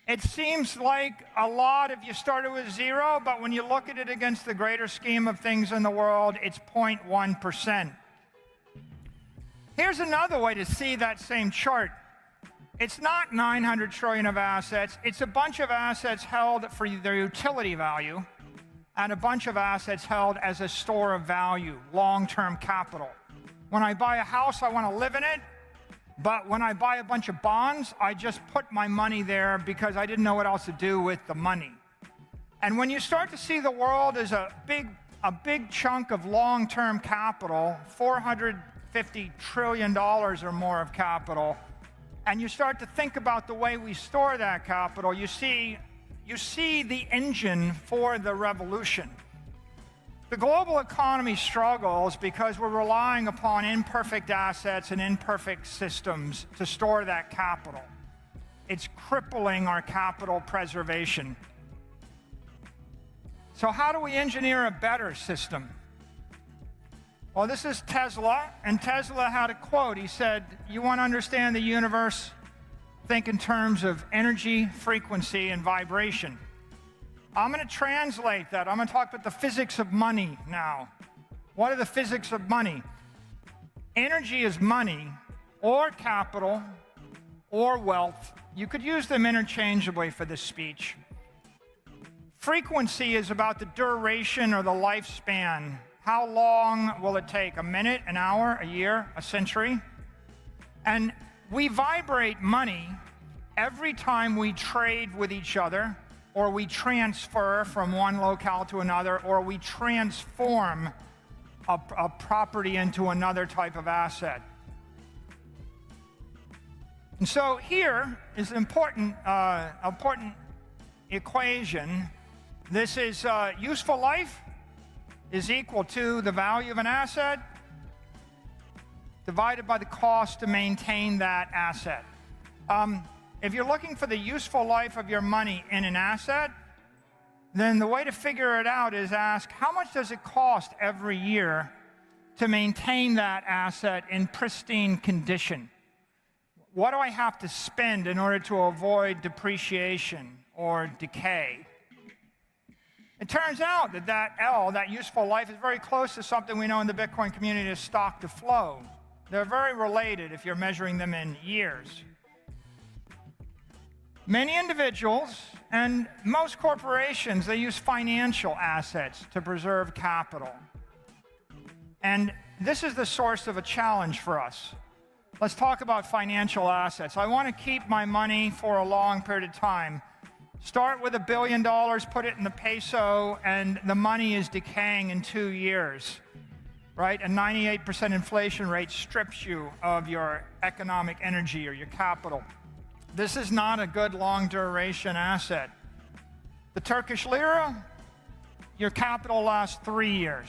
It seems like a lot if you started with zero, but when you look at it against the greater scheme of things in the world, it's 0.1%. Here's another way to see that same chart. It's not 900 trillion of assets. It's a bunch of assets held for their utility value and a bunch of assets held as a store of value, long-term capital. When I buy a house, I want to live in it. But when I buy a bunch of bonds, I just put my money there because I didn't know what else to do with the money. And when you start to see the world as a big chunk of long-term capital, $450 trillion or more of capital, and you start to think about the way we store that capital, you see the engine for the revolution. The global economy struggles because we're relying upon imperfect assets and imperfect systems to store that capital. It's crippling our capital preservation. So how do we engineer a better system? Well, this is Tesla, and Tesla had a quote. He said, "You want to understand the universe? Think in terms of energy, frequency, and vibration." I'm going to translate that. I'm going to talk about the physics of money now. What are the physics of money? Energy is money, or capital, or wealth. You could use them interchangeably for this speech. Frequency is about the duration or the lifespan. How long will it take? A minute, an hour, a year, a century? And we vibrate money every time we trade with each other, or we transfer from one locale to another, or we transform a property into another type of asset. And so here is an important equation. This is useful life is equal to the value of an asset divided by the cost to maintain that asset. If you're looking for the useful life of your money in an asset, then the way to figure it out is ask, how much does it cost every year to maintain that asset in pristine condition? What do I have to spend in order to avoid depreciation or decay? It turns out that that useful life, is very close to something we know in the Bitcoin community as stock to flow. They're very related if you're measuring them in years. Many individuals and most corporations, they use financial assets to preserve capital. And this is the source of a challenge for us. Let's talk about financial assets. I want to keep my money for a long period of time. Start with $1 billion, put it in the peso, and the money is decaying in 2 years, right? A 98% inflation rate strips you of your economic energy or your capital. This is not a good long-duration asset. The Turkish lira, your capital lasts 3 years.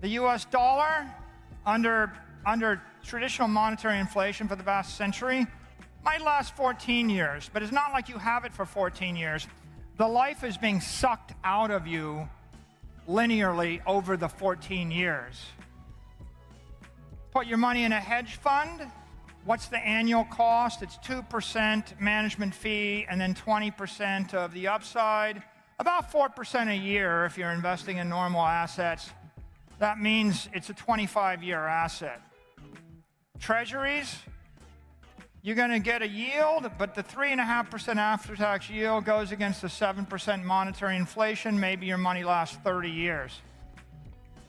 The US dollar, under traditional monetary inflation for the past century, might last 14 years, but it's not like you have it for 14 years. The life is being sucked out of you linearly over the 14 years. Put your money in a hedge fund. What's the annual cost? It's 2% management fee and then 20% of the upside. About 4% a year if you're investing in normal assets. That means it's a 25-year asset. Treasuries, you're going to get a yield, but the 3.5% after-tax yield goes against the 7% monetary inflation. Maybe your money lasts 30 years.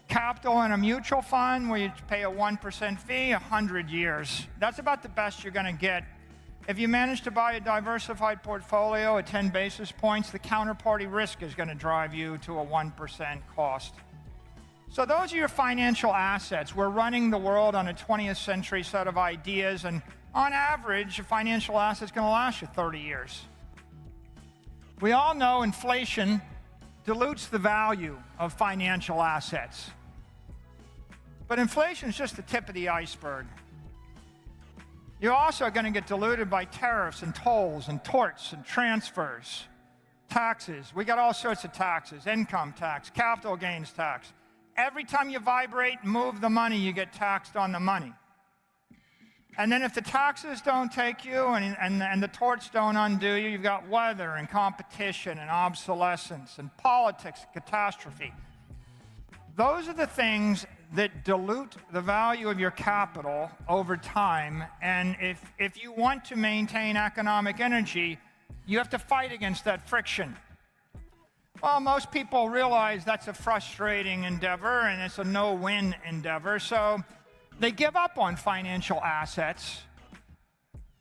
Capital in a mutual fund where you pay a 1% fee, 100 years. That's about the best you're going to get. If you manage to buy a diversified portfolio at 10 basis points, the counterparty risk is going to drive you to a 1% cost. So those are your financial assets. We're running the world on a 20th century set of ideas, and on average, a financial asset is going to last you 30 years. We all know inflation dilutes the value of financial assets. But inflation is just the tip of the iceberg. You're also going to get diluted by tariffs and tolls and torts and transfers, taxes. We got all sorts of taxes, income tax, capital gains tax. Every time you vibrate and move the money, you get taxed on the money. And then if the taxes don't take you and the torts don't undo you, you've got weather and competition and obsolescence and politics, catastrophe. Those are the things that dilute the value of your capital over time. And if you want to maintain economic energy, you have to fight against that friction. Well, most people realize that's a frustrating endeavor and it's a no-win endeavor. So they give up on financial assets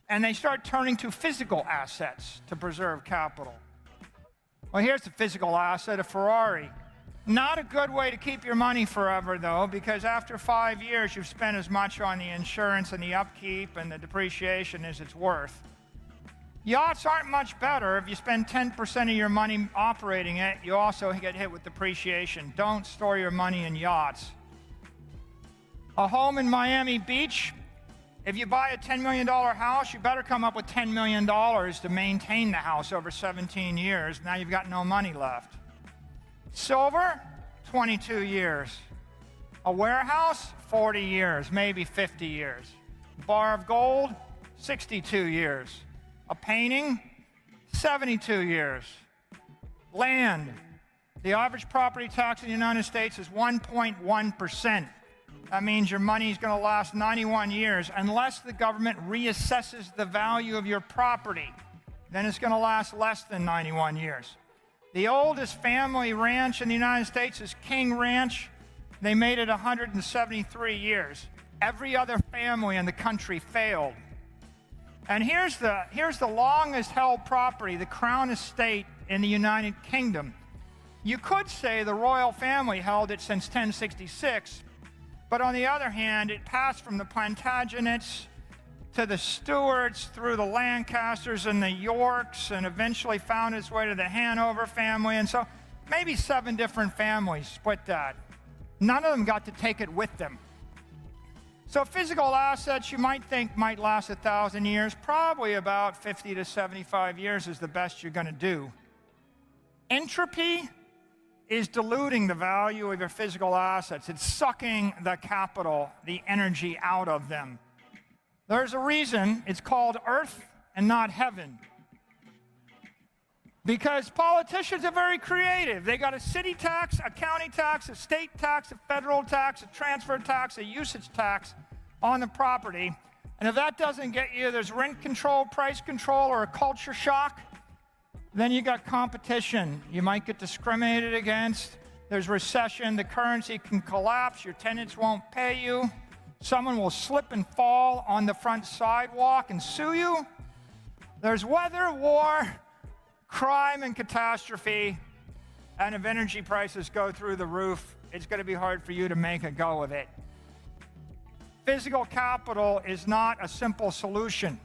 and they start turning to physical assets to preserve capital. Well, here's the physical asset, a Ferrari. Not a good way to keep your money forever, though, because after 5 years, you've spent as much on the insurance and the upkeep and the depreciation as it's worth. Yachts aren't much better. If you spend 10% of your money operating it, you also get hit with depreciation. Don't store your money in yachts. A home in Miami Beach, if you buy a $10 million house, you better come up with $10 million to maintain the house over 17 years. Now you've got no money left. Silver, 22 years. A warehouse, 40 years, maybe 50 years. Bar of gold, 62 years. A painting, 72 years. Land, the average property tax in the United States is 1.1%. That means your money is going to last 91 years unless the government reassesses the value of your property. Then it's going to last less than 91 years. The oldest family ranch in the United States is King Ranch. They made it 173 years. Every other family in the country failed. And here's the longest held property, the Crown Estate in the United Kingdom. You could say the royal family held it since 1066, but on the other hand, it passed from the Plantagenets to the Stuarts through the Lancasters and the Yorks and eventually found its way to the Hanover family. And so maybe 7 different families split that. None of them got to take it with them. So physical assets you might think might last 1,000 years. Probably about 50 to 75 years is the best you're going to do. Entropy is diluting the value of your physical assets. It's sucking the capital, the energy out of them. There's a reason it's called earth and not heaven. Because politicians are very creative. They got a city tax, a county tax, a state tax, a federal tax, a transfer tax, a usage tax on the property. And if that doesn't get you, there's rent control, price control, or a culture shock. Then you got competition. You might get discriminated against. There's recession. The currency can collapse. Your tenants won't pay you. Someone will slip and fall on the front sidewalk and sue you. There's weather, war, crime, and catastrophe. And if energy prices go through the roof, it's going to be hard for you to make a go of it. Physical capital is not a simple solution.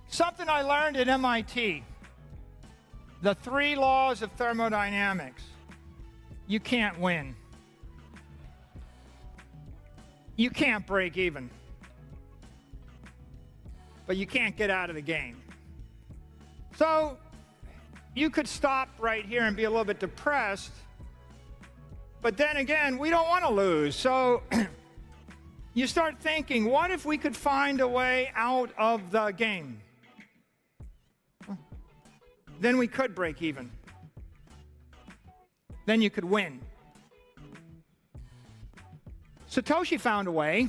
Something I learned at MIT. The 3 laws of thermodynamics. You can't win. You can't break even. But you can't get out of the game. So you could stop right here and be a little bit depressed. But then again, we don't want to lose. So you start thinking, what if we could find a way out of the game? Then we could break even. Then you could win. Satoshi found a way.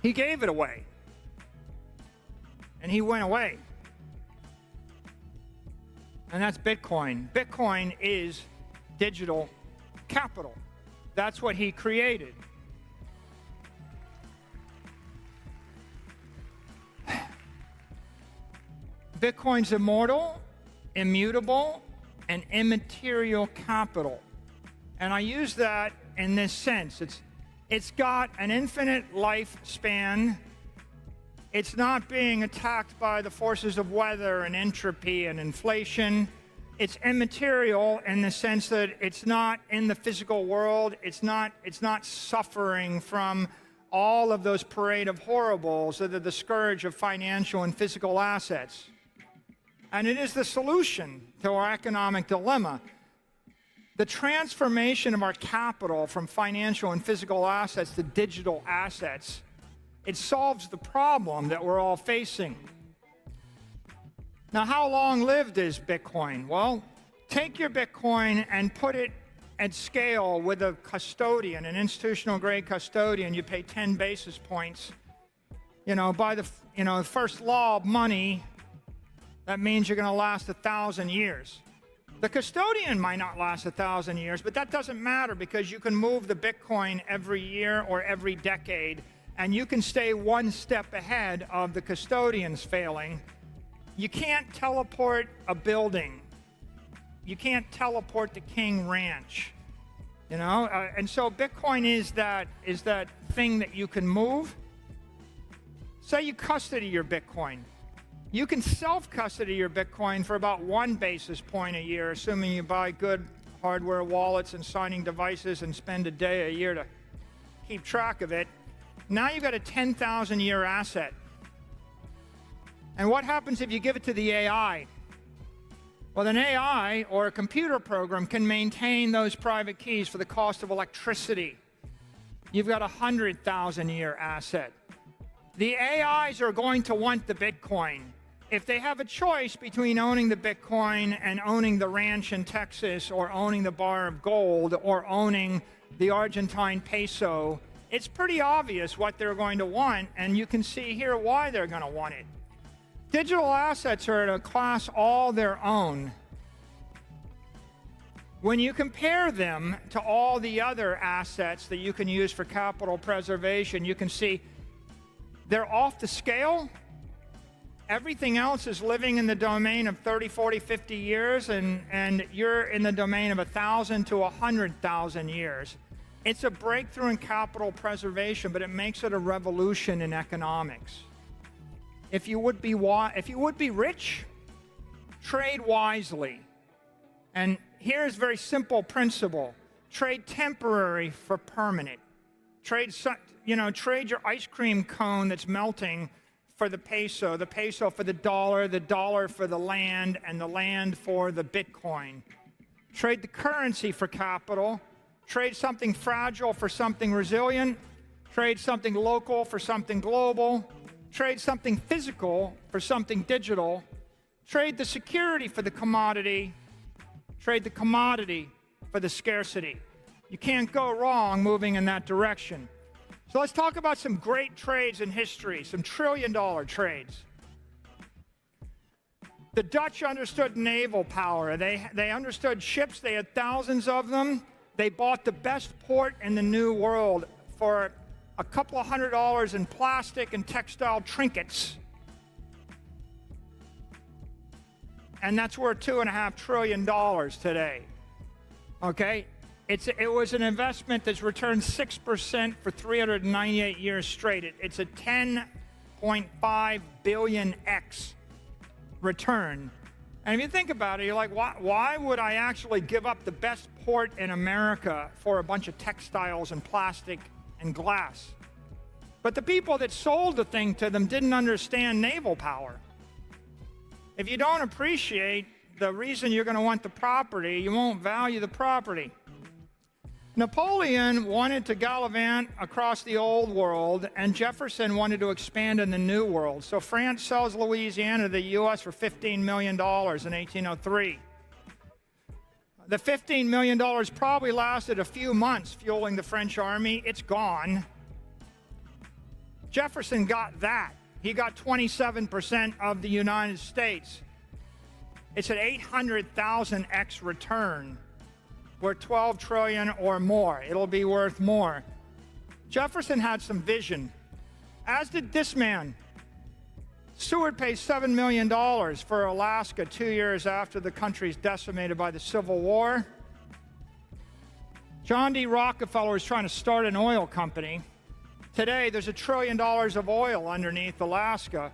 He gave it away. And he went away. And that's Bitcoin. Bitcoin is digital capital. That's what he created. Bitcoin's immortal, immutable, and immaterial capital. And I use that in this sense. It's got an infinite lifespan. It's not being attacked by the forces of weather and entropy and inflation. It's immaterial in the sense that it's not in the physical world. It's not suffering from all of those parade of horribles that are the scourge of financial and physical assets. and it is the solution to our economic dilemma. The transformation of our capital from financial and physical assets to digital assets, it solves the problem that we're all facing. Now, how long-lived is Bitcoin? Well, take your Bitcoin and put it at scale with a custodian, an institutional-grade custodian. You pay 10 basis points. By the first law of money, that means you're going to last 1,000 years. The custodian might not last 1,000 years, but that doesn't matter because you can move the Bitcoin every year or every decade, and you can stay one step ahead of the custodians failing. You can't teleport a building. You can't teleport the King Ranch, and so Bitcoin is that thing that you can move. Say you custody your Bitcoin. You can self-custody your Bitcoin for about 1 basis point a year, assuming you buy good hardware wallets and signing devices and spend a day a year to keep track of it. Now you've got a 10,000-year asset. And what happens if you give it to the AI? Well, an AI or a computer program can maintain those private keys for the cost of electricity. You've got a 100,000-year asset. The AIs are going to want the Bitcoin. If they have a choice between owning the Bitcoin and owning the ranch in Texas or owning the bar of gold or owning the Argentine peso, it's pretty obvious what they're going to want, and you can see here why they're going to want it. Digital assets are in a class all their own. When you compare them to all the other assets that you can use for capital preservation, you can see they're off the scale. Everything else is living in the domain of 30, 40, 50 years, and you're in the domain of 1,000 to 100,000 years. It's a breakthrough in capital preservation, but it makes it a revolution in economics. If you would be rich, trade wisely. And here's a very simple principle. Trade temporary for permanent. Trade your ice cream cone that's melting for the peso for the dollar for the land, and the land for the Bitcoin. Trade the currency for capital. Trade something fragile for something resilient. Trade something local for something global. Trade something physical for something digital. Trade the security for the commodity. Trade the commodity for the scarcity. You can't go wrong moving in that direction. So let's talk about some great trades in history, some trillion-dollar trades. The Dutch understood naval power. They understood ships. They had thousands of them. They bought the best port in the New World for a couple of $100 in plastic and textile trinkets. And that's worth $2.5 trillion today. Okay? It was an investment that's returned 6% for 398 years straight. It's a 10.5 billion X return. And if you think about it, you're like, why would I actually give up the best port in America for a bunch of textiles and plastic and glass? But the people that sold the thing to them didn't understand naval power. If you don't appreciate the reason you're going to want the property, you won't value the property. Napoleon wanted to gallivant across the old world, and Jefferson wanted to expand in the new world. So France sells Louisiana to the U.S. for $15 million in 1803. The $15 million probably lasted a few months fueling the French army. It's gone. Jefferson got that. He got 27% of the United States. It's an 800,000x return. Worth 12 trillion or more. It'll be worth more. Jefferson had some vision, as did this man. Seward pays $7 million for Alaska 2 years after the country's decimated by the Civil War. John D. Rockefeller was trying to start an oil company. Today, there's $1 trillion of oil underneath Alaska.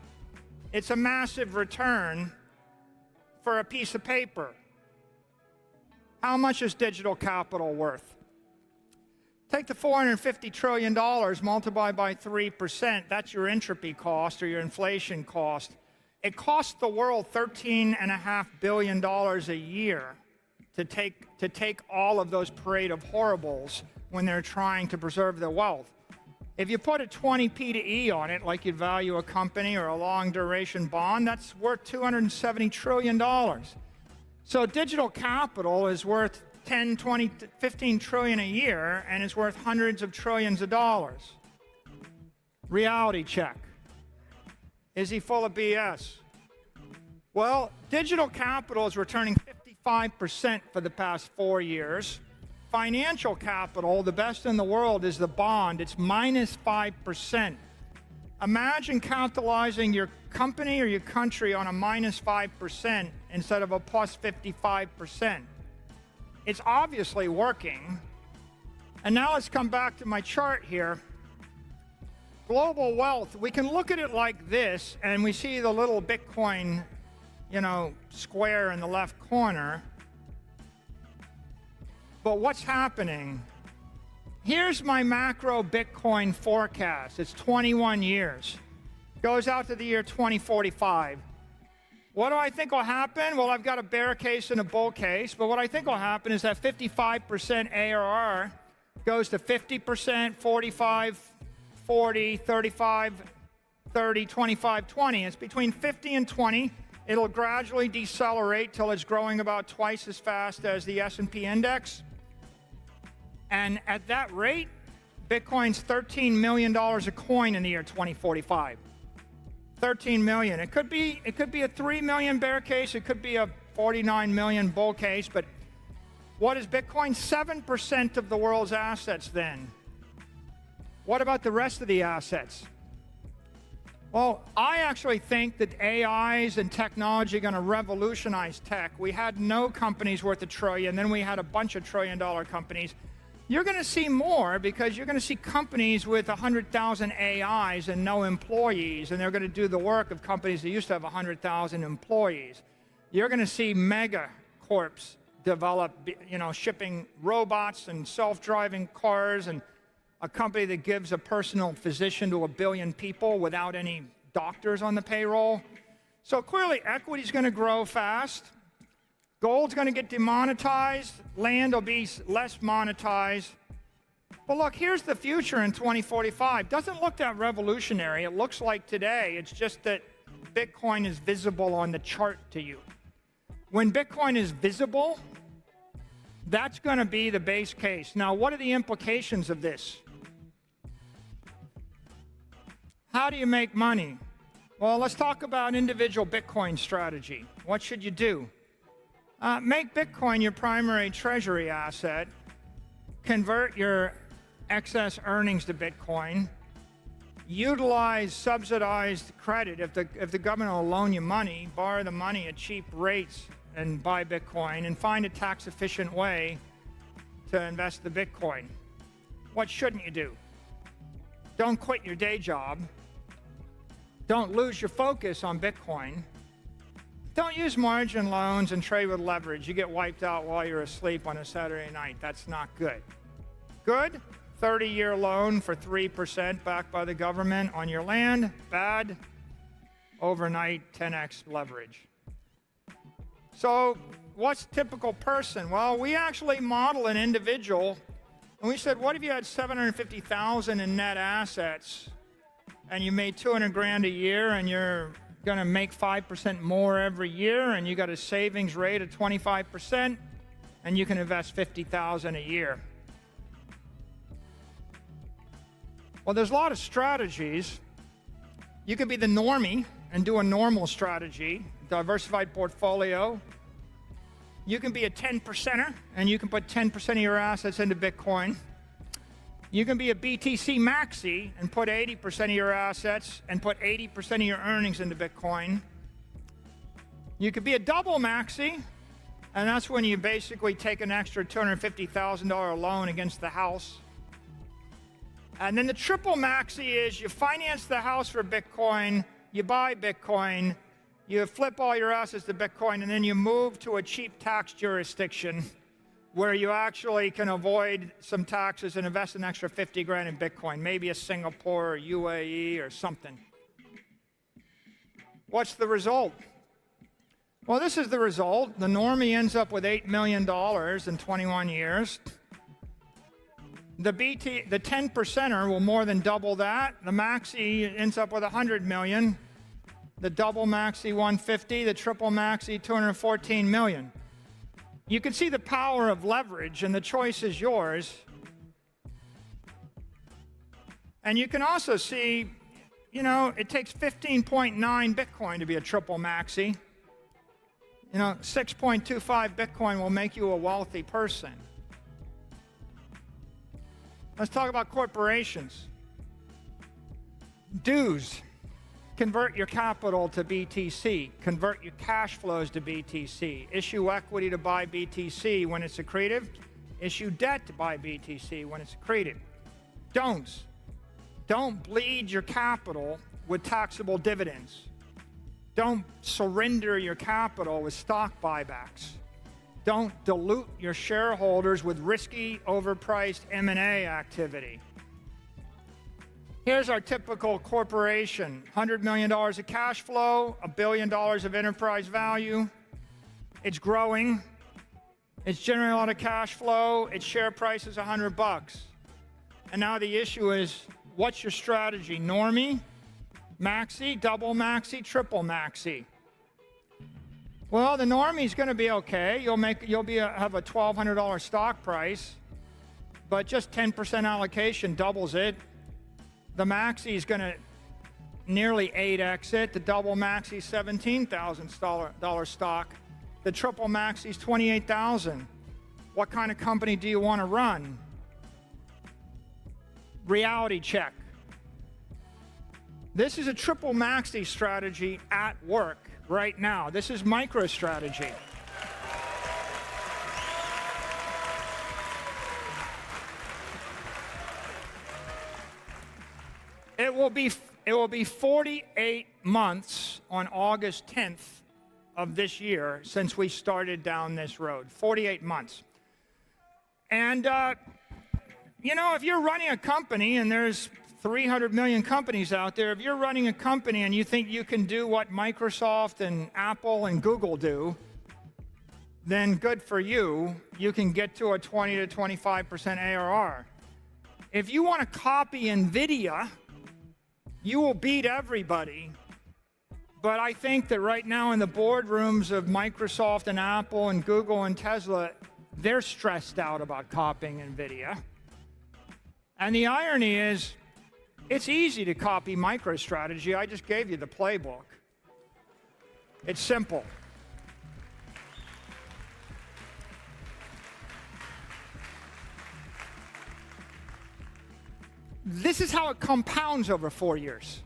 It's a massive return for a piece of paper. How much is digital capital worth? Take the $450 trillion, multiply by 3%. That's your entropy cost or your inflation cost. It costs the world $13.5 billion a year to take all of those parade of horribles when they're trying to preserve their wealth. If you put a 20 P to E on it, like you'd value a company or a long duration bond, that's worth $270 trillion. So digital capital is worth 10, 20, 15 trillion a year, and it's worth hundreds of trillions of dollars. Reality check. Is he full of BS? Well, digital capital is returning 55% for the past 4 years. Financial capital, the best in the world, is the bond. It's minus 5%. Imagine capitalizing your company or your country on a minus 5% instead of a plus 55%. It's obviously working. And now let's come back to my chart here. Global wealth, we can look at it like this, and we see the little Bitcoin, square in the left corner. But what's happening? Here's my macro Bitcoin forecast. It's 21 years. Goes out to the year 2045. What do I think will happen? Well, I've got a bear case and a bull case, but what I think will happen is that 55% ARR goes to 50%, 45, 40, 35, 30, 25, 20. It's between 50 and 20. It'll gradually decelerate till it's growing about twice as fast as the S&P index. And at that rate, Bitcoin's $13 million a coin in the year 2045. 13 million. It could be a 3 million bear case. It could be a 49 million bull case. But what is Bitcoin? 7% of the world's assets then. What about the rest of the assets? Well, I actually think that AIs and technology are going to revolutionize tech. We had no companies worth $1 trillion, then we had a bunch of $1 trillion companies. You're going to see more because you're going to see companies with 100,000 AIs and no employees, and they're going to do the work of companies that used to have 100,000 employees. You're going to see mega corps develop, shipping robots and self-driving cars, and a company that gives a personal physician to 1 billion people without any doctors on the payroll. So clearly, equity is going to grow fast. Gold's going to get demonetized. Land will be less monetized. But look, here's the future in 2045. Doesn't look that revolutionary. It looks like today. It's just that Bitcoin is visible on the chart to you. When Bitcoin is visible, that's going to be the base case. Now, what are the implications of this? How do you make money? Well, let's talk about individual Bitcoin strategy. What should you do? Make Bitcoin your primary treasury asset. Convert your excess earnings to Bitcoin. Utilize subsidized credit. If the government will loan you money, borrow the money at cheap rates and buy Bitcoin, and find a tax-efficient way to invest the Bitcoin. What shouldn't you do? Don't quit your day job. Don't lose your focus on Bitcoin. Don't use margin loans and trade with leverage. You get wiped out while you're asleep on a Saturday night. That's not good. Good, 30-year loan for 3% backed by the government on your land. Bad, overnight 10x leverage. So what's typical person? Well, we actually model an individual, and we said, what if you had 750,000 in net assets, and you made 200 grand a year, and you're going to make 5% more every year, and you got a savings rate of 25%, and you can invest 50,000 a year. Well, there's a lot of strategies. You could be the normie and do a normal strategy, diversified portfolio. You can be a 10%er, and you can put 10% of your assets into Bitcoin. You can be a BTC maxi and put 80% of your assets and put 80% of your earnings into Bitcoin. You could be a double maxi, and that's when you basically take an extra $250,000 loan against the house. And then the triple maxi is you finance the house for Bitcoin, you buy Bitcoin, you flip all your assets to Bitcoin, and then you move to a cheap tax jurisdiction where you actually can avoid some taxes and invest an extra 50 grand in Bitcoin, maybe a Singapore or UAE or something. What's the result? Well, this is the result. The normie ends up with $8 million in 21 years. The 10%er will more than double that. The maxi ends up with 100 million. The double maxi 150, the triple maxi 214 million. You can see the power of leverage, and the choice is yours. And you can also see, you know, it takes 15.9 Bitcoin to be a triple maxi. You know, 6.25 Bitcoin will make you a wealthy person. Let's talk about corporations. Dues. Convert your capital to BTC. Convert your cash flows to BTC. Issue equity to buy BTC when it's accretive. Issue debt to buy BTC when it's accretive. Don'ts. Don't bleed your capital with taxable dividends. Don't surrender your capital with stock buybacks. Don't dilute your shareholders with risky, overpriced M&A activity. Here's our typical corporation. $100 million of cash flow, $1 billion of enterprise value. It's growing. It's generating a lot of cash flow. Its share price is $100. And now the issue is, what's your strategy? Normie, maxi, double maxi, triple maxi. Well, the normie's going to be okay. You'll have a $1,200 stock price, but just 10% allocation doubles it. The maxi is going to nearly 8x it. The double maxi is $17,000 stock. The triple maxi is $28,000. What kind of company do you want to run? Reality check. This is a triple maxi strategy at work right now. This is MicroStrategy. It will be 48 months on August 10th of this year since we started down this road. 48 months. And, you know, if you're running a company, and there's 300 million companies out there, if you're running a company and you think you can do what Microsoft and Apple and Google do, then good for you. You can get to a 20 to 25% ARR. If you want to copy NVIDIA, you will beat everybody. But I think that right now in the boardrooms of Microsoft and Apple and Google and Tesla, they're stressed out about copying NVIDIA. And the irony is, it's easy to copy MicroStrategy. I just gave you the playbook. It's simple. This is how it compounds over 4 years,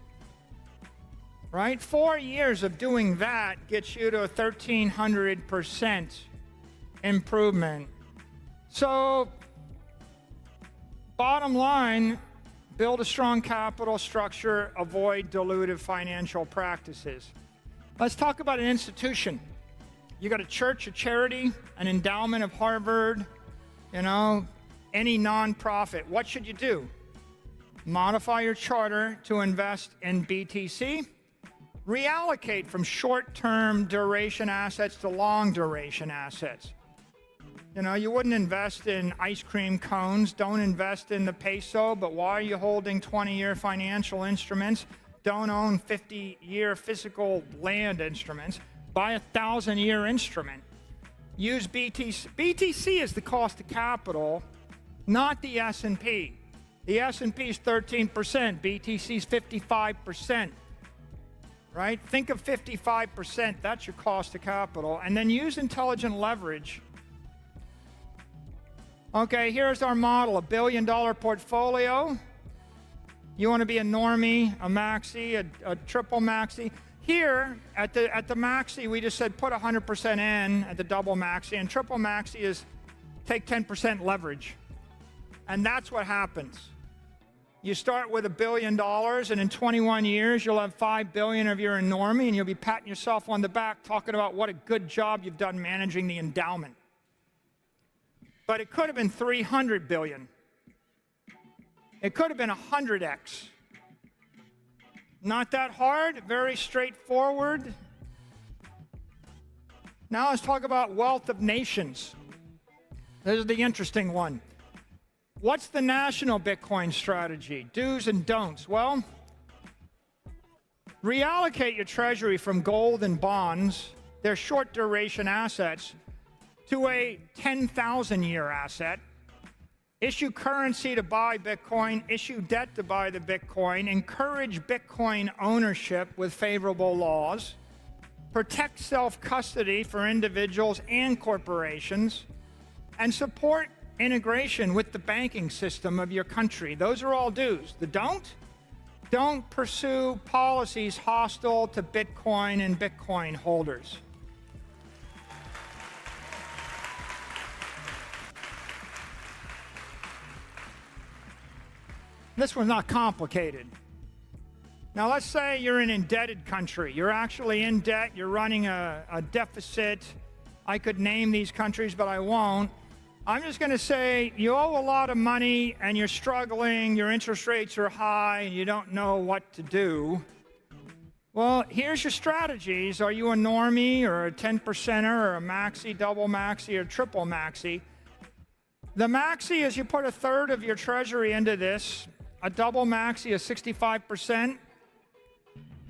right? 4 years of doing that gets you to a 1,300% improvement. So, bottom line, build a strong capital structure, avoid dilutive financial practices. Let's talk about an institution. You got a church, a charity, an endowment of Harvard, you know, any nonprofit. What should you do? Modify your charter to invest in BTC. Reallocate from short-term duration assets to long-duration assets. You know, you wouldn't invest in ice cream cones. Don't invest in the peso, but why are you holding 20-year financial instruments? Don't own 50-year physical land instruments. Buy a 1,000-year instrument. Use BTC. BTC is the cost of capital, not the S&P. The S&P is 13%. BTC is 55%. Right? Think of 55%. That's your cost of capital. And then use intelligent leverage. Okay, here's our model, $1 billion portfolio. You want to be a normie, a maxi, a triple maxi. Here, at the maxi, we just said put 100% in at the double maxi, and triple maxi is take 10% leverage. And that's what happens. You start with $1 billion, and in 21 years, you'll have $5 billion of your normie, and you'll be patting yourself on the back, talking about what a good job you've done managing the endowment. But it could have been 300 billion. It could have been 100x. Not that hard, very straightforward. Now let's talk about wealth of nations. This is the interesting one. What's the national Bitcoin strategy? Do's and don'ts. Well, reallocate your treasury from gold and bonds, they're short duration assets, to a 10,000-year asset. Issue currency to buy Bitcoin, issue debt to buy the Bitcoin, encourage Bitcoin ownership with favorable laws, protect self-custody for individuals and corporations, and support integration with the banking system of your country. Those are all do's. The don't pursue policies hostile to Bitcoin and Bitcoin holders. This one's not complicated. Now let's say you're an indebted country. You're actually in debt. You're running a deficit. I could name these countries, but I won't. I'm just going to say you owe a lot of money and you're struggling, your interest rates are high, and you don't know what to do. Well, here's your strategies. Are you a normie or a 10%er or a maxi, double maxi, or triple maxi? The maxi is you put a third of your treasury into this. A double maxi is 65%.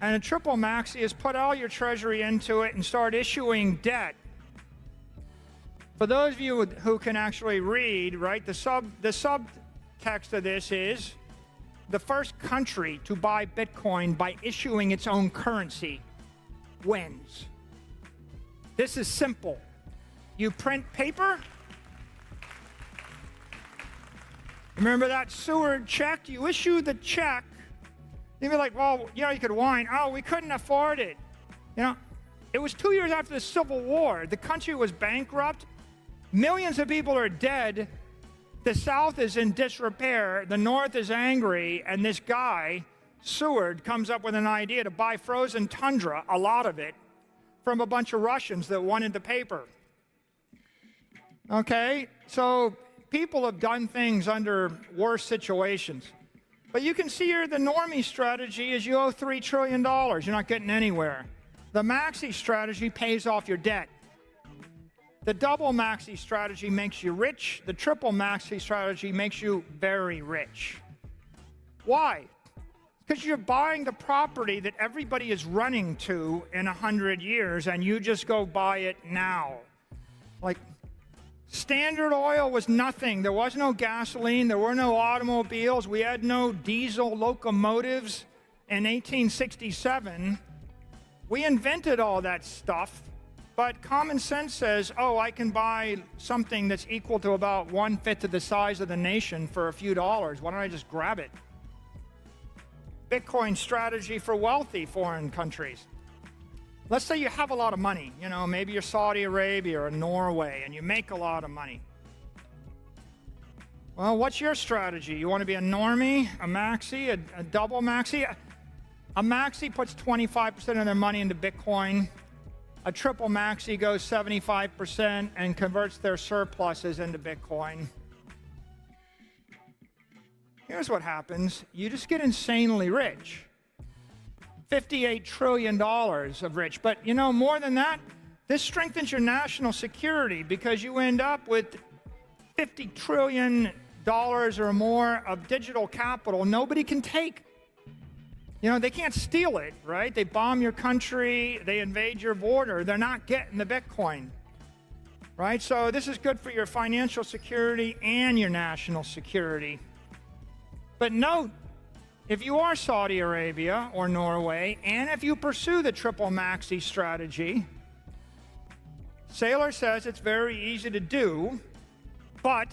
And a triple maxi is put all your treasury into it and start issuing debt. For those of you who can actually read, right, the subtext of this is the first country to buy Bitcoin by issuing its own currency wins. This is simple. You print paper. Remember that Seward check? You issue the check. You'd be like, well, you know, you could whine, oh, we couldn't afford it. You know, it was 2 years after the Civil War. The country was bankrupt. Millions of people are dead. The South is in disrepair. The North is angry. And this guy, Seward, comes up with an idea to buy frozen tundra, a lot of it, from a bunch of Russians that wanted the paper. Okay? So people have done things under worse situations. But you can see here the normie strategy is you owe $3 trillion. You're not getting anywhere. The maxi strategy pays off your debt. The double maxi strategy makes you rich. The triple maxi strategy makes you very rich. Why? Because you're buying the property that everybody is running to in 100 years, and you just go buy it now. Like, Standard Oil was nothing. There was no gasoline. There were no automobiles. We had no diesel locomotives in 1867. We invented all that stuff. But common sense says, oh, I can buy something that's equal to about 1/5 of the size of the nation for a few dollars. Why don't I just grab it? Bitcoin strategy for wealthy foreign countries. Let's say you have a lot of money. You know, maybe you're Saudi Arabia or Norway, and you make a lot of money. Well, what's your strategy? You want to be a normie, a maxi, a double maxi? A maxi puts 25% of their money into Bitcoin. A triple maxi goes 75% and converts their surpluses into Bitcoin. Here's what happens. You just get insanely rich. $58 trillion of rich. But, you know, more than that, this strengthens your national security because you end up with $50 trillion or more of digital capital nobody can take. You know, they can't steal it, right? They bomb your country, they invade your border, they're not getting the Bitcoin, right? So this is good for your financial security and your national security. But note, if you are Saudi Arabia or Norway, and if you pursue the triple maxi strategy, Saylor says it's very easy to do, but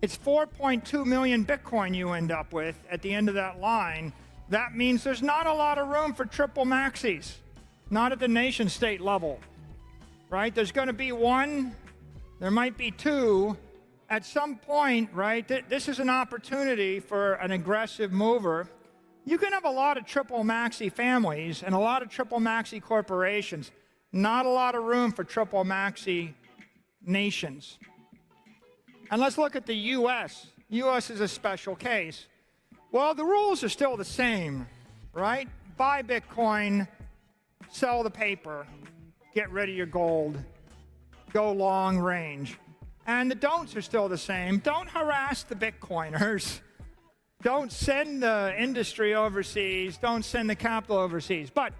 it's 4.2 million Bitcoin you end up with at the end of that line. That means there's not a lot of room for triple maxis, not at the nation state level, right? There's going to be one, there might be two. At some point, right, this is an opportunity for an aggressive mover. You can have a lot of triple maxi families and a lot of triple maxi corporations, not a lot of room for triple maxi nations. And let's look at the U.S. U.S. is a special case. Well, the rules are still the same, right? Buy Bitcoin, sell the paper, get rid of your gold, go long range. And the don'ts are still the same. Don't harass the Bitcoiners. Don't send the industry overseas. Don't send the capital overseas. But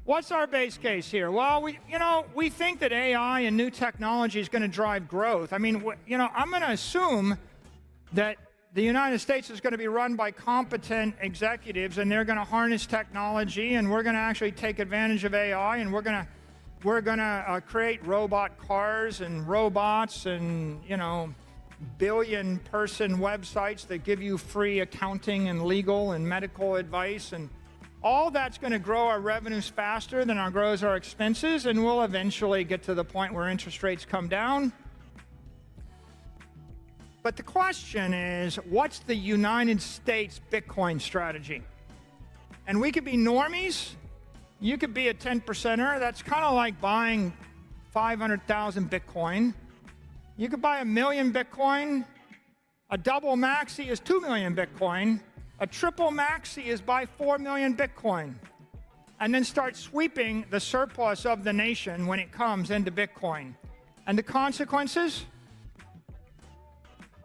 what's our base case here? Well, we think that AI and new technology is going to drive growth. I mean, I'm going to assume that the United States is going to be run by competent executives, and they're going to harness technology, and we're going to actually take advantage of AI, and we're going to create robot cars and robots and billion-person websites that give you free accounting and legal and medical advice, and all that's going to grow our revenues faster than grows our expenses, and we'll eventually get to the point where interest rates come down. But the question is, what's the United States Bitcoin strategy? And we could be normies. You could be a 10%er. That's kind of like buying 500,000 Bitcoin. You could buy 1 million Bitcoin. A double maxi is 2 million Bitcoin. A triple maxi is buy 4 million Bitcoin. And then start sweeping the surplus of the nation when it comes into Bitcoin. And the consequences?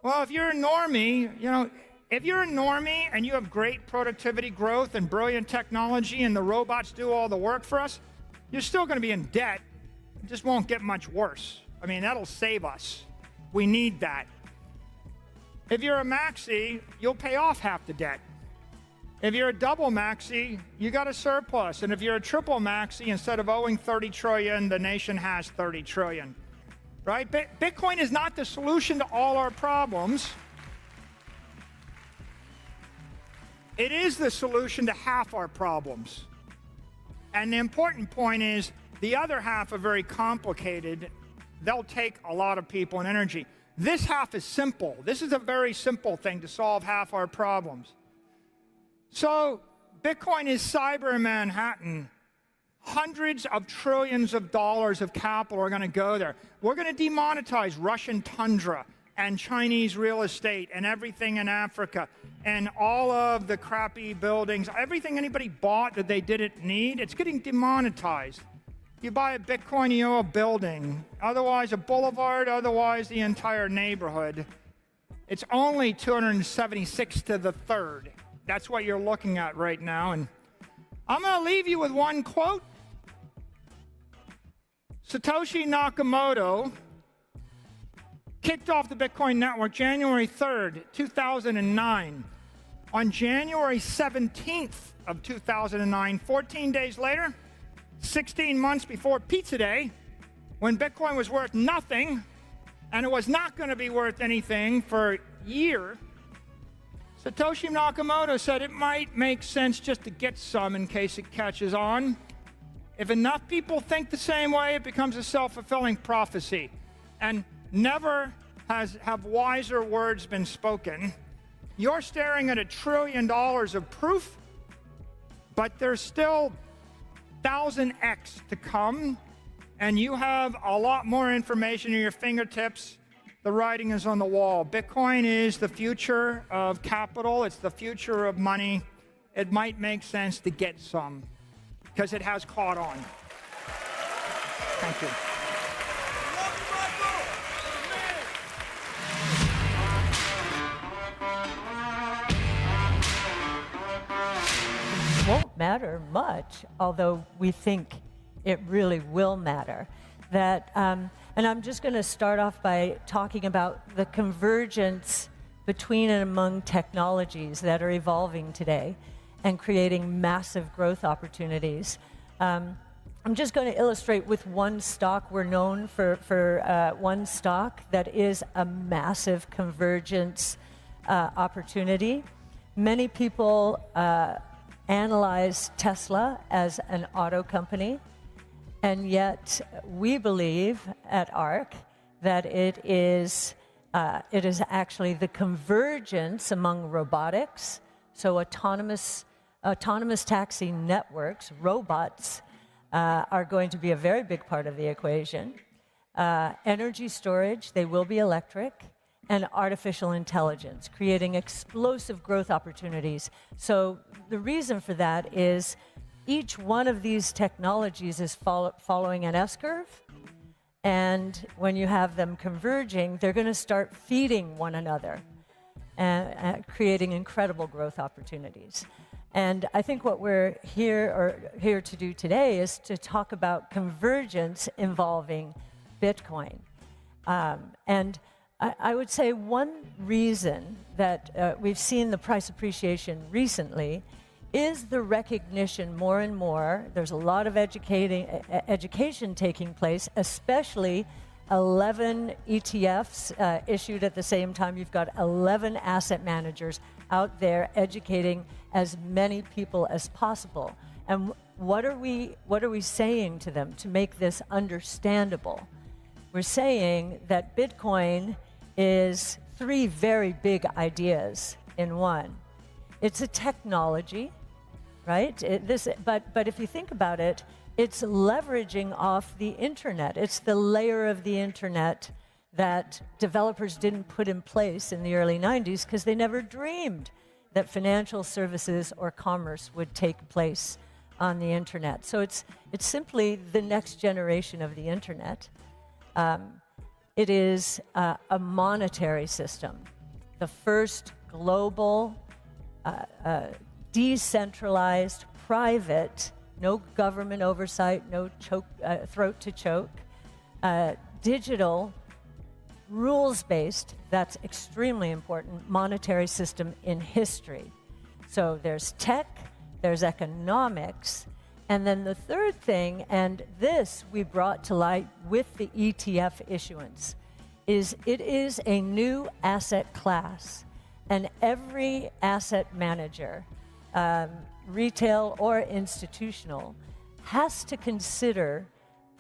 Well, if you're a normie, and you have great productivity growth and brilliant technology and the robots do all the work for us, you're still going to be in debt. It just won't get much worse. I mean, that'll save us. We need that. If you're a maxi, you'll pay off half the debt. If you're a double maxi, you got a surplus. And if you're a triple maxi, instead of owing 30 trillion, the nation has 30 trillion. Right? Bitcoin is not the solution to all our problems. It is the solution to half our problems. And the important point is, the other half are very complicated. They'll take a lot of people and energy. This half is simple. This is a very simple thing to solve half our problems. So Bitcoin is cyber Manhattan. Hundreds of trillions of dollars of capital are going to go there. We're going to demonetize Russian tundra and Chinese real estate and everything in Africa and all of the crappy buildings. Everything anybody bought that they didn't need, it's getting demonetized. You buy a Bitcoin, you owe a building. Otherwise, a boulevard, otherwise the entire neighborhood. It's only 276 to the third. That's what you're looking at right now. And I'm going to leave you with one quote. Satoshi Nakamoto kicked off the Bitcoin network January 3rd, 2009. On January 17th of 2009, 14 days later, 16 months before Pizza Day, when Bitcoin was worth nothing, and it was not going to be worth anything for a year, Satoshi Nakamoto said it might make sense just to get some in case it catches on. If enough people think the same way, it becomes a self-fulfilling prophecy. And never have wiser words been spoken. You're staring at $1 trillion of proof, but there's still 1,000x to come, and you have a lot more information at your fingertips. The writing is on the wall. Bitcoin is the future of capital. It's the future of money. It might make sense to get some, because it has caught on. Thank you. Won't matter much, although we think it really will matter. And I'm just going to start off by talking about the convergence between and among technologies that are evolving today and creating massive growth opportunities. I'm just going to illustrate with one stock. We're known for one stock that is a massive convergence opportunity. Many people analyze Tesla as an auto company, and yet we believe at ARC that it is actually the convergence among robotics, so autonomous taxi networks, robots, are going to be a very big part of the equation. Energy storage, they will be electric, and artificial intelligence, creating explosive growth opportunities. So the reason for that is each one of these technologies is following an S-curve, and when you have them converging, they're going to start feeding one another and creating incredible growth opportunities. And I think what we're here to do today is to talk about convergence involving Bitcoin. And I would say one reason that we've seen the price appreciation recently is the recognition more and more. There's a lot of education taking place, especially 11 ETFs issued at the same time. You've got 11 asset managers out there educating as many people as possible. And what are we saying to them to make this understandable? We're saying that Bitcoin is three very big ideas in one. It's a technology, right? But if you think about it, it's leveraging off the internet. It's the layer of the internet that developers didn't put in place in the early 90s because they never dreamed that financial services or commerce would take place on the internet. So it's simply the next generation of the internet. It is a monetary system, the first global, decentralized, private, no government oversight, no throat to choke, digital, rules-based, that's extremely important, monetary system in history. So there's tech, there's economics, and then the third thing, and this we brought to light with the ETF issuance, is it is a new asset class. And every asset manager, retail or institutional, has to consider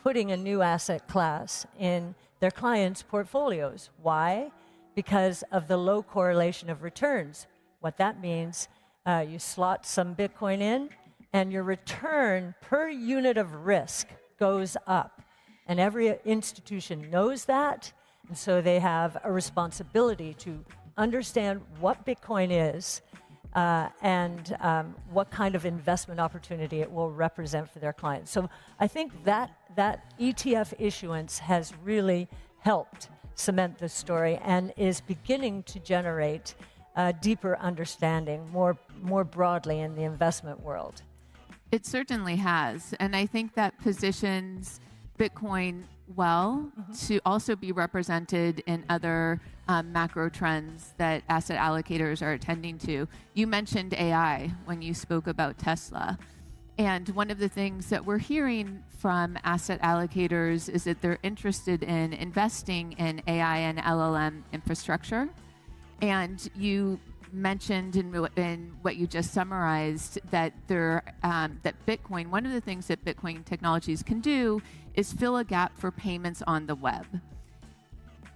putting a new asset class in their clients' portfolios. Why? Because of the low correlation of returns. What that means, you slot some Bitcoin in, and your return per unit of risk goes up. And every institution knows that, and so they have a responsibility to understand what Bitcoin is and what kind of investment opportunity it will represent for their clients. So I think that ETF issuance has really helped cement the story and is beginning to generate deeper understanding more broadly in the investment world. It certainly has, and I think that positions Bitcoin well to also be represented in other macro trends that asset allocators are attending to. You mentioned AI when you spoke about Tesla. And one of the things that we're hearing from asset allocators is that they're interested in investing in AI and LLM infrastructure. And you mentioned in what you just summarized that that Bitcoin, one of the things that Bitcoin technologies can do is fill a gap for payments on the web.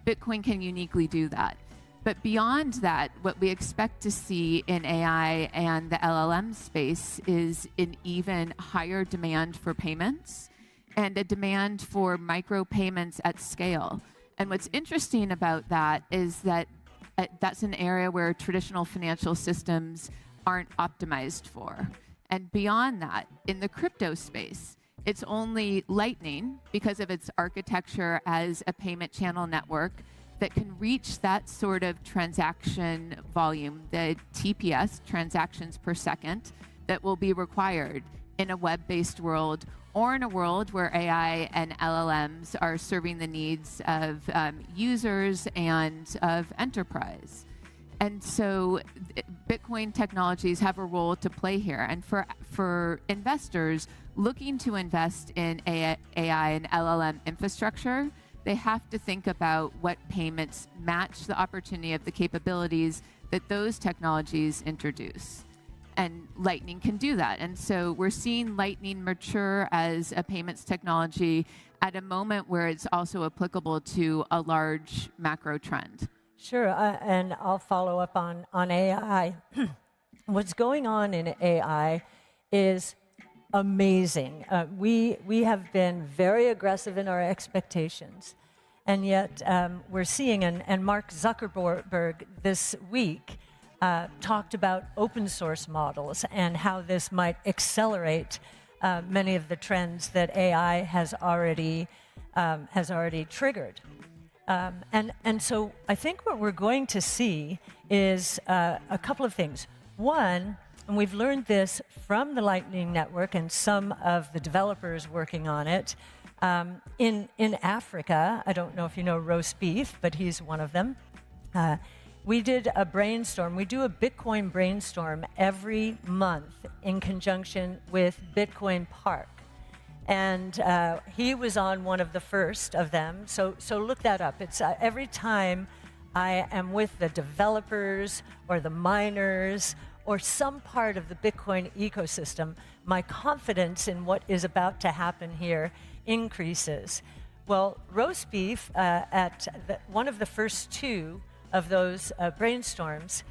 Bitcoin can uniquely do that. But beyond that, what we expect to see in AI and the LLM space is an even higher demand for payments and a demand for micropayments at scale. And what's interesting about that is that that's an area where traditional financial systems aren't optimized for. And beyond that, in the crypto space, it's only Lightning, because of its architecture as a payment channel network, that can reach that sort of transaction volume, the TPS, transactions per second, that will be required in a web-based world or in a world where AI and LLMs are serving the needs of users and of enterprise. And so Bitcoin technologies have a role to play here. And for investors looking to invest in AI and LLM infrastructure, they have to think about what payments match the opportunity of the capabilities that those technologies introduce. And Lightning can do that. And so we're seeing Lightning mature as a payments technology at a moment where it's also applicable to a large macro trend. Sure, and I'll follow up on AI. What's going on in AI is amazing. We have been very aggressive in our expectations. And yet we're seeing, and Mark Zuckerberg this week talked about open source models and how this might accelerate many of the trends that AI has already triggered. And so I think what we're going to see is a couple of things. One, and we've learned this from the Lightning Network and some of the developers working on it, in Africa, I don't know if you know Roast Beef, but he's one of them. We did a brainstorm. We do a Bitcoin brainstorm every month in conjunction with Bitcoin Park. And he was on one of the first of them. So look that up. It's every time I am with the developers or the miners or some part of the Bitcoin ecosystem, my confidence in what is about to happen here increases. Well, Roast Beef, at one of the first two of those brainstorms,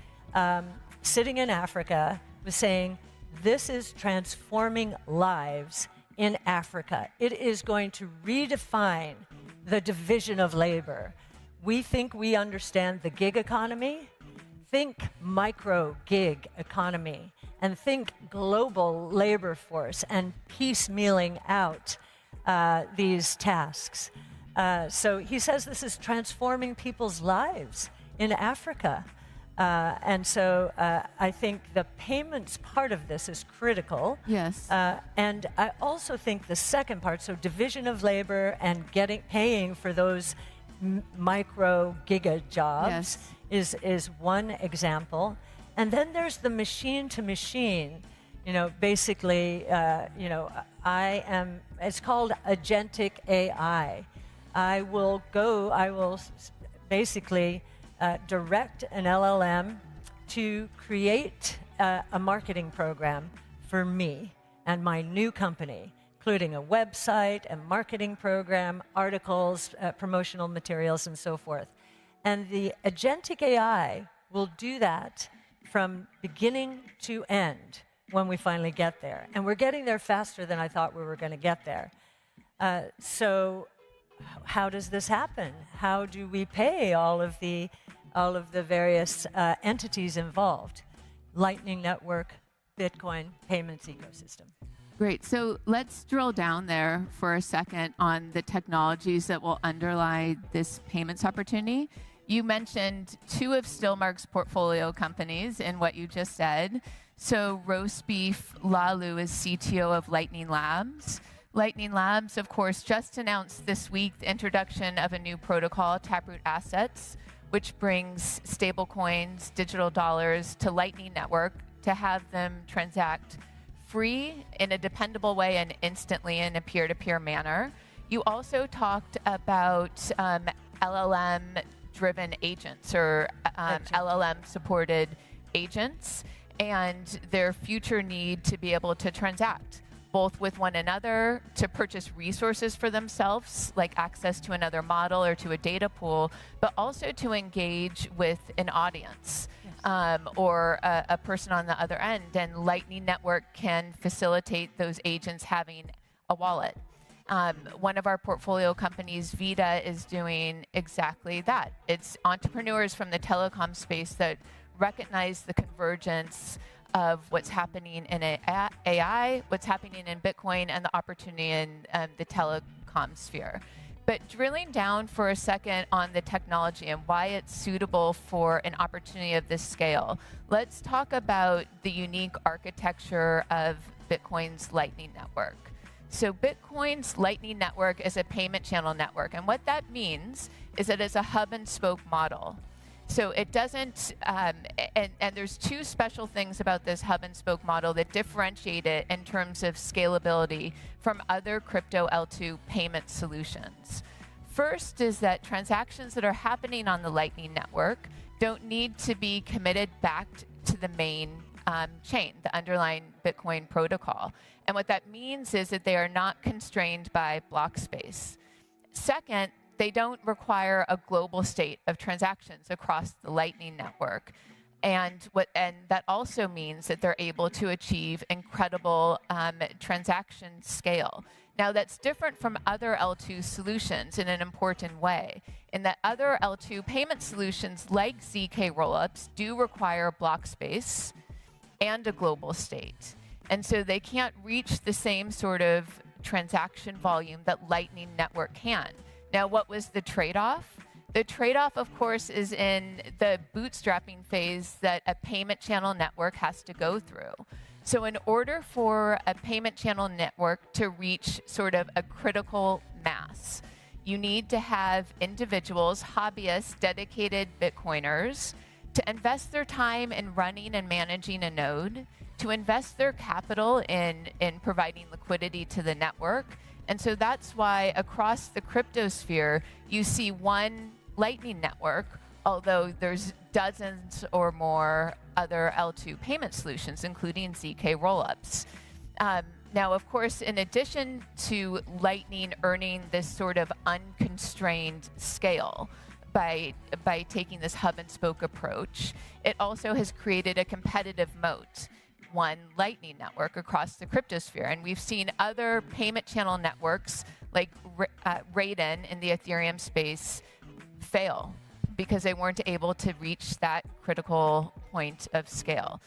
sitting in Africa, was saying, this is transforming lives in Africa. It is going to redefine the division of labor. We think we understand the gig economy. Think micro gig economy and think global labor force and piecemealing out these tasks. So he says this is transforming people's lives in Africa. And so I think the payments part of this is critical. Yes. And I also think the second part, so division of labor and paying for those micro giga jobs, yes, is one example. And then there's the machine to machine. Basically, it's called agentic AI. I will basically direct an LLM to create a marketing program for me and my new company, including a website, a marketing program, articles, promotional materials, and so forth. And the agentic AI will do that from beginning to end when we finally get there. And we're getting there faster than I thought we were going to get there. So how does this happen? How do we pay all of the various entities involved? Lightning Network, Bitcoin, payments ecosystem. Great. So let's drill down there for a second on the technologies that will underlie this payments opportunity. You mentioned two of Stillmark's portfolio companies in what you just said. So Roast Beef Lalu is CTO of Lightning Labs. Lightning Labs, of course, just announced this week the introduction of a new protocol, Taproot Assets, which brings stablecoins, digital dollars to Lightning Network to have them transact free in a dependable way and instantly in a peer-to-peer manner. You also talked about LLM-driven agents or LLM-supported agents and their future need to be able to transact both with one another, to purchase resources for themselves, like access to another model or to a data pool, but also to engage with an audience. Yes. Or a person on the other end. And Lightning Network can facilitate those agents having a wallet. One of our portfolio companies, Vita, is doing exactly that. It's entrepreneurs from the telecom space that recognize the convergence of what's happening in AI, what's happening in Bitcoin, and the opportunity in the telecom sphere. But drilling down for a second on the technology and why it's suitable for an opportunity of this scale, let's talk about the unique architecture of Bitcoin's Lightning Network. So Bitcoin's Lightning Network is a payment channel network, and what that means is that it's a hub and spoke model. So it doesn't, and there's two special things about this hub and spoke model that differentiate it in terms of scalability from other crypto L2 payment solutions. First is that transactions that are happening on the Lightning Network don't need to be committed back to the main chain, the underlying Bitcoin protocol. And what that means is that they are not constrained by block space. Second, they don't require a global state of transactions across the Lightning Network. And that also means that they're able to achieve incredible transaction scale. Now, that's different from other L2 solutions in an important way, in that other L2 payment solutions like ZK rollups do require block space and a global state. And so they can't reach the same sort of transaction volume that Lightning Network can. Now, what was the trade-off? The trade-off, of course, is in the bootstrapping phase that a payment channel network has to go through. So in order for a payment channel network to reach sort of a critical mass, you need to have individuals, hobbyists, dedicated Bitcoiners, to invest their time in running and managing a node, to invest their capital in providing liquidity to the network. And so that's why across the crypto sphere, you see one Lightning Network, although there's dozens or more other L2 payment solutions, including ZK rollups. Now, of course, in addition to Lightning earning this sort of unconstrained scale by taking this hub and spoke approach, it also has created a competitive moat, one Lightning Network across the cryptosphere. And we've seen other payment channel networks like Raiden in the Ethereum space fail because they weren't able to reach that critical point of scale.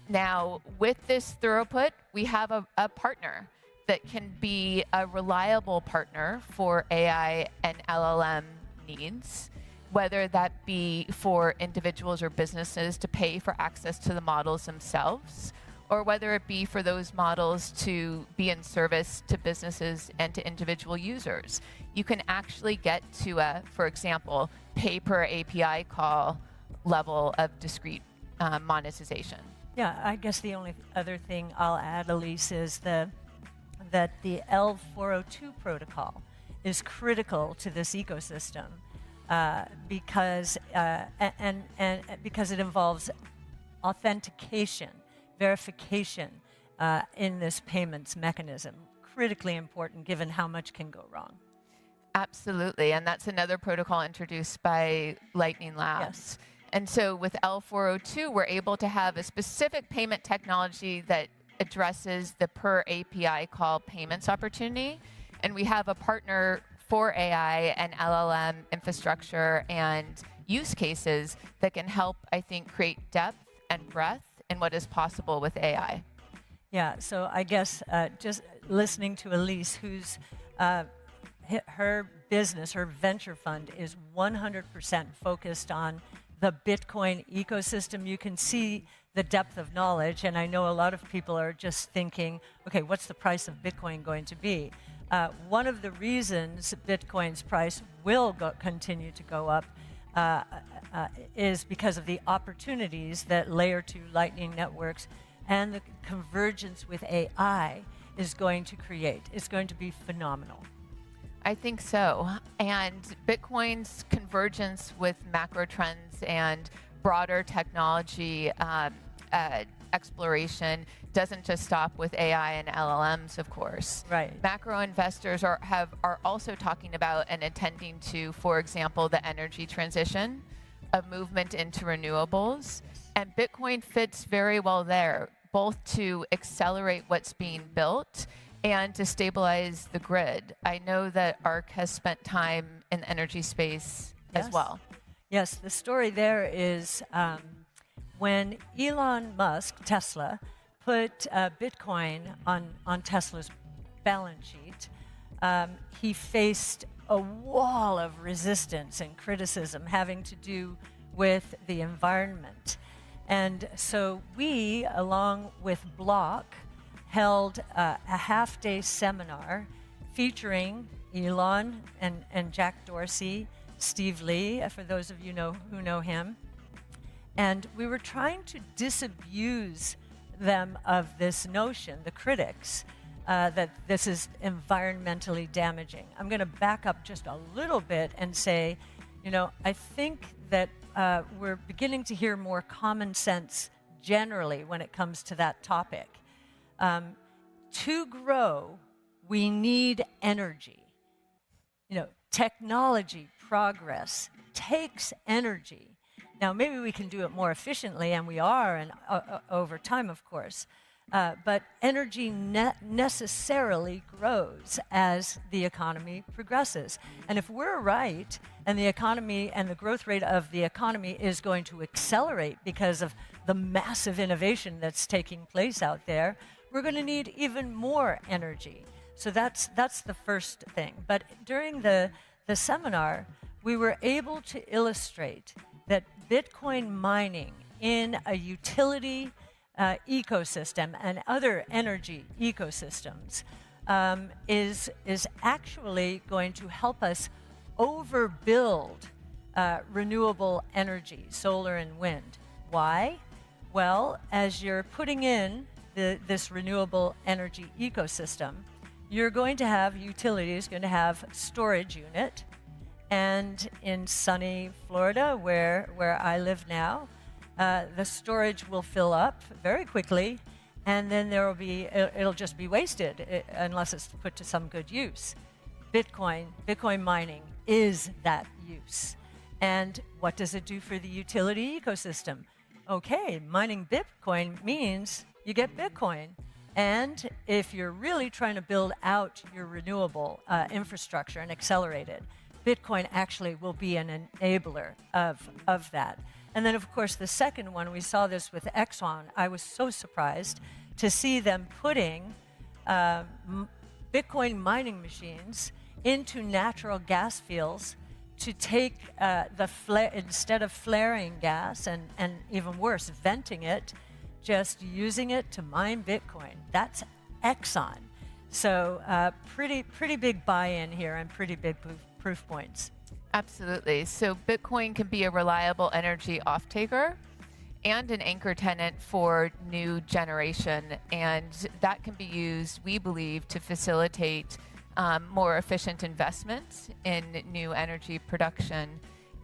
Now, with this throughput, we have a partner that can be a reliable partner for AI and LLM needs, whether that be for individuals or businesses to pay for access to the models themselves, or whether it be for those models to be in service to businesses and to individual users. You can actually get to a, for example, pay per API call level of discrete monetization. Yeah, I guess the only other thing I'll add, Elise, is that the L402 protocol is critical to this ecosystem because it involves authentication, verification in this payments mechanism. Critically important given how much can go wrong. Absolutely, and that's another protocol introduced by Lightning Labs. Yes. And so with L402, we're able to have a specific payment technology that addresses the per API call payments opportunity. And we have a partner for AI and LLM infrastructure and use cases that can help, I think, create depth and breadth in what is possible with AI. Yeah, so I guess just listening to Elise, who's her business, her venture fund is 100% focused on the Bitcoin ecosystem. You can see the depth of knowledge, and I know a lot of people are just thinking, okay, what's the price of Bitcoin going to be? One of the reasons Bitcoin's price will continue to go up is because of the opportunities that Layer 2 Lightning networks and the convergence with AI is going to create. It's going to be phenomenal. I think so. And Bitcoin's convergence with macro trends and broader technology exploration doesn't just stop with AI and LLMs, of course. Right. Macro investors are also talking about and attending to, for example, the energy transition, a movement into renewables. And Bitcoin fits very well there, both to accelerate what's being built and to stabilize the grid. I know that ARC has spent time in the energy space as well. Yes, the story there is when Elon Musk, Tesla, put Bitcoin on Tesla's balance sheet, he faced a wall of resistance and criticism having to do with the environment. And so we, along with Block, held a half-day seminar featuring Elon and Jack Dorsey, Steve Lee, for those of you who know him. And we were trying to disabuse them of this notion, the critics, that this is environmentally damaging. I'm going to back up just a little bit and say, I think that we're beginning to hear more common sense generally when it comes to that topic. To grow, we need energy. Technology progress takes energy. Now, maybe we can do it more efficiently, and we are, and over time, of course. But energy necessarily grows as the economy progresses. And if we're right, and the economy and the growth rate of the economy is going to accelerate because of the massive innovation that's taking place out there, we're going to need even more energy. So that's the first thing. But during the seminar, we were able to illustrate that Bitcoin mining in a utility ecosystem and other energy ecosystems is actually going to help us overbuild renewable energy, solar and wind. Why? Well, as you're putting in this renewable energy ecosystem, you're going to have utilities, going to have storage unit, and in sunny Florida, where I live now, the storage will fill up very quickly, and then it'll just be wasted unless it's put to some good use. Bitcoin mining is that use. And what does it do for the utility ecosystem? Okay, mining Bitcoin means you get Bitcoin. And if you're really trying to build out your renewable infrastructure and accelerate it, Bitcoin actually will be an enabler of that. And then, of course, the second one, we saw this with Exxon. I was so surprised to see them putting Bitcoin mining machines into natural gas fields to take instead of flaring gas and even worse, venting it, just using it to mine Bitcoin. That's Exxon. So pretty big buy-in here and pretty big proof points. Absolutely. So Bitcoin can be a reliable energy off-taker and an anchor tenant for new generation. And that can be used, we believe, to facilitate more efficient investment in new energy production.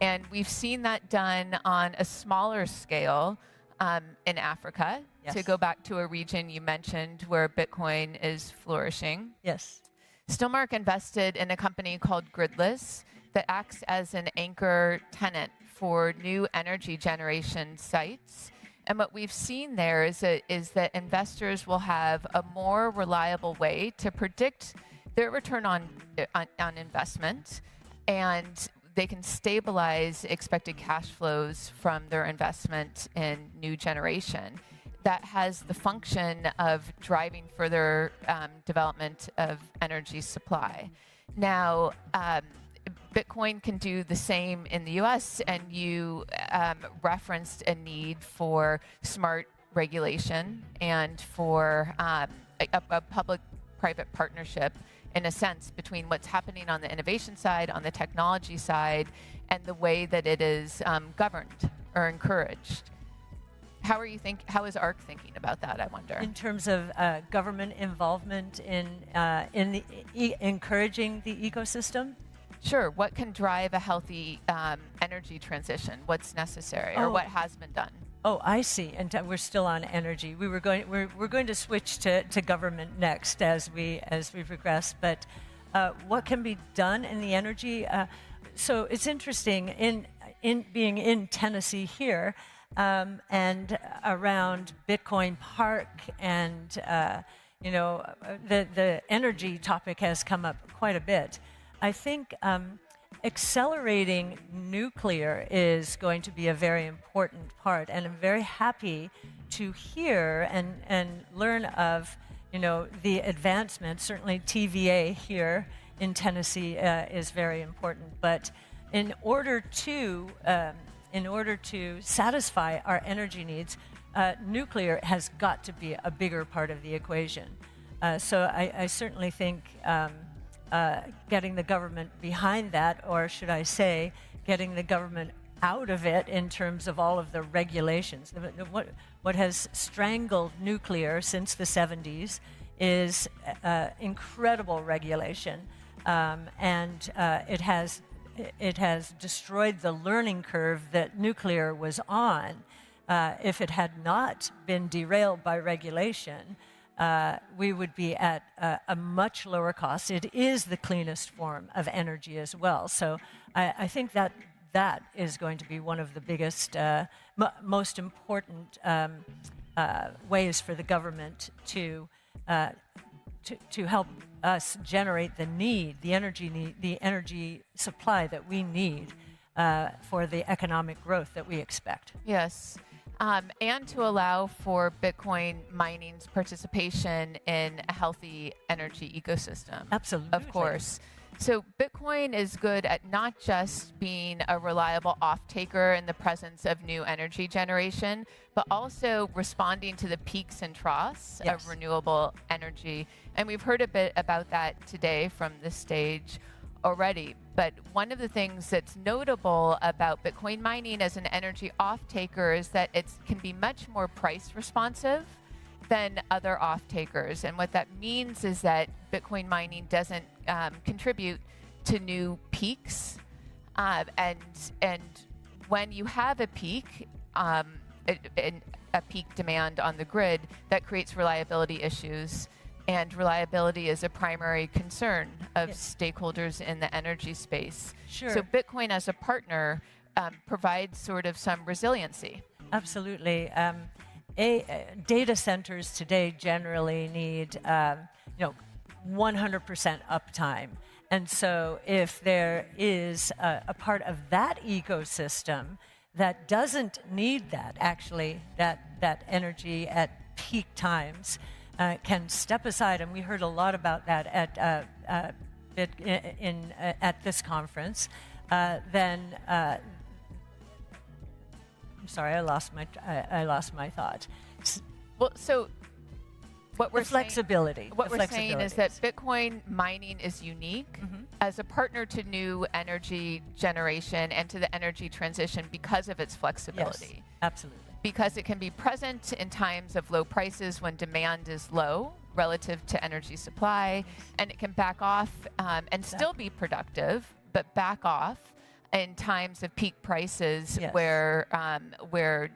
And we've seen that done on a smaller scale in Africa, yes. To go back to a region you mentioned where Bitcoin is flourishing. Yes. Stillmark invested in a company called Gridless that acts as an anchor tenant for new energy generation sites. And what we've seen there is that investors will have a more reliable way to predict their return on investment, and they can stabilize expected cash flows from their investment in new generation. That has the function of driving further development of energy supply. Now, Bitcoin can do the same in the US, and you referenced a need for smart regulation and for a public-private partnership, in a sense, between what's happening on the innovation side, on the technology side, and the way that it is governed or encouraged. How is ARC thinking about that, I wonder? In terms of government involvement in encouraging the ecosystem? Sure. What can drive a healthy energy transition? What's necessary, or what has been done? Oh, I see. And we're still on energy. We're going to switch to government next as we progress. But what can be done in the energy? So it's interesting in being in Tennessee here and around Bitcoin Park, and the energy topic has come up quite a bit. I think accelerating nuclear is going to be a very important part, and I'm very happy to hear and learn of the advancements. Certainly TVA here in Tennessee is very important, but in order to satisfy our energy needs, nuclear has got to be a bigger part of the equation. So I certainly think getting the government behind that, or should I say, getting the government out of it in terms of all of the regulations. What has strangled nuclear since the 70s is incredible regulation, and it has destroyed the learning curve that nuclear was on. If it had not been derailed by regulation, we would be at a much lower cost. It is the cleanest form of energy as well. So I think that is going to be one of the biggest, most important ways for the government to help us generate the energy supply that we need for the economic growth that we expect. Yes. And to allow for Bitcoin mining's participation in a healthy energy ecosystem. Absolutely. Of course. So Bitcoin is good at not just being a reliable off-taker in the presence of new energy generation, but also responding to the peaks and troughs of renewable energy. And we've heard a bit about that today from this stage already. But one of the things that's notable about Bitcoin mining as an energy off-taker is that it can be much more price responsive than other off-takers. And what that means is that Bitcoin mining doesn't contribute to new peaks. And when you have a peak, a peak demand on the grid, that creates reliability issues. And reliability is a primary concern of stakeholders in the energy space. Sure. So Bitcoin as a partner provides sort of some resiliency. Absolutely. Data centers today generally need 100% uptime. And so if there is a part of that ecosystem that doesn't need that, actually, that energy at peak times, can step aside, and we heard a lot about that at this conference. Then, I'm sorry, I lost my thought. Well, so what we're flexibility. What we're saying is that Bitcoin mining is unique as a partner to new energy generation and to the energy transition because of its flexibility. Yes, absolutely. Because it can be present in times of low prices when demand is low relative to energy supply, and it can back off and still be productive, but back off in times of peak prices where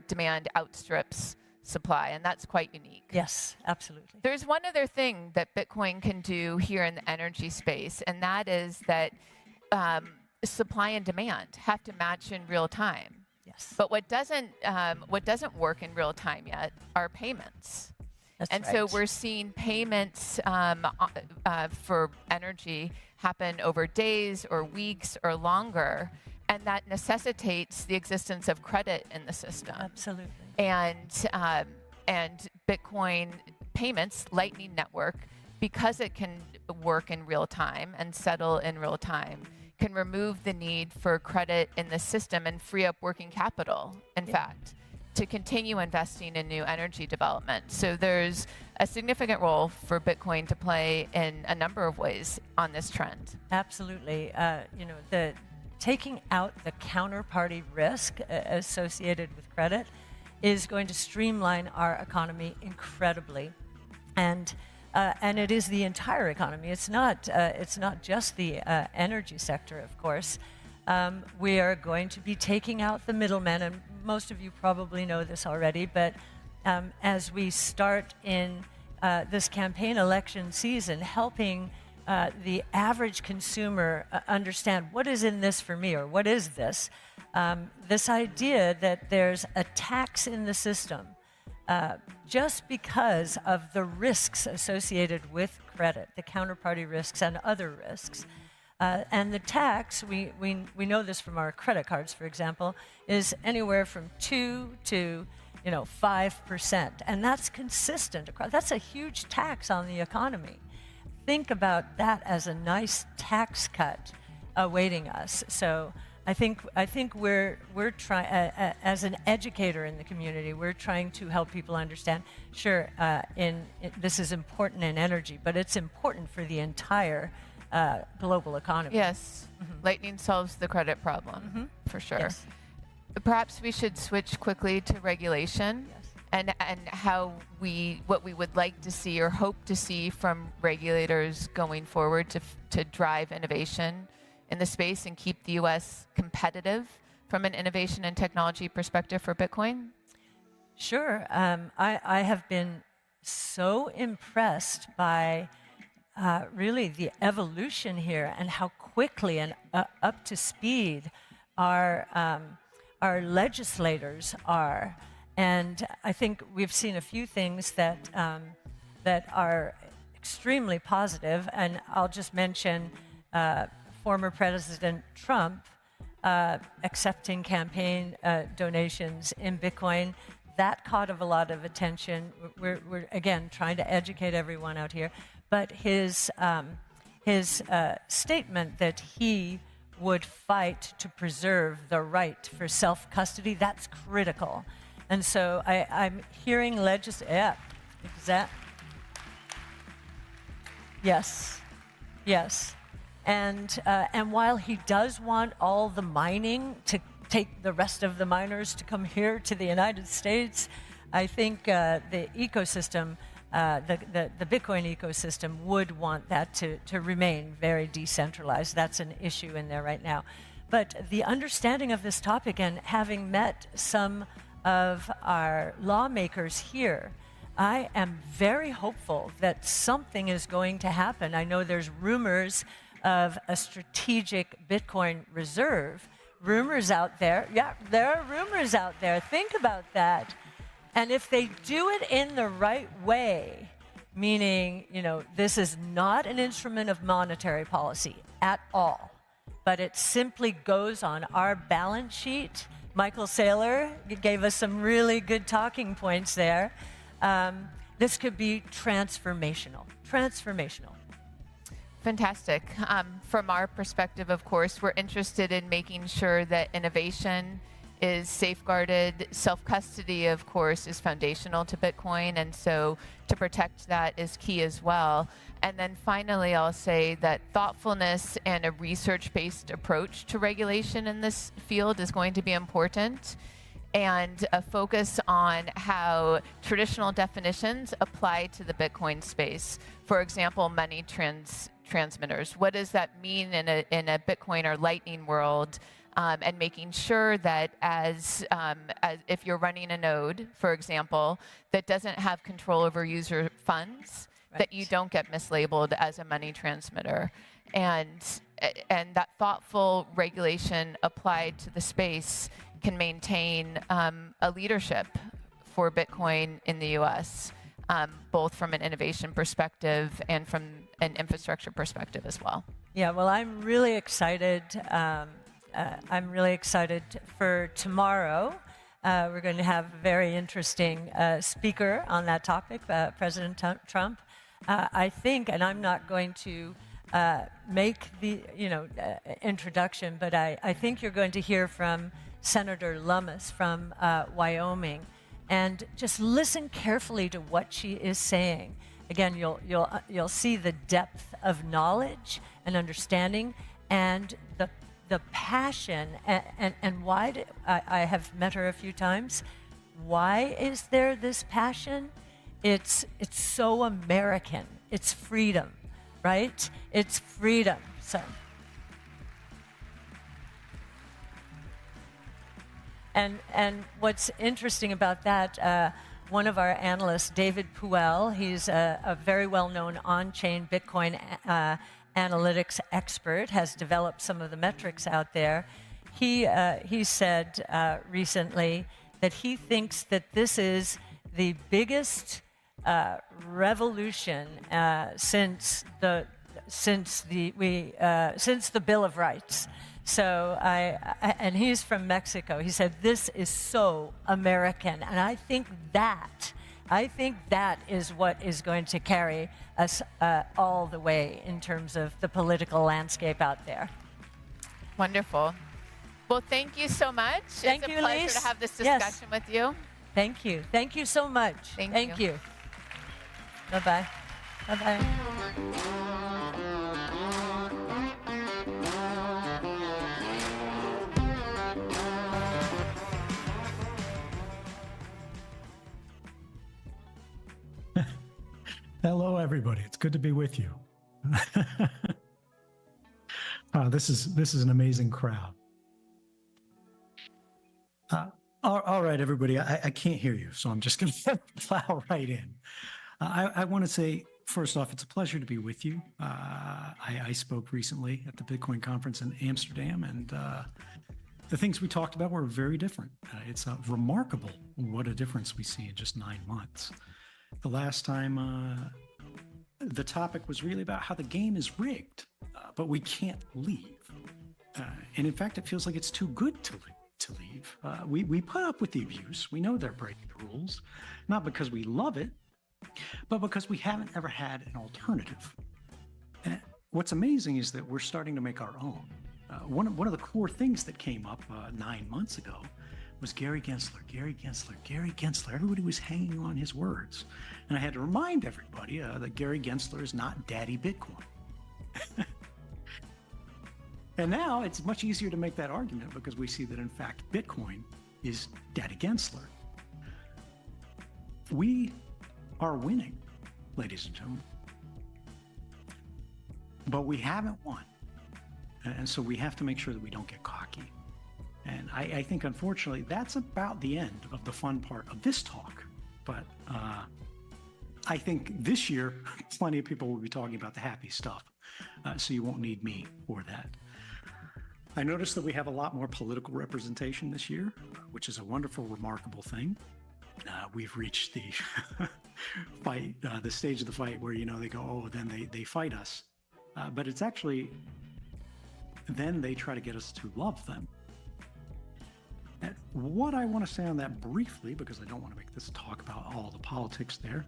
demand outstrips supply, and that's quite unique. Yes, absolutely. There's one other thing that Bitcoin can do here in the energy space, and that is that supply and demand have to match in real time. Yes. But what doesn't work in real time yet are payments. That's and right. so we're seeing payments for energy happen over days or weeks or longer, and that necessitates the existence of credit in the system. Absolutely. And Bitcoin payments, Lightning Network, because it can work in real time and settle in real time, can remove the need for credit in the system and free up working capital, in fact, to continue investing in new energy development. So there's a significant role for Bitcoin to play in a number of ways on this trend. Absolutely. The taking out the counterparty risk associated with credit is going to streamline our economy incredibly. And it is the entire economy. It's not just the energy sector, of course. We are going to be taking out the middlemen, and most of you probably know this already, but as we start in this campaign election season, helping the average consumer understand what is in this for me, or what is this, this idea that there's a tax in the system just because of the risks associated with credit, the counterparty risks and other risks. And the tax, we know this from our credit cards, for example, is anywhere from 2 to 5%, and that's consistent across. That's a huge tax on the economy. Think about that as a nice tax cut awaiting us. So I think we're trying, as an educator in the community, we're trying to help people understand. Sure, this is important in energy, but it's important for the entire global economy. Yes, Lightning solves the credit problem for sure. Yes. Perhaps we should switch quickly to regulation. Yes. And what we would like to see or hope to see from regulators going forward to drive innovation in the space and keep the U.S. competitive from an innovation and technology perspective for Bitcoin? Sure. I have been so impressed by really the evolution here and how quickly and up to speed our legislators are. And I think we've seen a few things that, that are extremely positive, and I'll just mention former President Trump accepting campaign donations in Bitcoin. That caught a lot of attention. We're again trying to educate everyone out here, but his statement that he would fight to preserve the right for self-custody, that's critical. And so I'm hearing Yes. And while he does want all the mining to take the rest of the miners to come here to the United States, I think the ecosystem, the Bitcoin ecosystem would want that to remain very decentralized. That's an issue in there right now. But the understanding of this topic, and having met some of our lawmakers here, I am very hopeful that something is going to happen. I know there's rumors of a strategic Bitcoin reserve. Rumors out there. Yeah, there are rumors out there. Think about that. And if they do it in the right way, meaning, you know, this is not an instrument of monetary policy at all, but it simply goes on our balance sheet. Michael Saylor gave us some really good talking points there. This could be transformational. Fantastic. From our perspective, of course, we're interested in making sure that innovation is safeguarded. Self-custody, of course, is foundational to Bitcoin, and so to protect that is key as well. And then finally, I'll say that thoughtfulness and a research-based approach to regulation in this field is going to be important, and a focus on how traditional definitions apply to the Bitcoin space. For example, money transmitters. What does that mean in a Bitcoin or Lightning world? And making sure that as if you're running a node, for example, that doesn't have control over user funds, right, that you don't get mislabeled as a money transmitter. And that thoughtful regulation applied to the space can maintain a leadership for Bitcoin in the US, both from an innovation perspective and from an infrastructure perspective as well. Yeah, well, I'm really excited. I'm really excited for tomorrow. We're going to have a very interesting speaker on that topic, President Trump. I think, and I'm not going to make the introduction, but I think you're going to hear from Senator Lummis from Wyoming, and just listen carefully to what she is saying. Again, you'll see the depth of knowledge and understanding, and the passion, and why I have met her a few times. Why is there this passion? It's so American. It's freedom, right? It's freedom. So, and what's interesting about that, one of our analysts, David Puel, he's a very well-known on-chain Bitcoin analytics expert, has developed some of the metrics out there. He said recently that he thinks that this is the biggest revolution since the Bill of Rights. So and he's from Mexico. He said this is so American, and I think that is what is going to carry us all the way in terms of the political landscape out there. Wonderful. Well, thank you so much. Thank you, It's a pleasure Lise. to have this discussion with you. Thank you. Thank you so much. Thank you. Bye-bye. Bye-bye. Hello, everybody. It's good to be with you. This is an amazing crowd. All right, everybody. I can't hear you, so I'm just going to plow right in. I want to say, first off, it's a pleasure to be with you. I spoke recently at the Bitcoin conference in Amsterdam, and The things we talked about were very different. It's remarkable what a difference we see in just 9 months. The last time the topic was really about how the game is rigged, but we can't leave. And in fact, it feels like it's too good to leave. We put up with the abuse. We know they're breaking the rules, not because we love it, but because we haven't ever had an alternative. And what's amazing is that we're starting to make our own. One of the core things that came up 9 months ago was Gary Gensler, Gary Gensler, Gary Gensler. Everybody was hanging on his words. And I had to remind everybody that Gary Gensler is not Daddy Bitcoin. And now it's much easier to make that argument because we see that, in fact, Bitcoin is Daddy Gensler. We are winning, ladies and gentlemen. But we haven't won. And so we have to make sure that we don't get cocky. And I think, unfortunately, that's about the end of the fun part of this talk. But I think this year, plenty of people will be talking about the happy stuff. So you won't need me for that. I noticed that we have a lot more political representation this year, which is a wonderful, remarkable thing. We've reached the fight, the stage of the fight where, they go, oh, then they fight us. But it's actually, then they try to get us to love them. And what I want to say on that briefly, because I don't want to make this talk about all the politics there,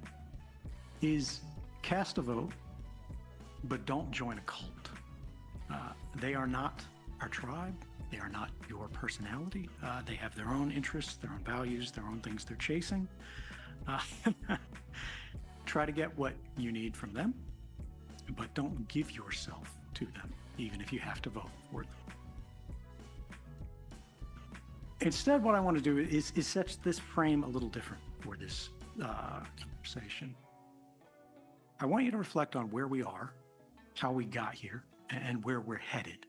is cast a vote, but don't join a cult. They are not our tribe. They are not your personality. They have their own interests, their own values, their own things they're chasing. Try to get what you need from them, but don't give yourself to them, even if you have to vote for them. Instead, what I want to do is set this frame a little different for this conversation. I want you to reflect on where we are, how we got here, and where we're headed.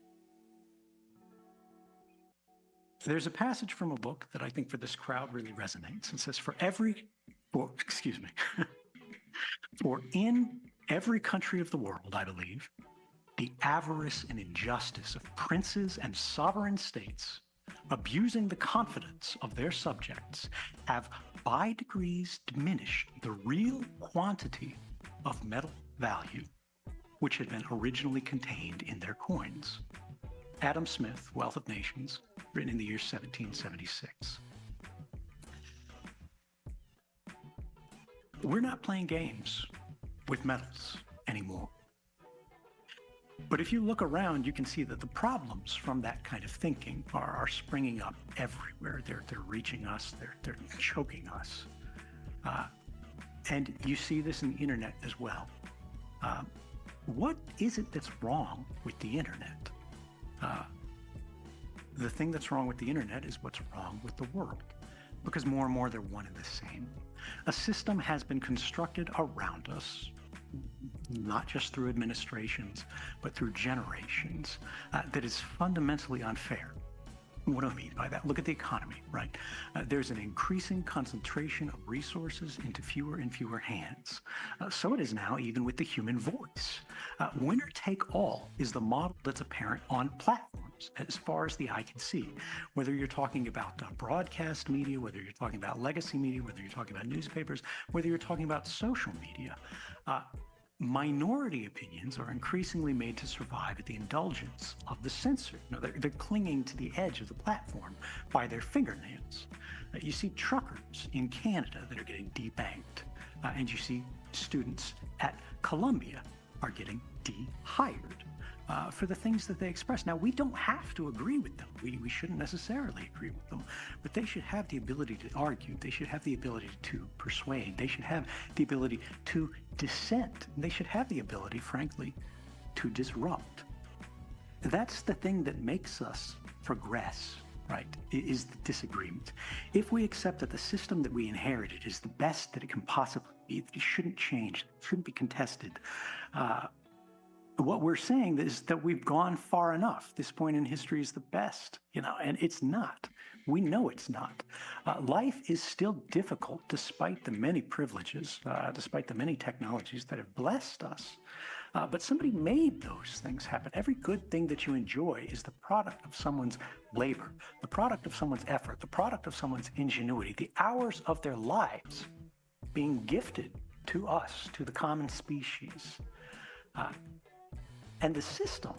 There's a passage from a book that I think for this crowd really resonates. It says, for in every country of the world, I believe, the avarice and injustice of princes and sovereign states, abusing the confidence of their subjects, have by degrees diminished the real quantity of metal value which had been originally contained in their coins. Adam Smith, Wealth of Nations, written in the year 1776. We're not playing games with metals anymore. But if you look around, you can see that the problems from that kind of thinking are springing up everywhere. They're reaching us, they're choking us. And you see this in the internet as well. What is it that's wrong with the internet? The thing that's wrong with the internet is what's wrong with the world, because more and more they're one and the same. A system has been constructed around us, not just through administrations, but through generations, that is fundamentally unfair. What do I mean by that? Look at the economy, right? There's an increasing concentration of resources into fewer and fewer hands. So it is now even with the human voice. Winner take all is the model that's apparent on platforms as far as the eye can see. Whether you're talking about broadcast media, whether you're talking about legacy media, whether you're talking about newspapers, whether you're talking about social media, minority opinions are increasingly made to survive at the indulgence of the censored. They're clinging to the edge of the platform by their fingernails. You see truckers in Canada that are getting debanked, and you see students at Columbia are getting de-hired for the things that they express. Now, we don't have to agree with them. We shouldn't necessarily agree with them, but they should have the ability to argue. They should have the ability to persuade. They should have the ability to dissent. They should have the ability, frankly, to disrupt. That's the thing that makes us progress, right, is the disagreement. If we accept that the system that we inherited is the best that it can possibly be, it shouldn't change, it shouldn't be contested, what we're saying is that we've gone far enough. This point in history is the best, and it's not. We know it's not. Life is still difficult despite the many privileges, despite the many technologies that have blessed us. But somebody made those things happen. Every good thing that you enjoy is the product of someone's labor, the product of someone's effort, the product of someone's ingenuity, the hours of their lives being gifted to us, to the common species. And the system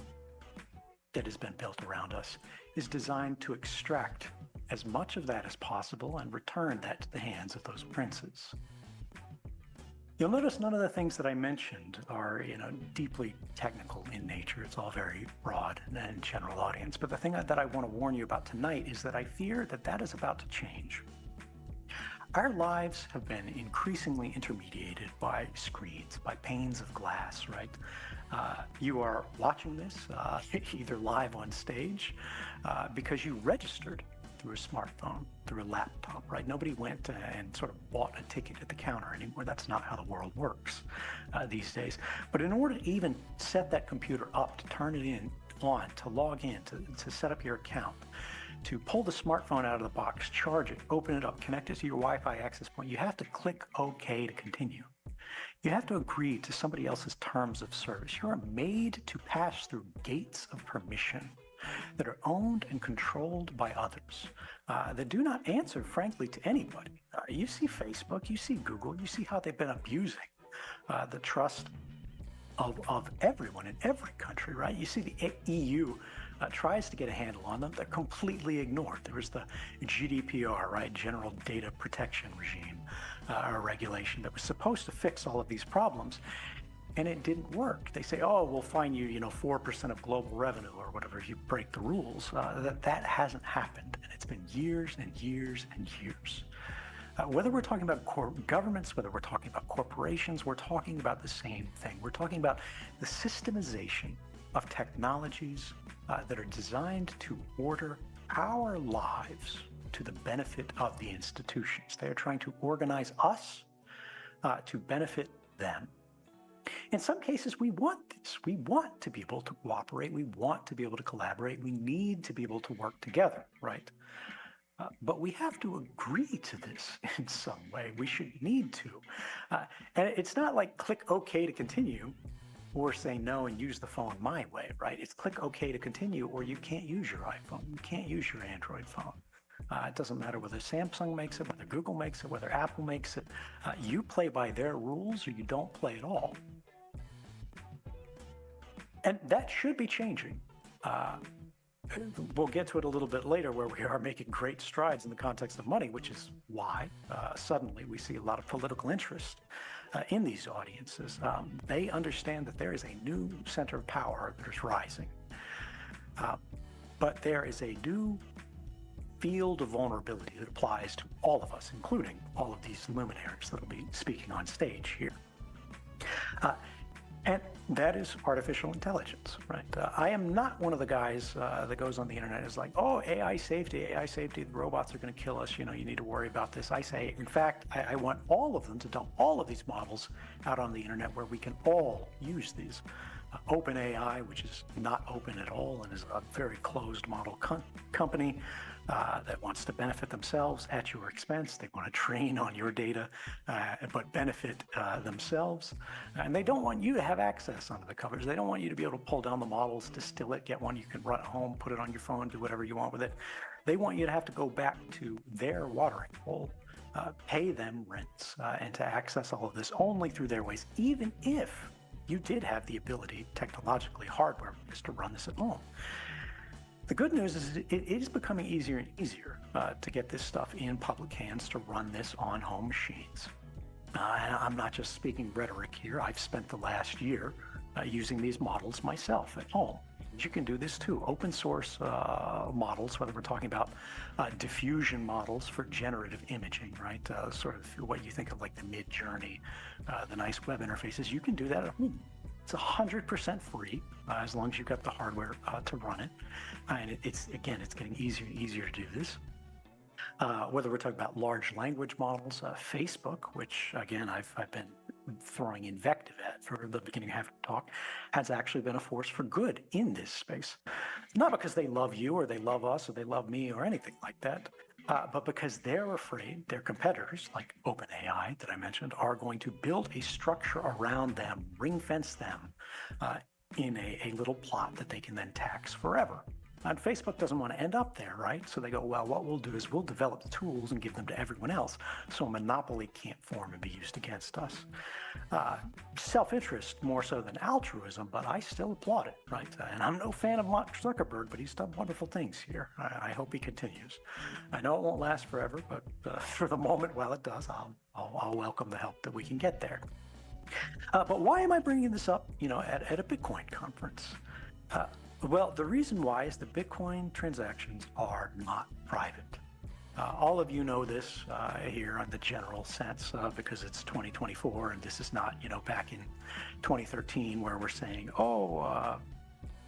that has been built around us is designed to extract as much of that as possible and return that to the hands of those princes. You'll notice none of the things that I mentioned are, deeply technical in nature. It's all very broad and general audience. But the thing that I want to warn you about tonight is that I fear that that is about to change. Our lives have been increasingly intermediated by screens, by panes of glass, right? You are watching this either live on stage because you registered through a smartphone, through a laptop, right? Nobody went and sort of bought a ticket at the counter anymore. That's not how the world works these days. But in order to even set that computer up, to turn it on, to log in, to set up your account, to pull the smartphone out of the box, charge it, open it up, connect it to your Wi-Fi access point, you have to click OK to continue. You have to agree to somebody else's terms of service. You are made to pass through gates of permission that are owned and controlled by others, that do not answer, frankly, to anybody. You see Facebook, you see Google, you see how they've been abusing the trust of everyone in every country, right? You see the EU tries to get a handle on them. They're completely ignored. There was the GDPR, right? General Data Protection Regime, or regulation that was supposed to fix all of these problems. And it didn't work. They say, oh, we'll fine you, 4% of global revenue or whatever if you break the rules. That hasn't happened. And it's been years and years and years. Whether we're talking about governments, whether we're talking about corporations, we're talking about the same thing. We're talking about the systemization of technologies that are designed to order our lives to the benefit of the institutions. They are trying to organize us to benefit them. In some cases, we want this. We want to be able to cooperate. We want to be able to collaborate. We need to be able to work together, right? But we have to agree to this in some way. We should need to. And it's not like click OK to continue or say no and use the phone my way, right? It's click OK to continue or you can't use your iPhone. You can't use your Android phone. It doesn't matter whether Samsung makes it, whether Google makes it, whether Apple makes it. You play by their rules or you don't play at all. And that should be changing. We'll get to it a little bit later where we are making great strides in the context of money, which is why suddenly we see a lot of political interest in these audiences. They understand that there is a new center of power that is rising. But there is a new field of vulnerability that applies to all of us, including all of these luminaries that will be speaking on stage here. And that is artificial intelligence, right? I am not one of the guys that goes on the internet and is like, oh, AI safety, the robots are going to kill us, you need to worry about this. I say, in fact, I want all of them to dump all of these models out on the internet where we can all use these. OpenAI, which is not open at all and is a very closed model company that wants to benefit themselves at your expense. They want to train on your data, but benefit themselves. And they don't want you to have access under the covers. They don't want you to be able to pull down the models, distill it, get one you can run at home, put it on your phone, do whatever you want with it. They want you to have to go back to their watering hole, pay them rents, and to access all of this only through their ways, even if you did have the ability, technologically, hardware-wise, to run this at home. The good news is it is becoming easier and easier to get this stuff in public hands, to run this on home machines. And I'm not just speaking rhetoric here. I've spent the last year using these models myself at home. You can do this too. Open source models, whether we're talking about diffusion models for generative imaging, right? Sort of what you think of like the Mid-Journey, the nice web interfaces. You can do that at home. It's 100% free as long as you've got the hardware to run it. And it's getting easier and easier to do this. Whether we're talking about large language models, Facebook, which again I've been throwing invective at for the beginning half of the talk, has actually been a force for good in this space. Not because they love you or they love us or they love me or anything like that, but because they're afraid their competitors, like OpenAI that I mentioned, are going to build a structure around them, ring fence them in a little plot that they can then tax forever. And Facebook doesn't want to end up there, right? So they go, well, what we'll do is we'll develop the tools and give them to everyone else so a monopoly can't form and be used against us. Self-interest more so than altruism, but I still applaud it, right? And I'm no fan of Mark Zuckerberg, but he's done wonderful things here. I hope he continues. I know it won't last forever, but for the moment, while it does, I'll welcome the help that we can get there. But why am I bringing this up, at a Bitcoin conference? Well, the reason why is that Bitcoin transactions are not private. All of you know this here on the general sense because it's 2024 and this is not, back in 2013 where we're saying,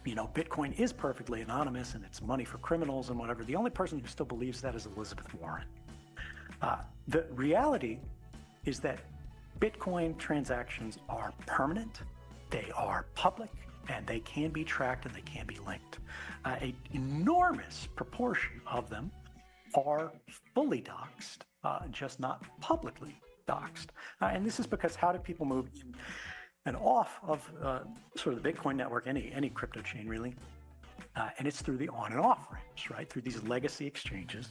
Bitcoin is perfectly anonymous and it's money for criminals and whatever. The only person who still believes that is Elizabeth Warren. The reality is that Bitcoin transactions are permanent, they are public, and they can be tracked and they can be linked. An enormous proportion of them are fully doxed, just not publicly doxed. And this is because how do people move in and off of sort of the Bitcoin network, any crypto chain really? And it's through the on and off ramps, right? Through these legacy exchanges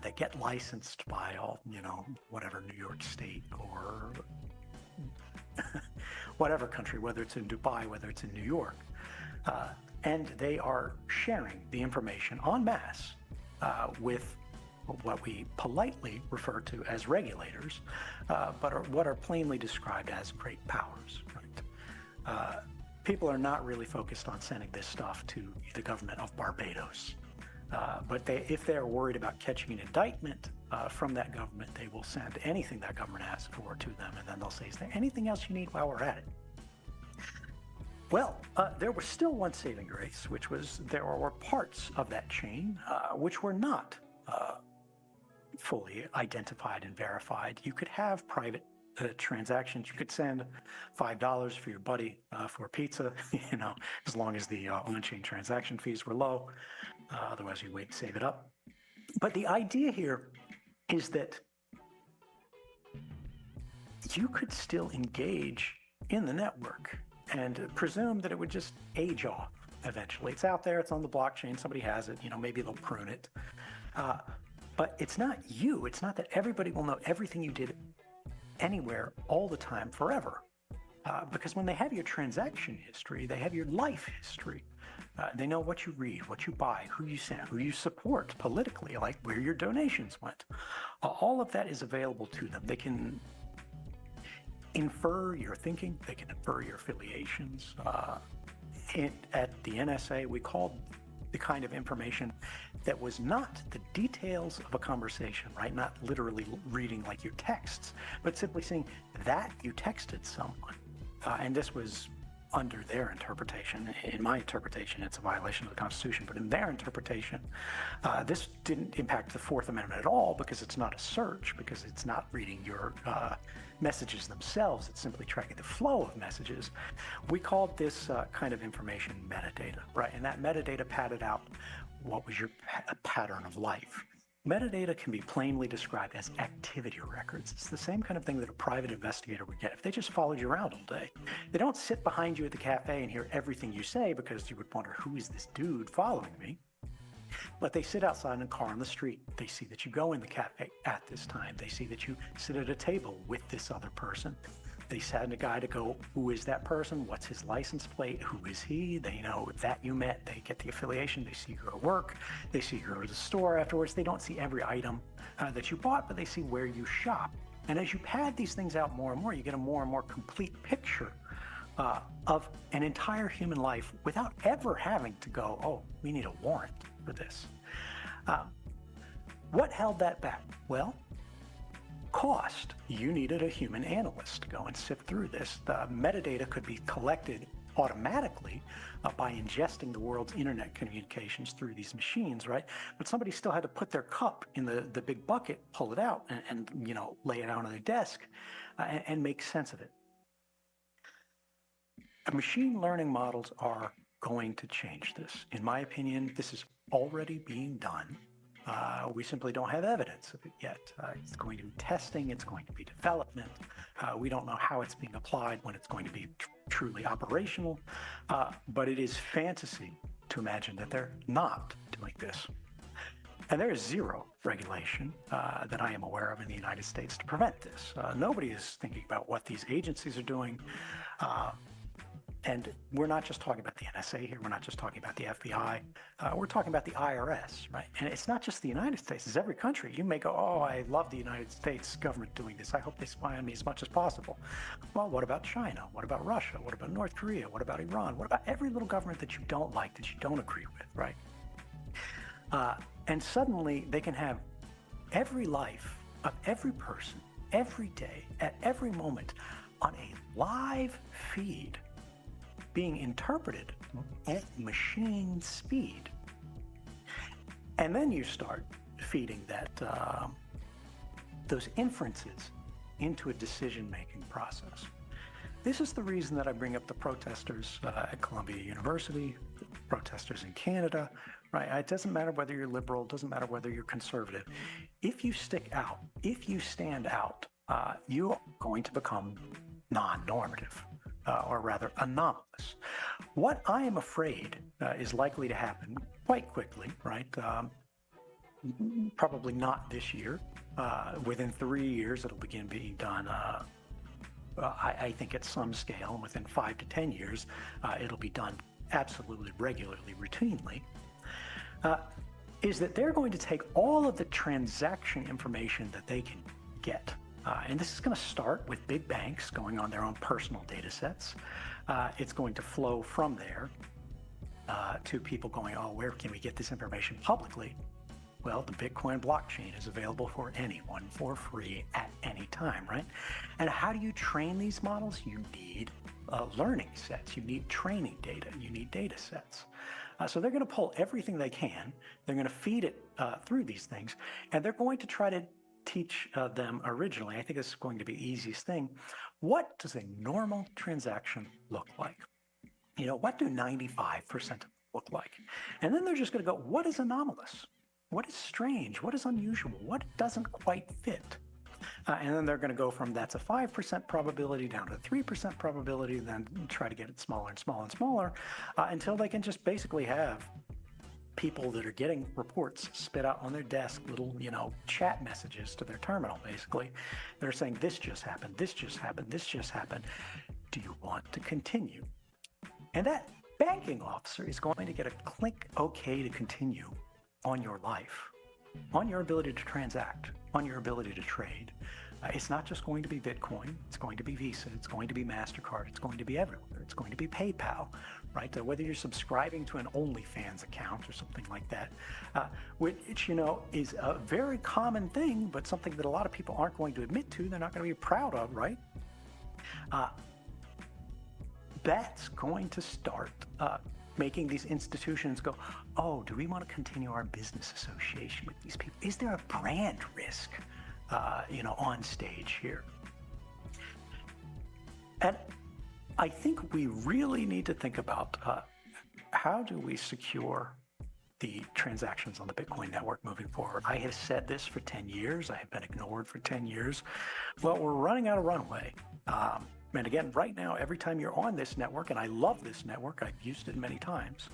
that get licensed by all, whatever New York State or whatever country, whether it's in Dubai, whether it's in New York. And they are sharing the information en masse with what we politely refer to as regulators, but what are plainly described as great powers. Right? People are not really focused on sending this stuff to the government of Barbados. But if they're worried about catching an indictment from that government, they will send anything that government asks for to them, and then they'll say, is there anything else you need while we're at it? Well, there was still one saving grace, which was there were parts of that chain which were not fully identified and verified. You could have private transactions. You could send $5 for your buddy for pizza, as long as the on-chain transaction fees were low. Otherwise, you wait and save it up. But the idea here is that you could still engage in the network and presume that it would just age off eventually. It's out there, it's on the blockchain, somebody has it, maybe they'll prune it. But it's not you. It's not that everybody will know everything you did anywhere all the time forever. Because when they have your transaction history, they have your life history. They know what you read, what you buy, who you send, who you support politically, like where your donations went. All of that is available to them. They can infer your thinking. They can infer your affiliations. At the NSA, we called the kind of information that was not the details of a conversation, right? Not literally reading like your texts, but simply saying that you texted someone. And this was under their interpretation. In my interpretation, it's a violation of the Constitution, but in their interpretation, this didn't impact the Fourth Amendment at all because it's not a search, because it's not reading your messages themselves, it's simply tracking the flow of messages. We called this kind of information metadata, right? And that metadata padded out what was your pattern of life. Metadata can be plainly described as activity records. It's the same kind of thing that a private investigator would get if they just followed you around all day. They don't sit behind you at the cafe and hear everything you say because you would wonder, who is this dude following me? But they sit outside in a car on the street. They see that you go in the cafe at this time. They see that you sit at a table with this other person. They send a guy to go, who is that person? What's his license plate? Who is he? They know that you met. They get the affiliation. They see you go to work. They see you go to the store afterwards. They don't see every item that you bought, but they see where you shop. And as you pad these things out more and more, you get a more and more complete picture of an entire human life without ever having to go, oh, we need a warrant for this. What held that back? Well, cost. You needed a human analyst to go and sift through this. The metadata could be collected automatically by ingesting the world's internet communications through these machines, right? But somebody still had to put their cup in the big bucket, pull it out, and lay it out on their desk and make sense of it. Machine learning models are going to change this. In my opinion, this is already being done. We simply don't have evidence of it yet. It's going to be testing, it's going to be development. We don't know how it's being applied, when it's going to be truly operational, but it is fantasy to imagine that they're not doing this. And there is zero regulation that I am aware of in the United States to prevent this. Nobody is thinking about what these agencies are doing. And we're not just talking about the NSA here. We're not just talking about the FBI. We're talking about the IRS, right? And it's not just the United States. It's every country. You may go, oh, I love the United States government doing this. I hope they spy on me as much as possible. Well, what about China? What about Russia? What about North Korea? What about Iran? What about every little government that you don't like, that you don't agree with, right? And suddenly they can have every life of every person, every day, at every moment, on a live feed, being interpreted at machine speed. And then you start feeding that those inferences into a decision-making process. This is the reason that I bring up the protesters at Columbia University, protesters in Canada, right? It doesn't matter whether you're liberal, it doesn't matter whether you're conservative. If you stick out, if you stand out, you're going to become non-normative. Or rather anomalous. What I am afraid is likely to happen quite quickly, right? Probably not this year. Within 3 years, it'll begin being done, I think at some scale, and within 5 to 10 years, it'll be done absolutely regularly, routinely, is that they're going to take all of the transaction information that they can get. And this is going to start with big banks going on their own personal data sets. It's going to flow from there to people going, oh, where can we get this information publicly? Well, the Bitcoin blockchain is available for anyone for free at any time, right? And how do you train these models? You need learning sets. You need training data. You need data sets. So they're going to pull everything they can. They're going to feed it through these things, and they're going to try to teach them originally, I think this is going to be the easiest thing, what does a normal transaction look like? You know, what do 95% of them look like? And then they're just going to go, what is anomalous? What is strange? What is unusual? What doesn't quite fit? And then they're going to go from that's a 5% probability down to 3% probability, then try to get it smaller and smaller and smaller until they can just basically have people that are getting reports spit out on their desk, little, chat messages to their terminal, basically. They're saying, this just happened, this just happened, this just happened. Do you want to continue? And that banking officer is going to get a click OK to continue on your life, on your ability to transact, on your ability to trade. It's not just going to be Bitcoin. It's going to be Visa. It's going to be MasterCard. It's going to be everywhere. It's going to be PayPal, right? Whether you're subscribing to an OnlyFans account or something like that, which, is a very common thing, but something that a lot of people aren't going to admit to. They're not going to be proud of, right? That's going to start making these institutions go, oh, do we want to continue our business association with these people? Is there a brand risk? On stage here. And I think we really need to think about how do we secure the transactions on the Bitcoin network moving forward. I have said this for 10 years. I have been ignored for 10 years. Well, we're running out of runway. And again, right now, every time you're on this network, and I love this network, I've used it many times,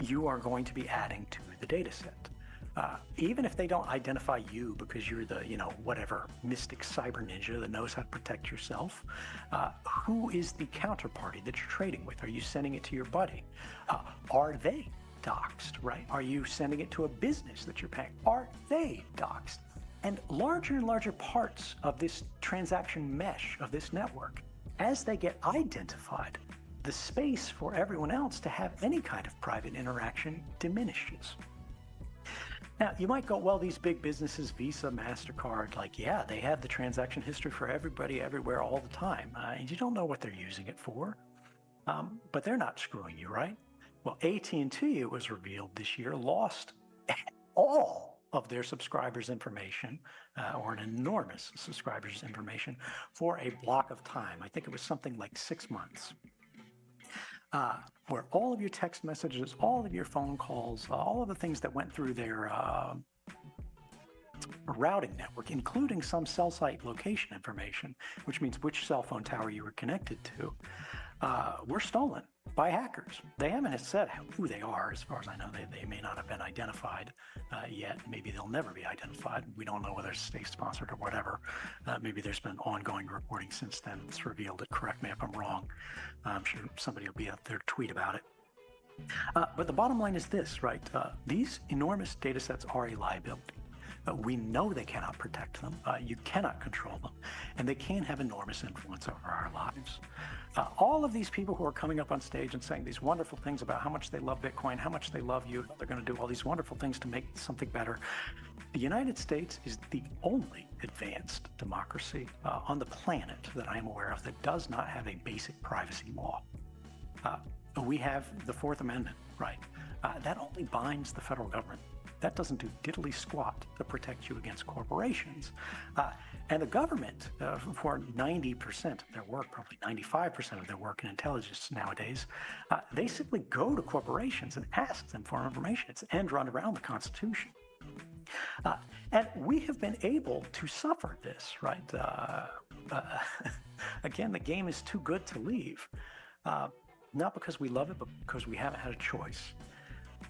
you are going to be adding to the data set. Even if they don't identify you because you're the, whatever mystic cyber ninja that knows how to protect yourself, who is the counterparty that you're trading with? Are you sending it to your buddy? Are they doxxed, right? Are you sending it to a business that you're paying? Are they doxxed? And larger and larger parts of this transaction mesh of this network, as they get identified, the space for everyone else to have any kind of private interaction diminishes. Now, you might go, well, these big businesses, Visa, MasterCard, they have the transaction history for everybody, everywhere, all the time. And you don't know what they're using it for. But they're not screwing you, right? Well, AT&T, it was revealed this year, lost all of their subscribers' information, or an enormous subscribers' information, for a block of time. I think it was something like 6 months. where all of your text messages, all of your phone calls, all of the things that went through their routing network, including some cell site location information, which means which cell phone tower you were connected to, were stolen by hackers. They haven't said who they are. As far as I know, they may not have been identified yet. Maybe they'll never be identified. We don't know whether it's state-sponsored or whatever. Maybe there's been ongoing reporting since then. It's revealed it. Correct me if I'm wrong. I'm sure somebody will be out there to tweet about it. But the bottom line is this, right? These enormous data sets are a liability. We know they cannot protect them. You cannot control them. And they can have enormous influence over our lives. All of these people who are coming up on stage and saying these wonderful things about how much they love Bitcoin, how much they love you, they're going to do all these wonderful things to make something better. The United States is the only advanced democracy on the planet that I am aware of that does not have a basic privacy law. We have the Fourth Amendment, right? That only binds the federal government. That doesn't do diddly squat to protect you against corporations. And the government, for 90% of their work, probably 95% of their work in intelligence nowadays, they simply go to corporations and ask them for information. It's end run around the Constitution. And we have been able to suffer this, right? Again, the game is too good to leave. Not because we love it, but because we haven't had a choice.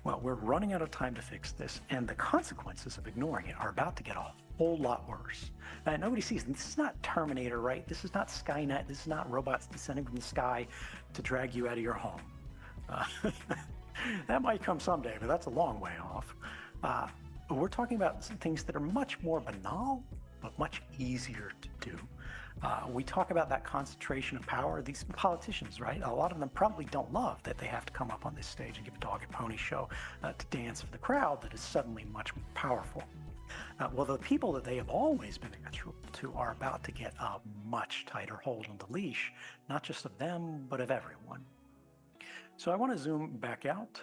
Well, we're running out of time to fix this, and the consequences of ignoring it are about to get a whole lot worse. Nobody sees them. This is not Terminator, right? This is not Skynet. This is not robots descending from the sky to drag you out of your home. That might come someday, but that's a long way off. We're talking about some things that are much more banal, but much easier to do. We talk about that concentration of power. These politicians, right? A lot of them probably don't love that they have to come up on this stage and give a dog and pony show to dance for the crowd that is suddenly much more powerful. Well, the people that they have always been accountable to are about to get a much tighter hold on the leash, not just of them, but of everyone. So I want to zoom back out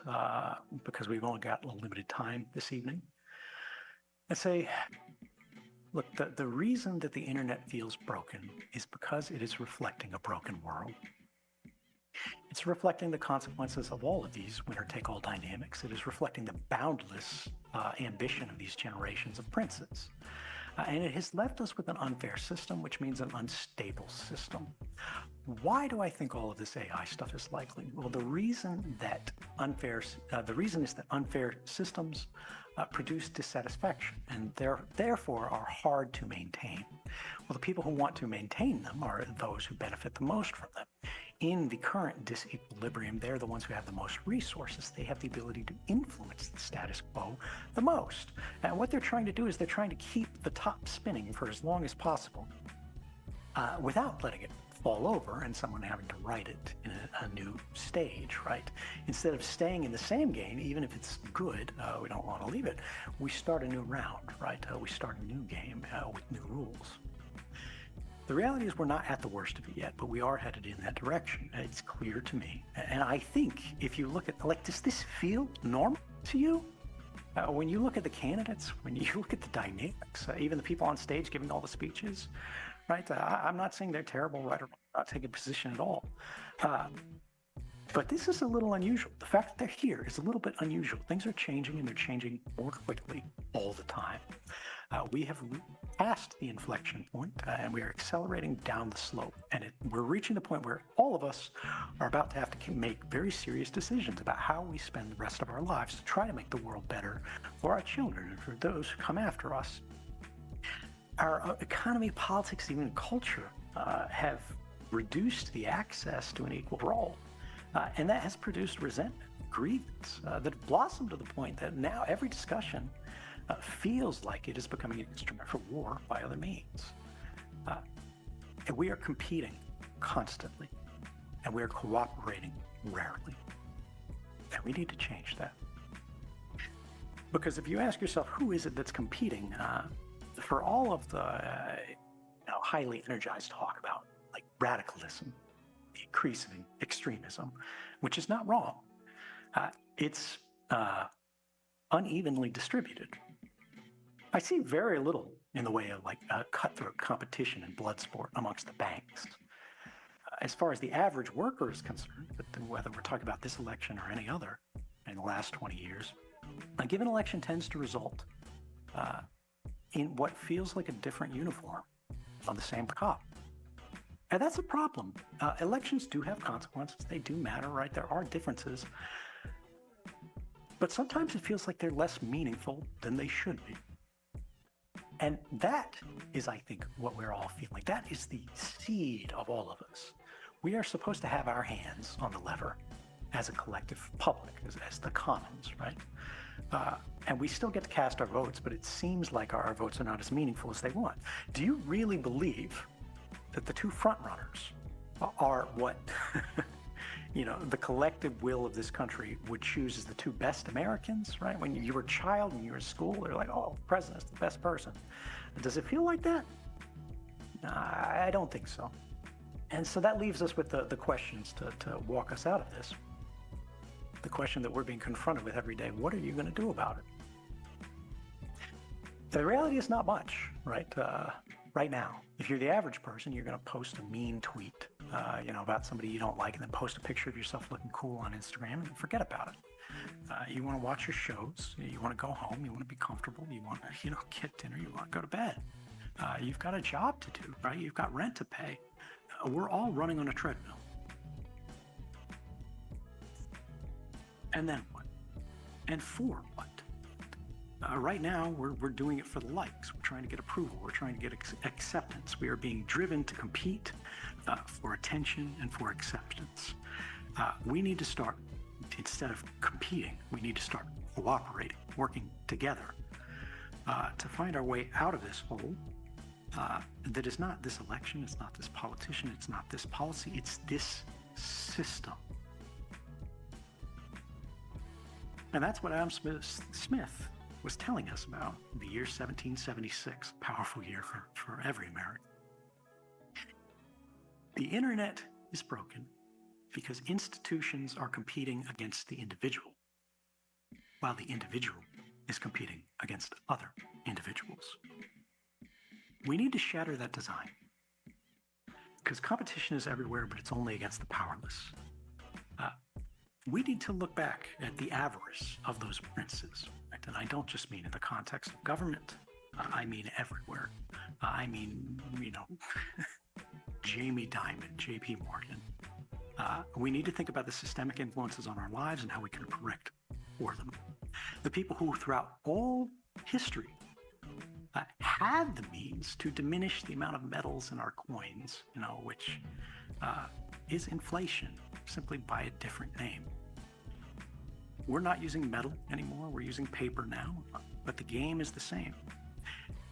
because we've only got a limited time this evening and say, look, the reason that the internet feels broken is because it is reflecting a broken world. It's reflecting the consequences of all of these winner-take-all dynamics. It is reflecting the boundless ambition of these generations of princes. And it has left us with an unfair system, which means an unstable system. Why do I think all of this AI stuff is likely? Well, the reason is that unfair systems produce dissatisfaction and therefore are hard to maintain. Well, the people who want to maintain them are those who benefit the most from them. In the current disequilibrium, they're the ones who have the most resources. They have the ability to influence the status quo the most. And what they're trying to do is they're trying to keep the top spinning for as long as possible without letting it fall over and someone having to write it in a new stage, right? Instead of staying in the same game, even if it's good, we don't want to leave it. We start a new round, right? We start a new game with new rules. The reality is we're not at the worst of it yet, but we are headed in that direction. It's clear to me. And I think if you look at, like, does this feel normal to you? When you look at the candidates, when you look at the dynamics, even the people on stage giving all the speeches, right? I'm not saying they're terrible, right, or not taking a position at all. But this is a little unusual. The fact that they're here is a little bit unusual. Things are changing, and they're changing more quickly all the time. We have passed the inflection point, and we are accelerating down the slope. And we're reaching the point where all of us are about to have to make very serious decisions about how we spend the rest of our lives to try to make the world better for our children and for those who come after us. Our economy, politics, even culture have reduced the access to an equal role. And that has produced resentment, grievance that have blossomed to the point that now every discussion feels like it is becoming an instrument for war by other means. And we are competing constantly, and we are cooperating rarely. And we need to change that. Because if you ask yourself, who is it that's competing, for all of the highly energized talk about like radicalism, the increase of extremism, which is not wrong, it's unevenly distributed. I see very little in the way of like cutthroat competition and blood sport amongst the banks. As far as the average worker is concerned, but whether we're talking about this election or any other in the last 20 years, a given election tends to result in what feels like a different uniform of the same cop. And that's a problem. Elections do have consequences. They do matter, right? There are differences. But sometimes it feels like they're less meaningful than they should be. And that is, I think, what we're all feeling. That is the seed of all of us. We are supposed to have our hands on the lever as a collective public, as the commons, right? And we still get to cast our votes, but it seems like our votes are not as meaningful as they want. Do you really believe that the two frontrunners are what the collective will of this country would choose as the two best Americans, right? When you were a child, when you were in school, they're like, oh, the president's the best person. Does it feel like that? I don't think so. And so that leaves us with the questions to walk us out of this. The question that we're being confronted with every day, what are you going to do about it? The reality is not much, right? Right now, if you're the average person, you're going to post a mean tweet, about somebody you don't like, and then post a picture of yourself looking cool on Instagram and forget about it. You want to watch your shows, you want to go home, you want to be comfortable, you want to, get dinner, you want to go to bed. You've got a job to do, right? You've got rent to pay. We're all running on a treadmill. And then what? And for what? Right now, we're doing it for the likes. We're trying to get approval. We're trying to get acceptance. We are being driven to compete for attention and for acceptance. We need to start, instead of competing, we need to start cooperating, working together to find our way out of this hole that is not this election, it's not this politician, it's not this policy, it's this system. And that's what Adam Smith was telling us about the year 1776, a powerful year for every American. The internet is broken because institutions are competing against the individual, while the individual is competing against other individuals. We need to shatter that design because competition is everywhere, but it's only against the powerless. We need to look back at the avarice of those princes. Right? And I don't just mean in the context of government. I mean everywhere. I mean, Jamie Dimon, J.P. Morgan. We need to think about the systemic influences on our lives and how we can correct for them. The people who throughout all history had the means to diminish the amount of metals in our coins, which is inflation, simply by a different name. We're not using metal anymore, we're using paper now, but the game is the same.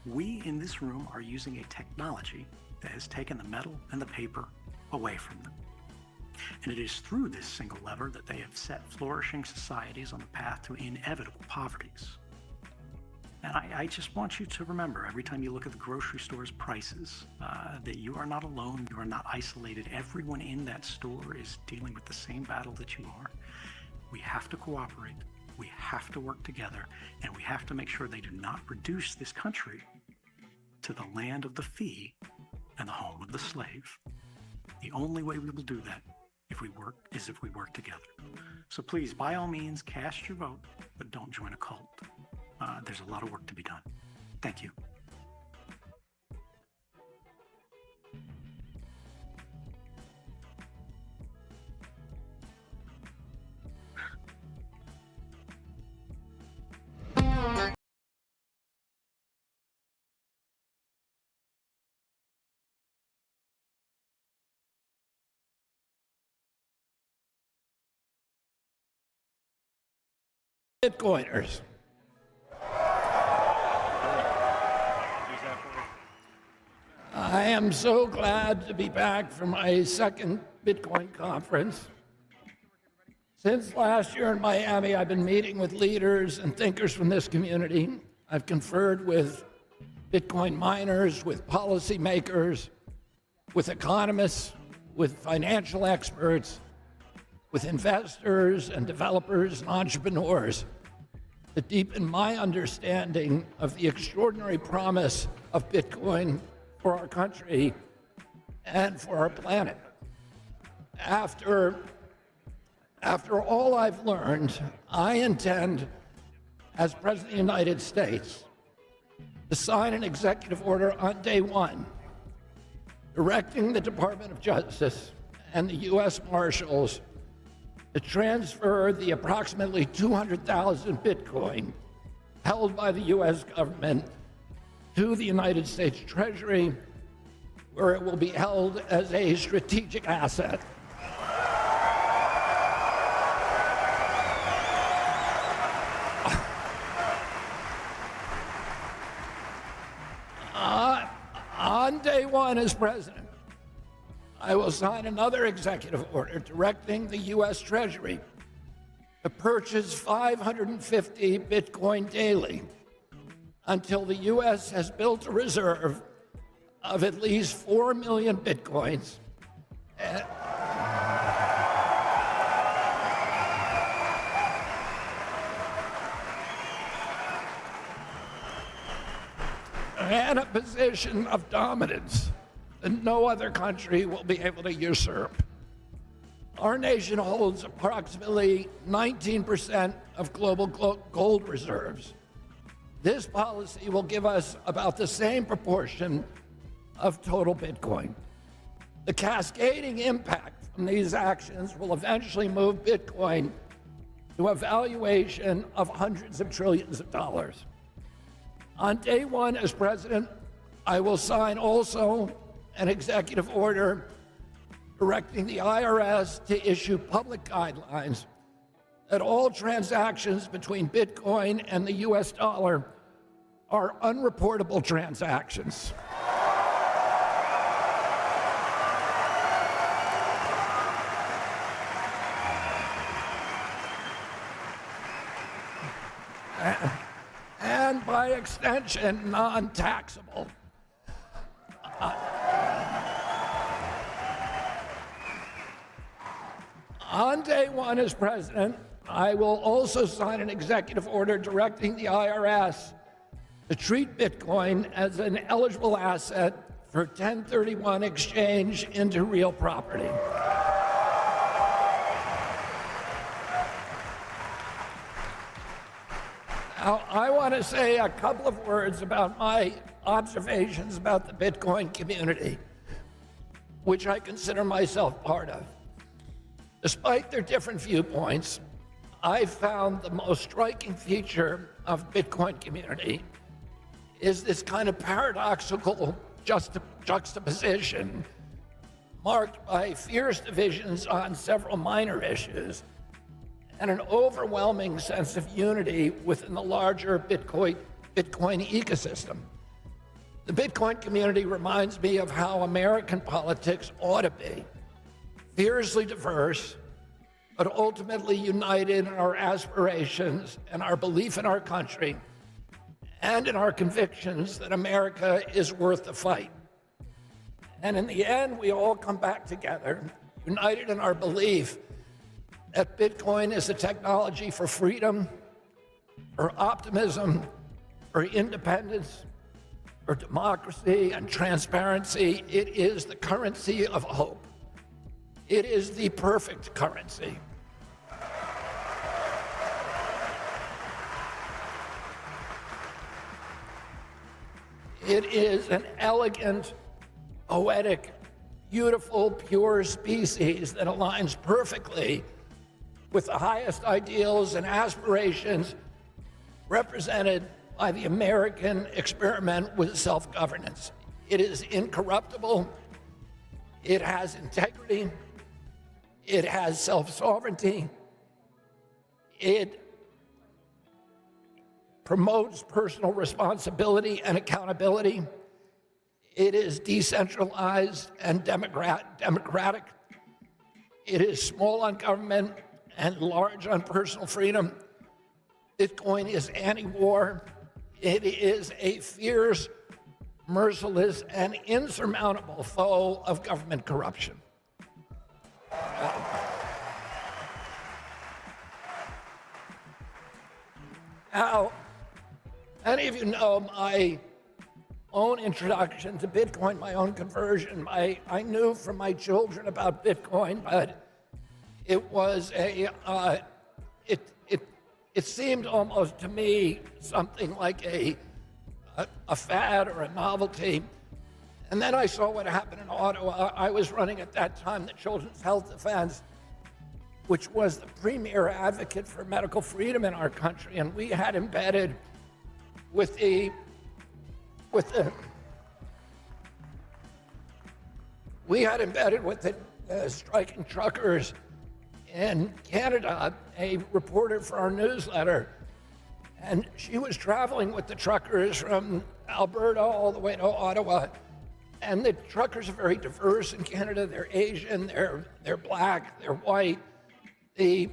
We in this room are using a technology that has taken the metal and the paper away from them. And it is through this single lever that they have set flourishing societies on the path to inevitable poverties. And I just want you to remember, every time you look at the grocery store's prices, that you are not alone, you are not isolated. Everyone in that store is dealing with the same battle that you are. We have to cooperate, we have to work together, and we have to make sure they do not reduce this country to the land of the free and the home of the slave. The only way we will do that if we work together. So please, by all means, cast your vote, but don't join a cult. There's a lot of work to be done. Thank you. Bitcoiners. I am so glad to be back from my second Bitcoin conference. Since last year in Miami, I've been meeting with leaders and thinkers from this community. I've conferred with Bitcoin miners, with policymakers, with economists, with financial experts, with investors and developers and entrepreneurs to deepen my understanding of the extraordinary promise of Bitcoin for our country and for our planet. after all I've learned, I intend, as President of the United States, to sign an executive order on day one, directing the Department of Justice and the U.S. Marshals to transfer the approximately 200,000 Bitcoin held by the U.S. government to the United States Treasury, where it will be held as a strategic asset. On day one as president, I will sign another executive order directing the U.S. Treasury to purchase 550 Bitcoin daily until the U.S. has built a reserve of at least 4 million Bitcoins. And a position of dominance that no other country will be able to usurp. Our nation holds approximately 19% of global gold reserves. This policy will give us about the same proportion of total Bitcoin. The cascading impact from these actions will eventually move Bitcoin to a valuation of hundreds of trillions of dollars. On day one as president, I will sign also an executive order directing the IRS to issue public guidelines that all transactions between Bitcoin and the US dollar are unreportable transactions. And by extension, non-taxable. On day one as president, I will also sign an executive order directing the IRS to treat Bitcoin as an eligible asset for 1031 exchange into real property. Now, I want to say a couple of words about my observations about the Bitcoin community, which I consider myself part of. Despite their different viewpoints, I found the most striking feature of Bitcoin community is this kind of paradoxical juxtaposition marked by fierce divisions on several minor issues and an overwhelming sense of unity within the larger Bitcoin ecosystem. The Bitcoin community reminds me of how American politics ought to be, fiercely diverse, but ultimately united in our aspirations and our belief in our country and in our convictions that America is worth the fight. And in the end, we all come back together, united in our belief that Bitcoin is a technology for freedom, for optimism, for independence, for democracy and transparency. It is the currency of hope. It is the perfect currency. It is an elegant, poetic, beautiful, pure species that aligns perfectly with the highest ideals and aspirations represented by the American experiment with self-governance. It is incorruptible, it has integrity, it has self-sovereignty, it promotes personal responsibility and accountability, it is decentralized and democratic, it is small on government and large on personal freedom. Bitcoin is anti-war. It is a fierce, merciless, and insurmountable foe of government corruption. Now, many of you know my own introduction to Bitcoin, my own conversion. I knew from my children about Bitcoin, but it was it seemed almost to me something like a fad or a novelty. And then I saw what happened in Ottawa. I was running at that time the Children's Health Defense, which was the premier advocate for medical freedom in our country. And we had embedded with the striking truckers in Canada, a reporter for our newsletter. And she was traveling with the truckers from Alberta all the way to Ottawa. And the truckers are very diverse in Canada. They're Asian, they're black, they're white. The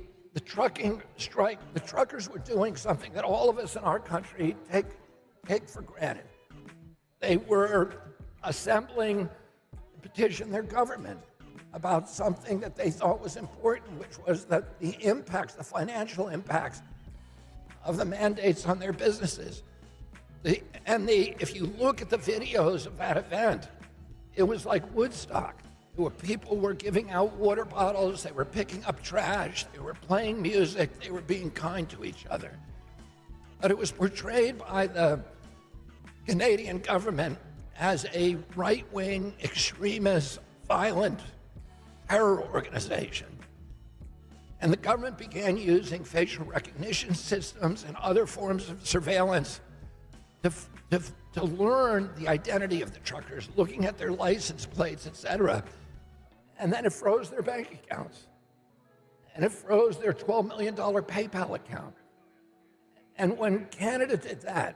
trucking strike, the truckers were doing something that all of us in our country take for granted. They were assembling to petition their government about something that they thought was important, which was that the impacts, the financial impacts of the mandates on their businesses. If you look at the videos of that event, it was like Woodstock. People were giving out water bottles, they were picking up trash, they were playing music, they were being kind to each other. But it was portrayed by the Canadian government as a right-wing, extremist, violent terror organization. And the government began using facial recognition systems and other forms of surveillance to learn the identity of the truckers, looking at their license plates, etc. And then it froze their bank accounts. And it froze their $12 million PayPal account. And when Canada did that,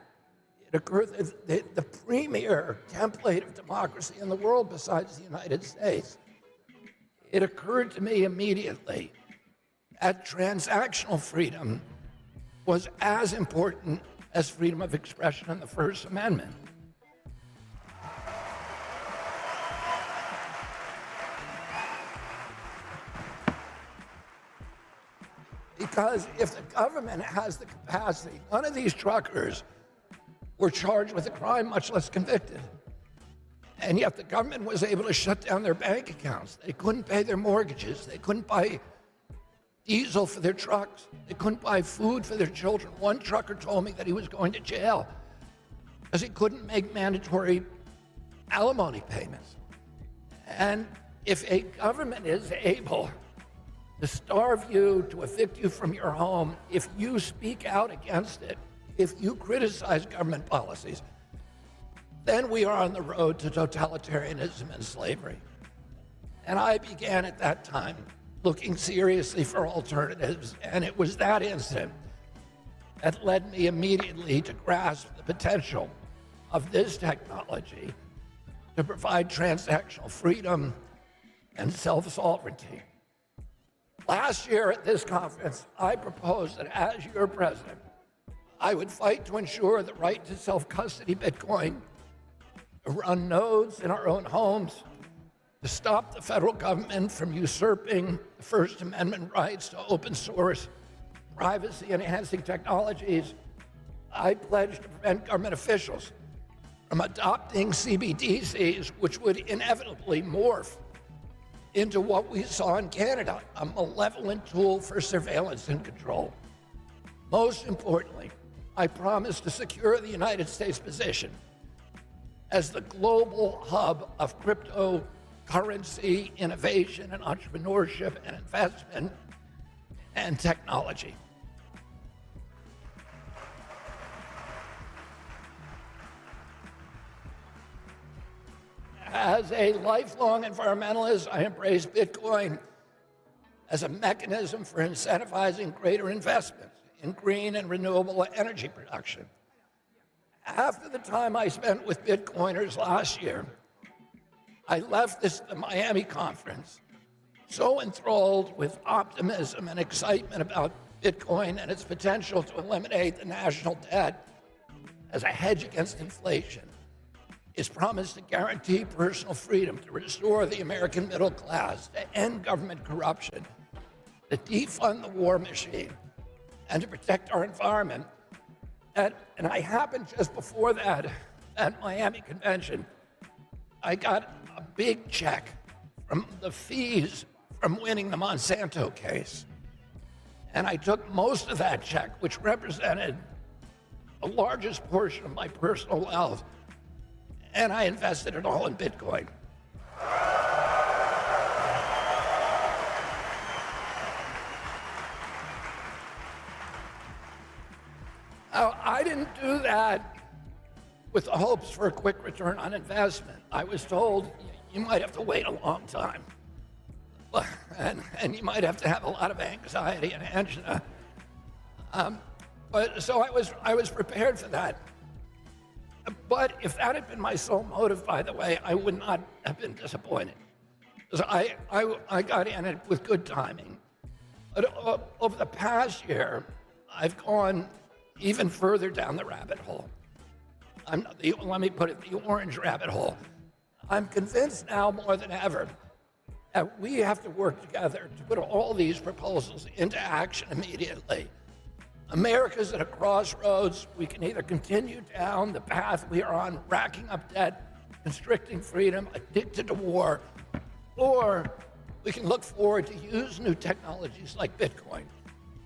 it occurred that the premier template of democracy in the world besides the United States, it occurred to me immediately that transactional freedom was as important as freedom of expression in the First Amendment. Because if the government has the capacity, none of these truckers were charged with a crime, much less convicted. And yet the government was able to shut down their bank accounts. They couldn't pay their mortgages. They couldn't buy diesel for their trucks. They couldn't buy food for their children. One trucker told me that he was going to jail because he couldn't make mandatory alimony payments. And if a government is able to starve you, to evict you from your home, if you speak out against it, if you criticize government policies, then we are on the road to totalitarianism and slavery. And I began at that time looking seriously for alternatives, and it was that incident that led me immediately to grasp the potential of this technology to provide transactional freedom and self-sovereignty. Last year at this conference, I proposed that as your president, I would fight to ensure the right to self-custody Bitcoin, to run nodes in our own homes, to stop the federal government from usurping the First Amendment rights to open source, privacy-enhancing technologies. I pledged to prevent government officials from adopting CBDCs, which would inevitably morph into what we saw in Canada, a malevolent tool for surveillance and control. Most importantly, I promised to secure the United States position as the global hub of cryptocurrency, innovation and entrepreneurship and investment and technology. As a lifelong environmentalist, I embrace Bitcoin as a mechanism for incentivizing greater investments in green and renewable energy production. After the time I spent with Bitcoiners last year, I left the Miami conference so enthralled with optimism and excitement about Bitcoin and its potential to eliminate the national debt as a hedge against inflation, its promise to guarantee personal freedom, to restore the American middle class, to end government corruption, to defund the war machine, and to protect our environment. And I happened just before that at Miami Convention, I got a big check from the fees from winning the Monsanto case. And I took most of that check, which represented the largest portion of my personal wealth, and I invested it all in Bitcoin. Now, I didn't do that with the hopes for a quick return on investment. I was told you might have to wait a long time. And you might have to have a lot of anxiety and angina. So I was prepared for that. But if that had been my sole motive, by the way, I would not have been disappointed. Because I got in it with good timing. But over the past year, I've gone even further down the rabbit hole. Let me put it, the orange rabbit hole. I'm convinced now more than ever that we have to work together to put all these proposals into action immediately. America's at a crossroads. We can either continue down the path we are on, racking up debt, constricting freedom, addicted to war, or we can look forward to use new technologies like Bitcoin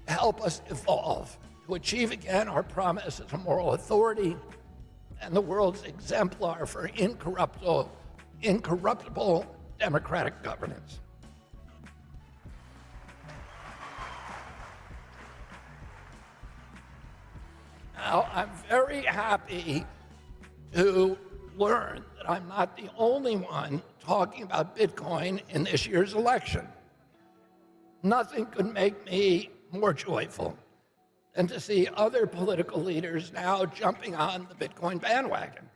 to help us evolve, to achieve again our promise as a moral authority and the world's exemplar for incorruptible democratic governance. Now, I'm very happy to learn that I'm not the only one talking about Bitcoin in this year's election. Nothing could make me more joyful than to see other political leaders now jumping on the Bitcoin bandwagon.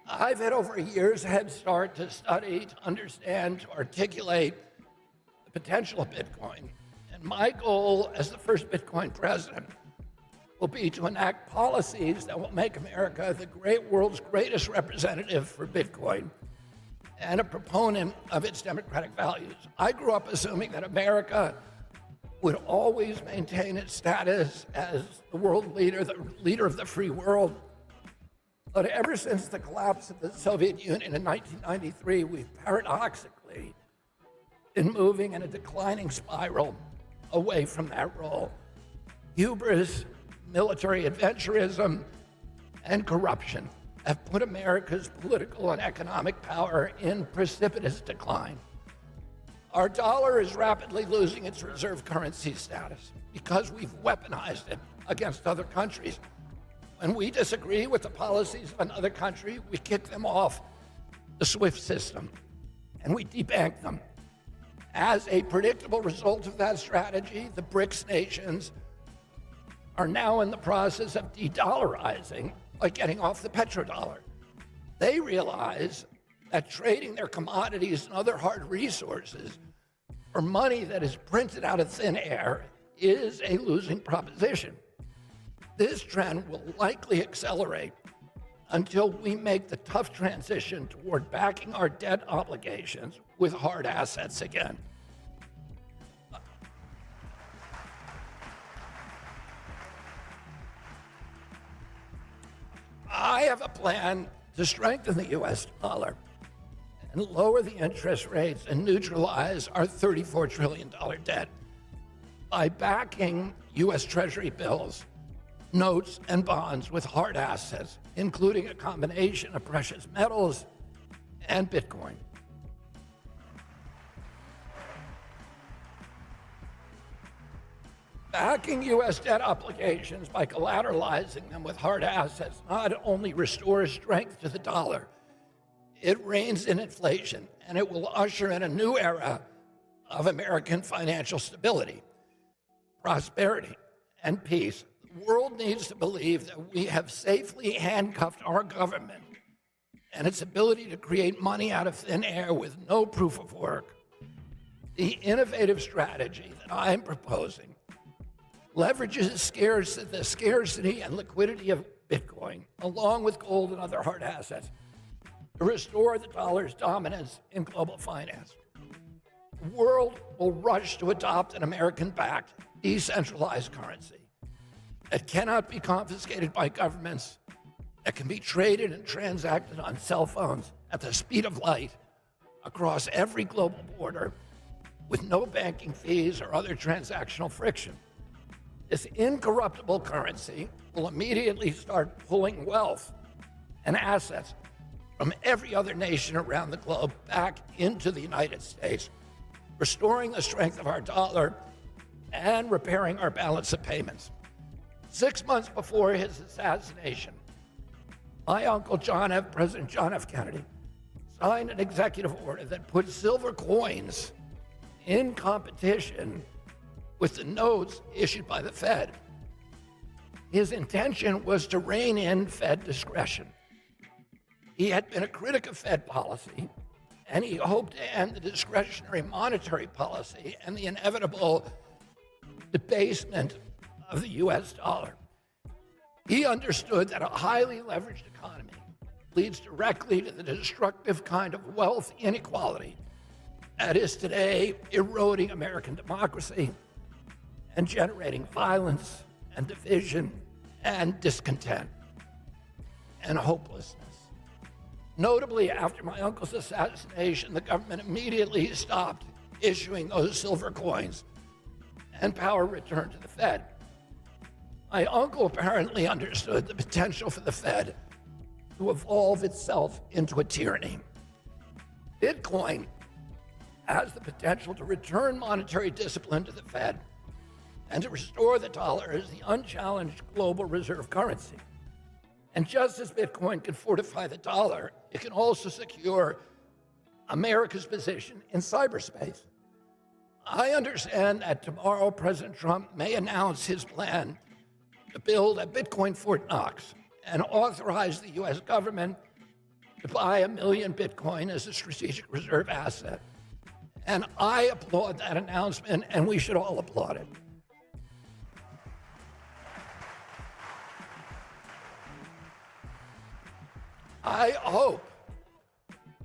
I've had over a year's head start to study, to understand, to articulate the potential of Bitcoin. And my goal as the first Bitcoin president will be to enact policies that will make America the world's greatest representative for Bitcoin and a proponent of its democratic values. I grew up assuming that America would always maintain its status as the world leader, the leader of the free world. But ever since the collapse of the Soviet Union in 1993, we've paradoxically been moving in a declining spiral away from that role. Hubris, military adventurism, and corruption have put America's political and economic power in precipitous decline. Our dollar is rapidly losing its reserve currency status because we've weaponized it against other countries. When we disagree with the policies of another country, we kick them off the SWIFT system and we debank them. As a predictable result of that strategy, the BRICS nations are now in the process of de-dollarizing by getting off the petrodollar. They realize that trading their commodities and other hard resources for money that is printed out of thin air is a losing proposition. This trend will likely accelerate until we make the tough transition toward backing our debt obligations with hard assets again. I have a plan to strengthen the U.S. dollar and lower the interest rates and neutralize our $34 trillion debt by backing U.S. Treasury bills, notes, and bonds with hard assets, including a combination of precious metals and Bitcoin. Backing U.S. debt obligations by collateralizing them with hard assets not only restores strength to the dollar, it reins in inflation, and it will usher in a new era of American financial stability, prosperity, and peace. The world needs to believe that we have safely handcuffed our government and its ability to create money out of thin air with no proof of work. The innovative strategy that I'm proposing leverages the scarcity and liquidity of Bitcoin, along with gold and other hard assets, to restore the dollar's dominance in global finance. The world will rush to adopt an American-backed, decentralized currency that cannot be confiscated by governments that can be traded and transacted on cell phones at the speed of light across every global border with no banking fees or other transactional friction. This incorruptible currency will immediately start pulling wealth and assets from every other nation around the globe back into the United States, restoring the strength of our dollar and repairing our balance of payments. 6 months before his assassination, my uncle President John F. Kennedy, signed an executive order that put silver coins in competition with the notes issued by the Fed. His intention was to rein in Fed discretion. He had been a critic of Fed policy, and he hoped to end the discretionary monetary policy and the inevitable debasement of the US dollar. He understood that a highly leveraged economy leads directly to the destructive kind of wealth inequality that is today eroding American democracy and generating violence and division and discontent and hopelessness. Notably, after my uncle's assassination, the government immediately stopped issuing those silver coins and power returned to the Fed. My uncle apparently understood the potential for the Fed to evolve itself into a tyranny. Bitcoin has the potential to return monetary discipline to the Fed and to restore the dollar as the unchallenged global reserve currency. And just as Bitcoin can fortify the dollar, it can also secure America's position in cyberspace. I understand that tomorrow President Trump may announce his plan to build a Bitcoin Fort Knox and authorize the US government to buy 1 million Bitcoin as a strategic reserve asset. And I applaud that announcement, and we should all applaud it. I hope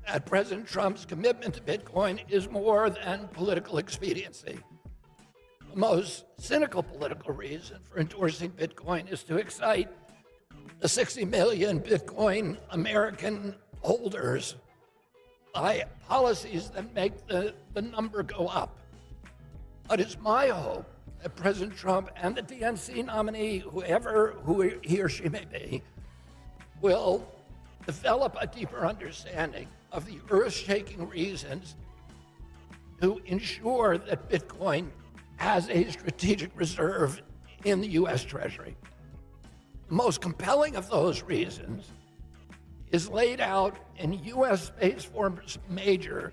that President Trump's commitment to Bitcoin is more than political expediency. The most cynical political reason for endorsing Bitcoin is to excite the 60 million Bitcoin American holders by policies that make the number go up. But it's my hope that President Trump and the DNC nominee, who he or she may be, will develop a deeper understanding of the earth-shaking reasons to ensure that Bitcoin has a strategic reserve in the US Treasury. The most compelling of those reasons is laid out in US Space Force major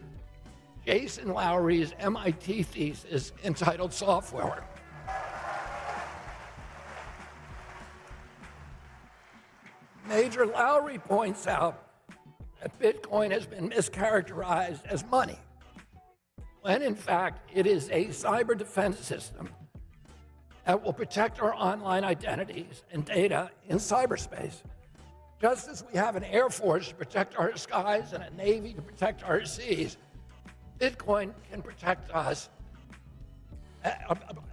Jason Lowery's MIT thesis entitled Software. Major Lowery points out that Bitcoin has been mischaracterized as money, when in fact it is a cyber defense system that will protect our online identities and data in cyberspace. Just as we have an Air Force to protect our skies and a Navy to protect our seas, Bitcoin can protect us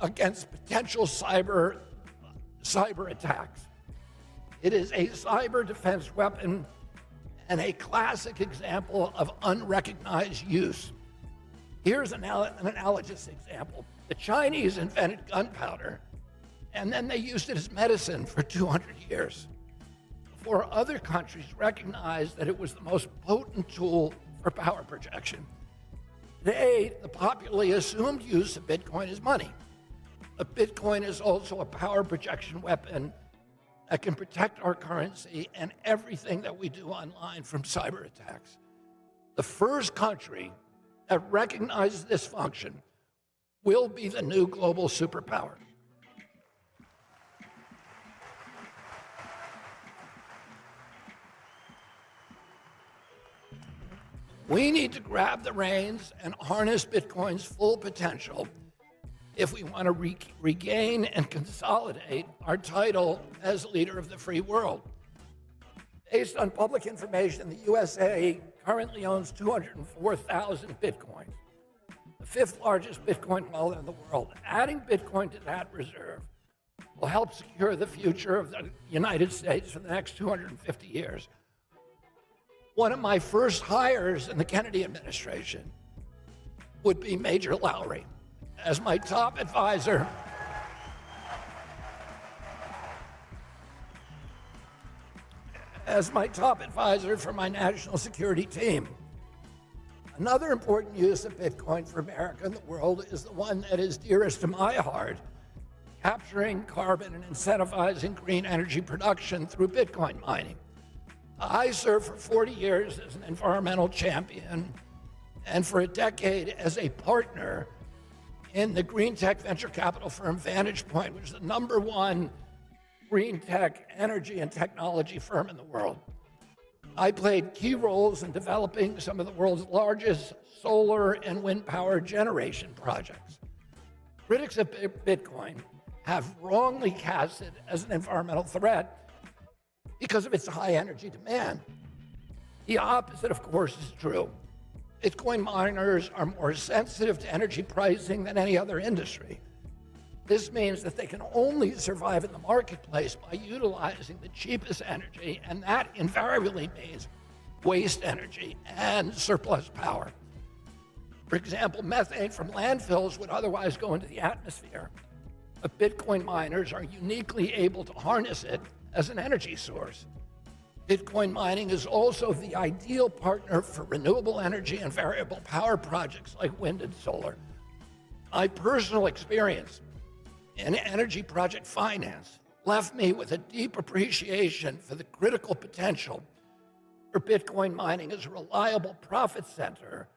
against potential cyber attacks. It is a cyber defense weapon and a classic example of unrecognized use. Here's an analogous example. The Chinese invented gunpowder, and then they used it as medicine for 200 years before other countries recognized that it was the most potent tool for power projection. Today, the popularly assumed use of Bitcoin is money, but Bitcoin is also a power projection weapon that can protect our currency and everything that we do online from cyber attacks. The first country that recognizes this function will be the new global superpower. We need to grab the reins and harness Bitcoin's full potential if we want to regain and consolidate our title as leader of the free world. Based on public information, the USA currently owns 204,000 Bitcoins, the 5th largest Bitcoin wallet in the world. Adding Bitcoin to that reserve will help secure the future of the United States for the next 250 years. One of my first hires in the Kennedy administration would be Major Lowry as my top advisor. As my top advisor for my national security team. Another important use of Bitcoin for America and the world is the one that is dearest to my heart, capturing carbon and incentivizing green energy production through Bitcoin mining. I served for 40 years as an environmental champion and for a decade as a partner in the green tech venture capital firm Vantage Point, which is the #1 green tech energy and technology firm in the world. I played key roles in developing some of the world's largest solar and wind power generation projects. Critics of Bitcoin have wrongly cast it as an environmental threat because of its high energy demand. The opposite, of course, is true. Bitcoin miners are more sensitive to energy pricing than any other industry. This means that they can only survive in the marketplace by utilizing the cheapest energy, and that invariably means waste energy and surplus power. For example, methane from landfills would otherwise go into the atmosphere, but Bitcoin miners are uniquely able to harness it as an energy source. Bitcoin mining is also the ideal partner for renewable energy and variable power projects like wind and solar. My personal experience in energy project finance left me with a deep appreciation for the critical potential for Bitcoin mining as a reliable profit center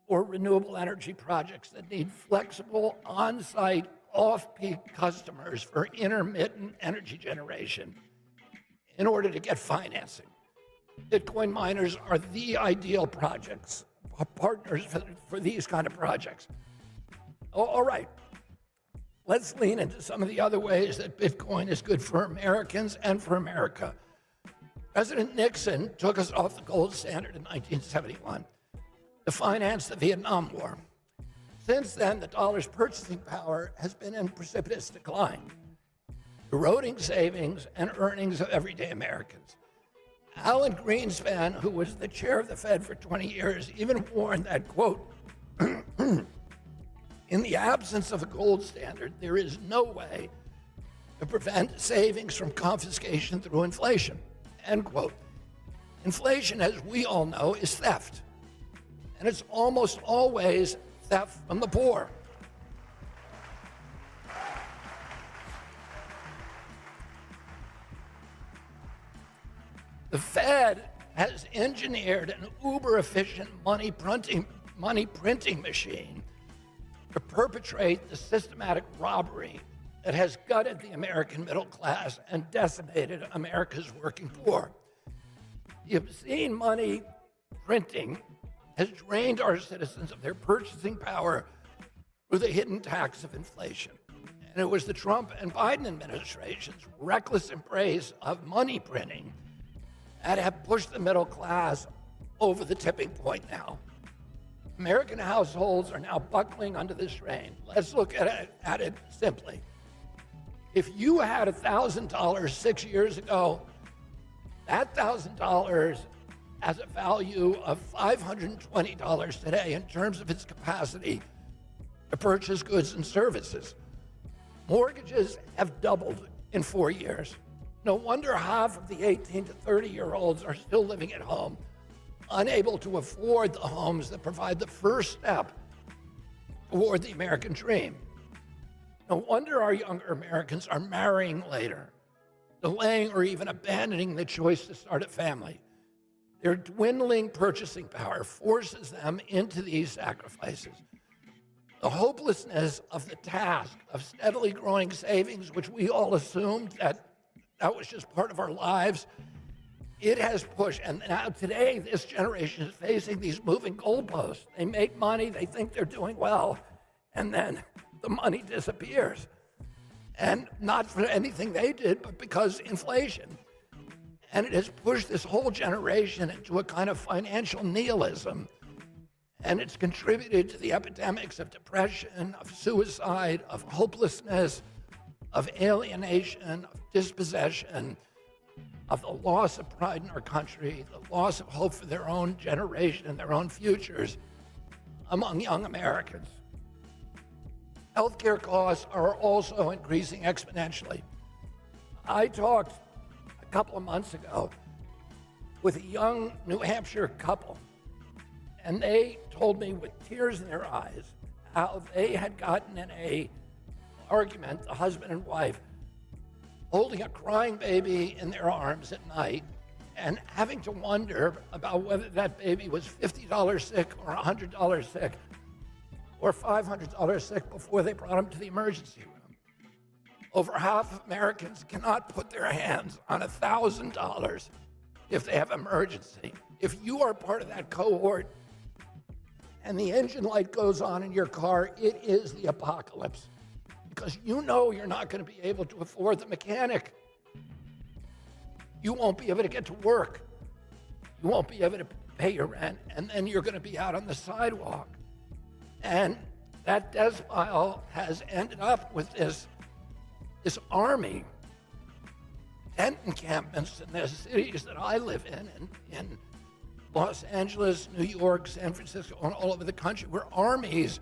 for renewable energy projects that need flexible, on-site, off-peak customers for intermittent energy generation in order to get financing. Bitcoin miners are the ideal partners for these kind of projects. All right. Let's lean into some of the other ways that Bitcoin is good for Americans and for America. President Nixon took us off the gold standard in 1971 to finance the Vietnam War. Since then, the dollar's purchasing power has been in precipitous decline, eroding savings and earnings of everyday Americans. Alan Greenspan, who was the chair of the Fed for 20 years, even warned that, quote, in the absence of a gold standard, there is no way to prevent savings from confiscation through inflation, end quote. Inflation, as we all know, is theft, and it's almost always theft from the poor. The Fed has engineered an uber-efficient money printing machine to perpetrate the systematic robbery that has gutted the American middle class and decimated America's working poor. The obscene money printing has drained our citizens of their purchasing power through the hidden tax of inflation. And it was the Trump and Biden administration's reckless embrace of money printing that have pushed the middle class over the tipping point now. American households are now buckling under the strain. Let's look at it simply. If you had $1,000 6 years ago, that $1,000 has a value of $520 today in terms of its capacity to purchase goods and services. Mortgages have doubled in 4 years. No wonder half of the 18 to 30-year-olds are still living at home, unable to afford the homes that provide the first step toward the American dream. No wonder our younger Americans are marrying later, delaying or even abandoning the choice to start a family. Their dwindling purchasing power forces them into these sacrifices. The hopelessness of the task of steadily growing savings, which we all assumed that was just part of our lives, it has pushed, and now today, this generation is facing these moving goalposts. They make money, they think they're doing well, and then the money disappears. And not for anything they did, but because inflation. And it has pushed this whole generation into a kind of financial nihilism. And it's contributed to the epidemics of depression, of suicide, of hopelessness, of alienation, of dispossession, of the loss of pride in our country, the loss of hope for their own generation and their own futures among young Americans. Healthcare costs are also increasing exponentially. I talked a couple of months ago with a young New Hampshire couple, and they told me with tears in their eyes how they had gotten in an argument, the husband and wife, holding a crying baby in their arms at night and having to wonder about whether that baby was $50 sick or $100 sick or $500 sick before they brought him to the emergency room. Over half of Americans cannot put their hands on $1,000 if they have emergency. If you are part of that cohort and the engine light goes on in your car, it is the apocalypse, because you know you're not going to be able to afford the mechanic. You won't be able to get to work. You won't be able to pay your rent, and then you're going to be out on the sidewalk. And that decile has ended up with this army, tent encampments in the cities that I live in Los Angeles, New York, San Francisco, and all over the country, where armies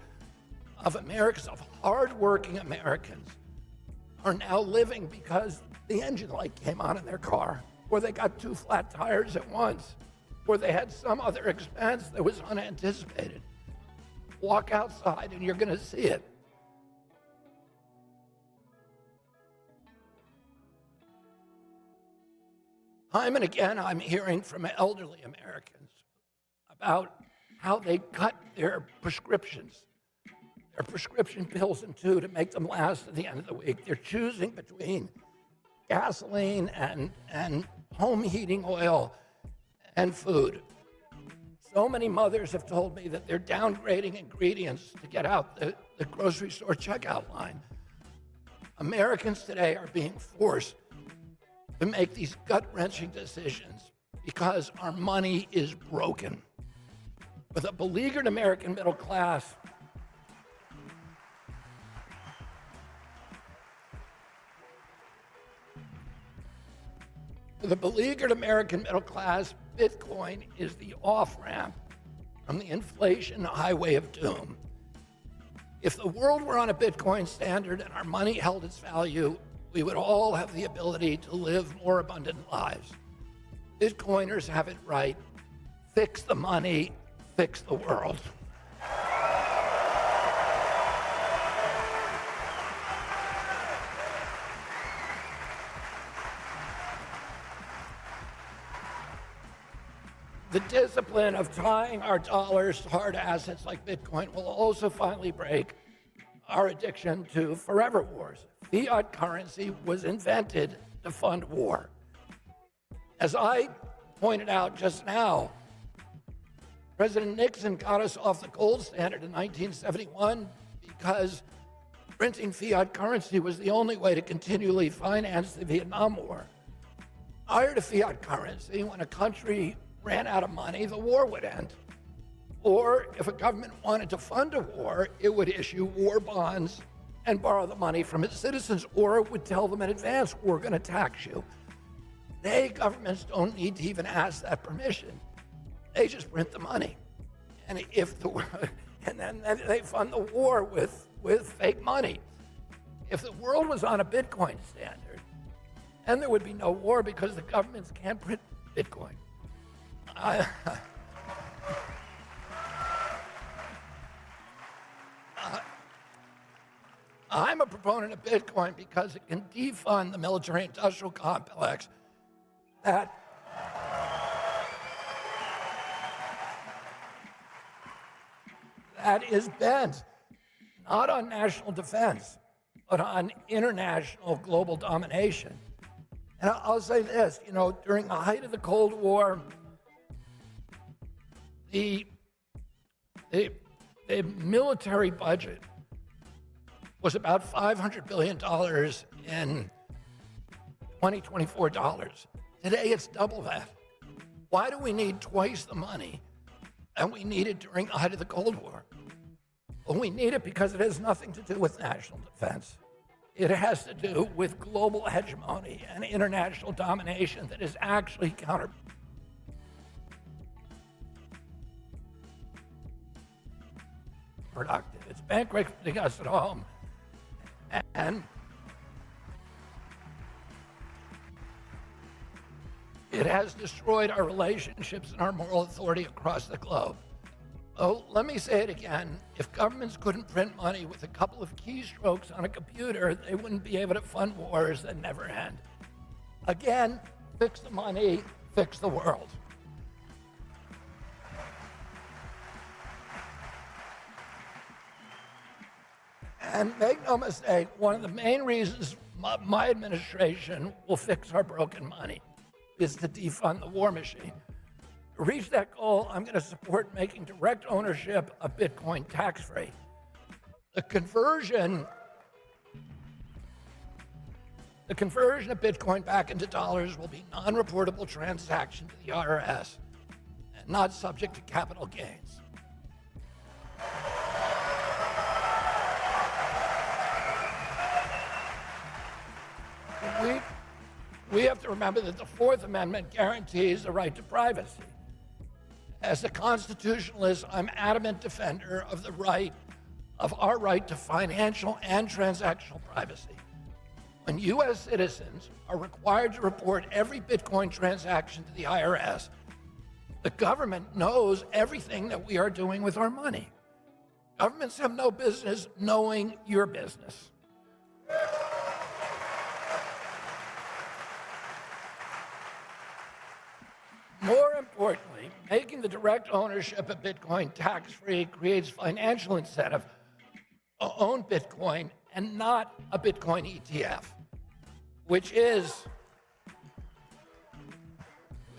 of Americans, of hardworking Americans, are now living because the engine light came on in their car, or they got 2 flat tires at once, or they had some other expense that was unanticipated. Walk outside and you're going to see it. Time and again, I'm hearing from elderly Americans about how they cut their prescription pills in two to make them last at the end of the week. They're choosing between gasoline and home heating oil and food. So many mothers have told me that they're downgrading ingredients to get out the grocery store checkout line. Americans today are being forced to make these gut-wrenching decisions because our money is broken. With a beleaguered American middle class, Bitcoin is the off-ramp from the inflation highway of doom. If the world were on a Bitcoin standard and our money held its value, we would all have the ability to live more abundant lives. Bitcoiners have it right. Fix the money, fix the world. The discipline of tying our dollars to hard assets like Bitcoin will also finally break our addiction to forever wars. Fiat currency was invented to fund war. As I pointed out just now, President Nixon got us off the gold standard in 1971 because printing fiat currency was the only way to continually finance the Vietnam War. Prior to fiat currency, when a country ran out of money, the war would end. Or if a government wanted to fund a war, it would issue war bonds and borrow the money from its citizens, or it would tell them in advance, we're going to tax you. Today, governments don't need to even ask that permission. They just print the money. And then they fund the war with fake money. If the world was on a Bitcoin standard, then there would be no war because the governments can't print Bitcoin. I'm a proponent of Bitcoin because it can defund the military-industrial complex that is bent not on national defense, but on international global domination. And I'll say this, during the height of the Cold War, the military budget was about $500 billion in 2024 dollars. Today, it's double that. Why do we need twice the money that we needed during the height of the Cold War? Well, we need it because it has nothing to do with national defense. It has to do with global hegemony and international domination that is actually counterproductive. It's bankrupting us at home. And it has destroyed our relationships and our moral authority across the globe. Oh, let me say it again. If governments couldn't print money with a couple of keystrokes on a computer, they wouldn't be able to fund wars that never end. Again, fix the money, fix the world. And make no mistake, one of the main reasons my administration will fix our broken money is to defund the war machine. To reach that goal, I'm going to support making direct ownership of Bitcoin tax-free. The conversion of Bitcoin back into dollars will be non-reportable transaction to the IRS and not subject to capital gains. We have to remember that the Fourth Amendment guarantees the right to privacy. As a constitutionalist, I'm adamant defender of our right to financial and transactional privacy. When U.S. citizens are required to report every Bitcoin transaction to the IRS, the government knows everything that we are doing with our money. Governments have no business knowing your business. More importantly, making the direct ownership of Bitcoin tax-free creates financial incentive to own Bitcoin and not a Bitcoin ETF, which is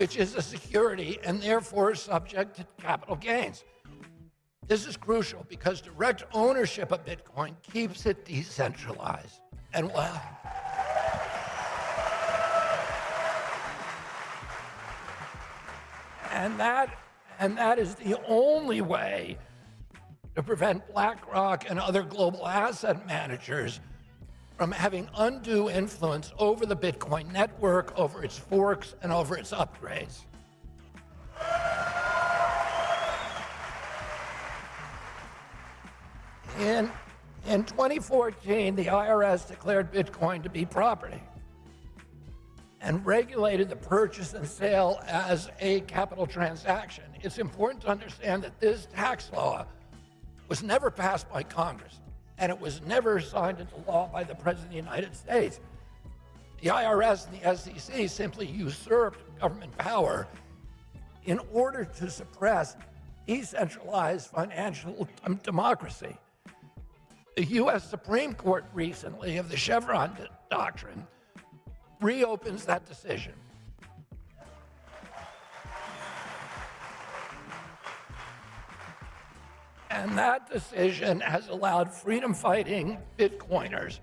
a security and therefore subject to capital gains. This is crucial because direct ownership of Bitcoin keeps it decentralized and And that is the only way to prevent BlackRock and other global asset managers from having undue influence over the Bitcoin network, over its forks, and over its upgrades. In 2014, the IRS declared Bitcoin to be property and regulated the purchase and sale as a capital transaction. It's important to understand that this tax law was never passed by Congress, and it was never signed into law by the President of the United States. The IRS and the SEC simply usurped government power in order to suppress decentralized financial democracy. The U.S. Supreme Court recently, of the Chevron doctrine, reopens that decision. And that decision has allowed freedom-fighting Bitcoiners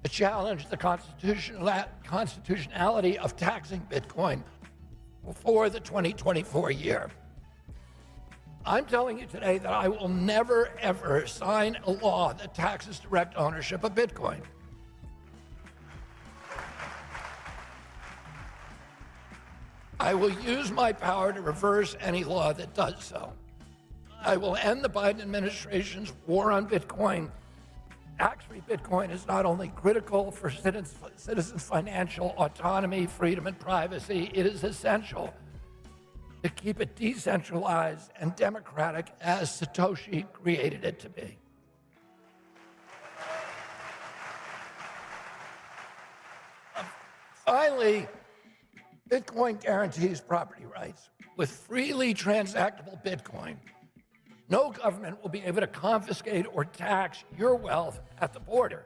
to challenge the constitutionality of taxing Bitcoin for the 2024 year. I'm telling you today that I will never, ever sign a law that taxes direct ownership of Bitcoin. I will use my power to reverse any law that does so. I will end the Biden administration's war on Bitcoin. Tax-free Bitcoin is not only critical for citizens' financial autonomy, freedom, and privacy, it is essential to keep it decentralized and democratic as Satoshi created it to be. Finally, Bitcoin guarantees property rights. With freely transactable Bitcoin, no government will be able to confiscate or tax your wealth at the border.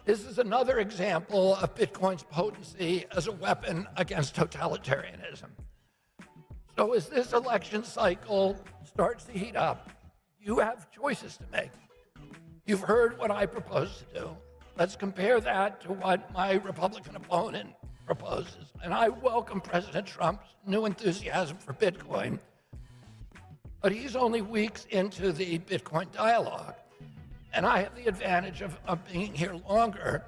This is another example of Bitcoin's potency as a weapon against totalitarianism. So as this election cycle starts to heat up, you have choices to make. You've heard what I propose to do. Let's compare that to what my Republican opponent proposes. And I welcome President Trump's new enthusiasm for Bitcoin, but he's only weeks into the Bitcoin dialogue. And I have the advantage of being here longer.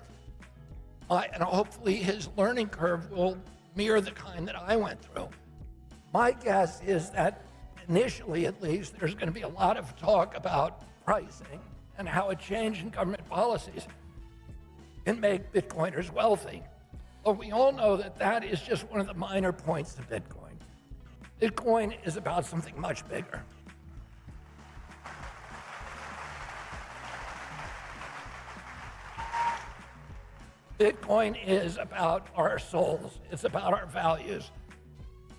And hopefully his learning curve will mirror the kind that I went through. My guess is that initially, at least, there's going to be a lot of talk about pricing and how a change in government policies can make Bitcoiners wealthy. But we all know that that is just one of the minor points of Bitcoin. Bitcoin is about something much bigger. Bitcoin is about our souls. It's about our values.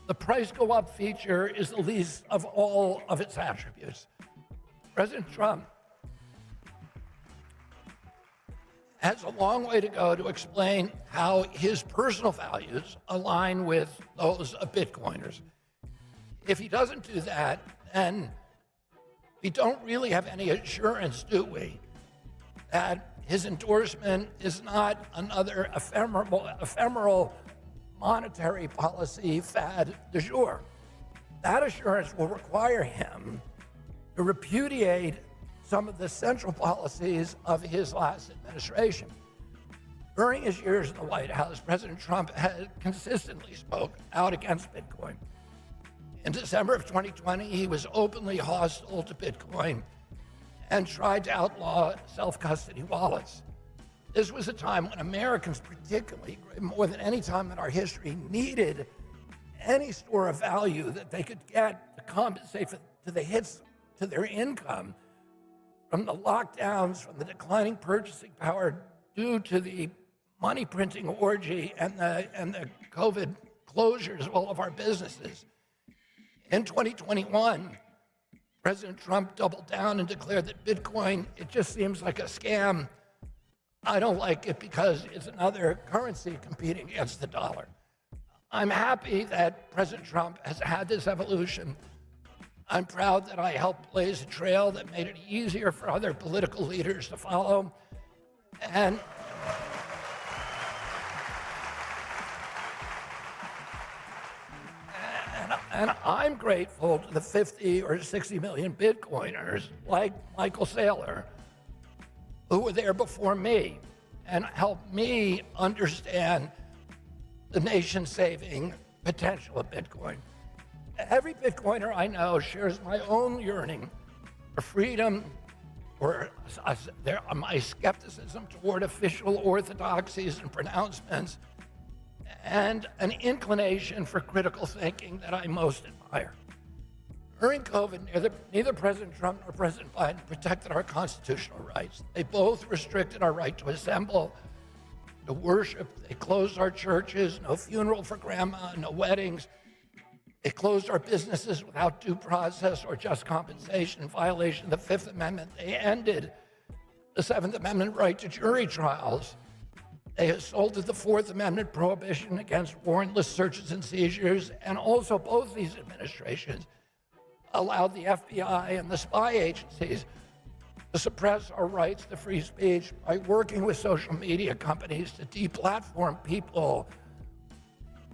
The price go up feature is the least of all of its attributes. President Trump has a long way to go to explain how his personal values align with those of Bitcoiners. If he doesn't do that, then we don't really have any assurance, do we, that his endorsement is not another ephemeral monetary policy fad du jour. That assurance will require him to repudiate some of the central policies of his last administration. During his years in the White House, President Trump had consistently spoke out against Bitcoin. In December of 2020, he was openly hostile to Bitcoin and tried to outlaw self-custody wallets. This was a time when Americans, particularly, more than any time in our history, needed any store of value that they could get to compensate for the hits to their income from the lockdowns, from the declining purchasing power due to the money printing orgy and the COVID closures of all of our businesses. In 2021, President Trump doubled down and declared that Bitcoin, it just seems like a scam. I don't like it because it's another currency competing against the dollar. I'm happy that President Trump has had this evolution. I'm proud that I helped blaze a trail that made it easier for other political leaders to follow. And I'm grateful to the 50 or 60 million Bitcoiners like Michael Saylor who were there before me and helped me understand the nation-saving potential of Bitcoin. Every Bitcoiner I know shares my own yearning for freedom, or my skepticism toward official orthodoxies and pronouncements, and an inclination for critical thinking that I most admire. During COVID, neither President Trump nor President Biden protected our constitutional rights. They both restricted our right to assemble, to worship. They closed our churches, no funeral for grandma, no weddings. They closed our businesses without due process or just compensation in violation of the Fifth Amendment. They ended the Seventh Amendment right to jury trials. They assaulted the Fourth Amendment prohibition against warrantless searches and seizures, and also both these administrations allowed the FBI and the spy agencies to suppress our rights to free speech by working with social media companies to deplatform people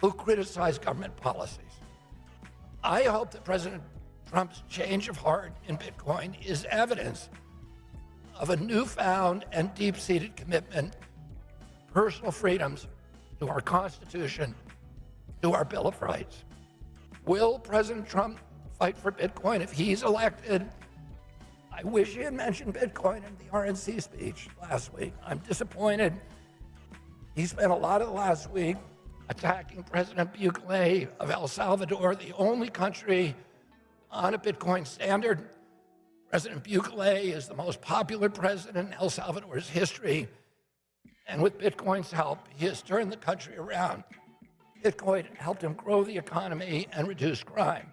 who criticize government policies. I hope that President Trump's change of heart in Bitcoin is evidence of a newfound and deep-seated commitment to personal freedoms, to our Constitution, to our Bill of Rights. Will President Trump fight for Bitcoin if he's elected? I wish he had mentioned Bitcoin in the RNC speech last week. I'm disappointed. He spent a lot of the last week attacking President Bukele of El Salvador, the only country on a Bitcoin standard. President Bukele is the most popular president in El Salvador's history. And with Bitcoin's help, he has turned the country around. Bitcoin helped him grow the economy and reduce crime.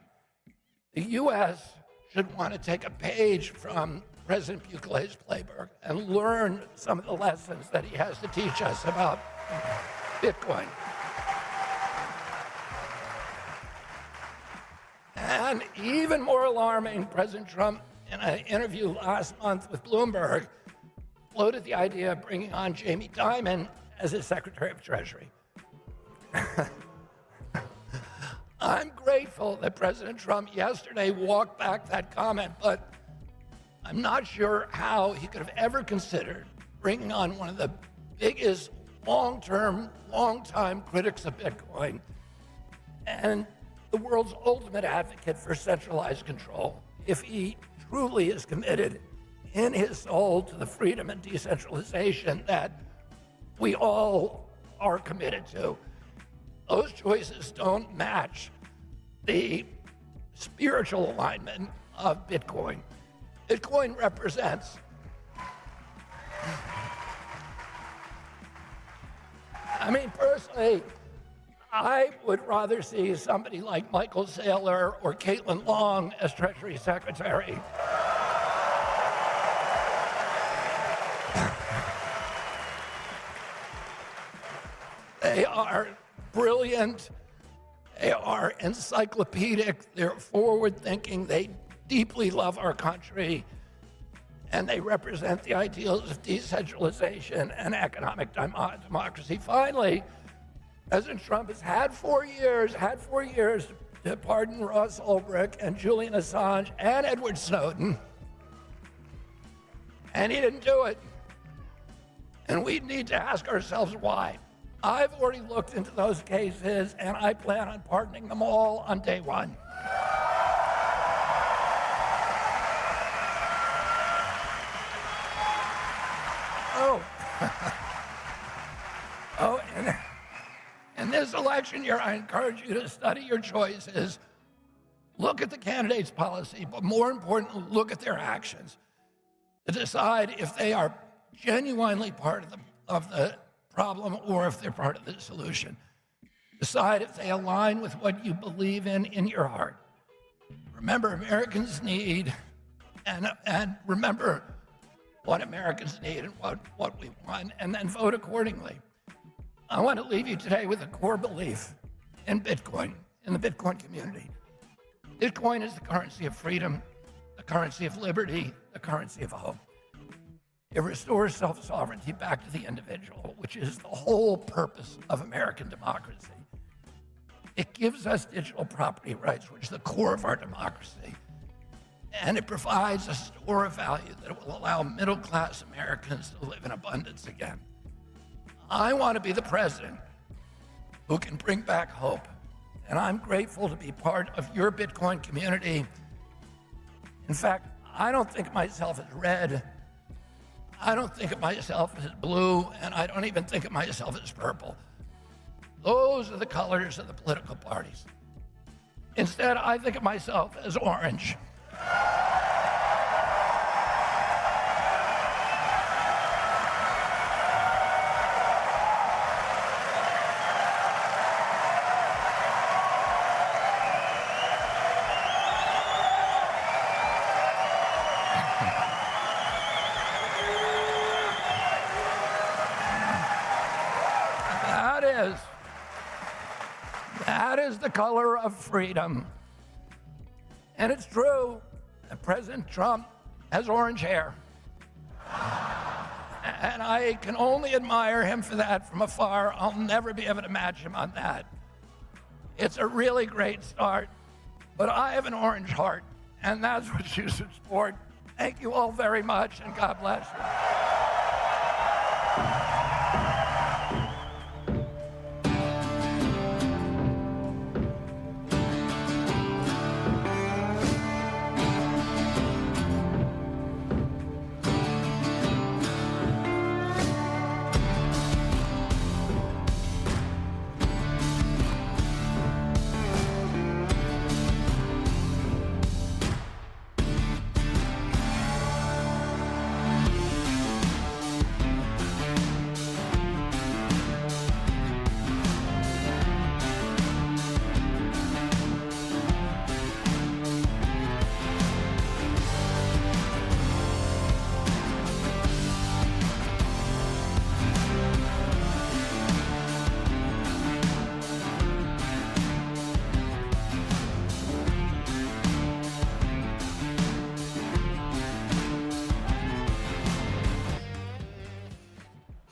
The U.S. should want to take a page from President Bukele's playbook and learn some of the lessons that he has to teach us about Bitcoin. And even more alarming, President Trump, in an interview last month with Bloomberg, floated the idea of bringing on Jamie Dimon as his Secretary of Treasury. I'm grateful that President Trump yesterday walked back that comment, but I'm not sure how he could have ever considered bringing on one of the biggest long-time critics of Bitcoin and the world's ultimate advocate for centralized control, if he truly is committed in his soul to the freedom and decentralization that we all are committed to. Those choices don't match the spiritual alignment of Bitcoin. Bitcoin represents, I mean, personally, I would rather see somebody like Michael Saylor or Caitlin Long as Treasury Secretary. They are brilliant, they are encyclopedic, they're forward-thinking, they deeply love our country, and they represent the ideals of decentralization and economic democracy. Finally, President Trump has had 4 years to pardon Ross Ulbricht and Julian Assange and Edward Snowden, and he didn't do it. And we need to ask ourselves why. I've already looked into those cases, and I plan on pardoning them all on day one. In this election year, I encourage you to study your choices, look at the candidate's policy, but more importantly, look at their actions to decide if they are genuinely part of the problem or if they're part of the solution. Decide if they align with what you believe in your heart. Remember, Americans need, and remember what Americans need and what we want, and then vote accordingly. I want to leave you today with a core belief in Bitcoin, in the Bitcoin community. Bitcoin is the currency of freedom, the currency of liberty, the currency of hope. It restores self-sovereignty back to the individual, which is the whole purpose of American democracy. It gives us digital property rights, which is the core of our democracy. And it provides a store of value that will allow middle-class Americans to live in abundance again. I want to be the president who can bring back hope. And I'm grateful to be part of your Bitcoin community. In fact, I don't think of myself as red. I don't think of myself as blue, and I don't even think of myself as purple. Those are the colors of the political parties. Instead, I think of myself as orange. That is the color of freedom. And it's true that President Trump has orange hair. And I can only admire him for that from afar. I'll never be able to match him on that. It's a really great start, but I have an orange heart, and that's what you should support. Thank you all very much, and God bless you.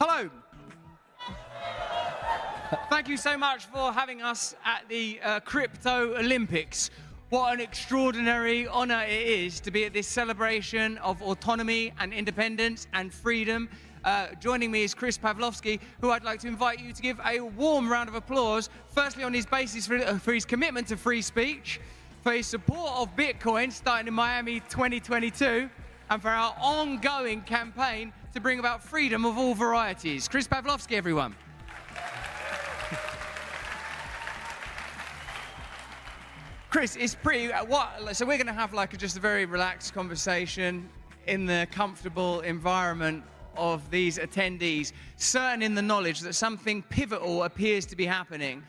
Hello. Thank you so much for having us at the Crypto Olympics. What an extraordinary honor it is to be at this celebration of autonomy and independence and freedom. Joining me is Chris Pavlovsky, who I'd like to invite you to give a warm round of applause, firstly on his basis for his commitment to free speech, for his support of Bitcoin starting in Miami 2022, and for our ongoing campaign to bring about freedom of all varieties. Chris Pavlovsky, everyone. Chris, it's pretty, so we're going to have like just a very relaxed conversation in the comfortable environment of these attendees, certain in the knowledge that something pivotal appears to be happening.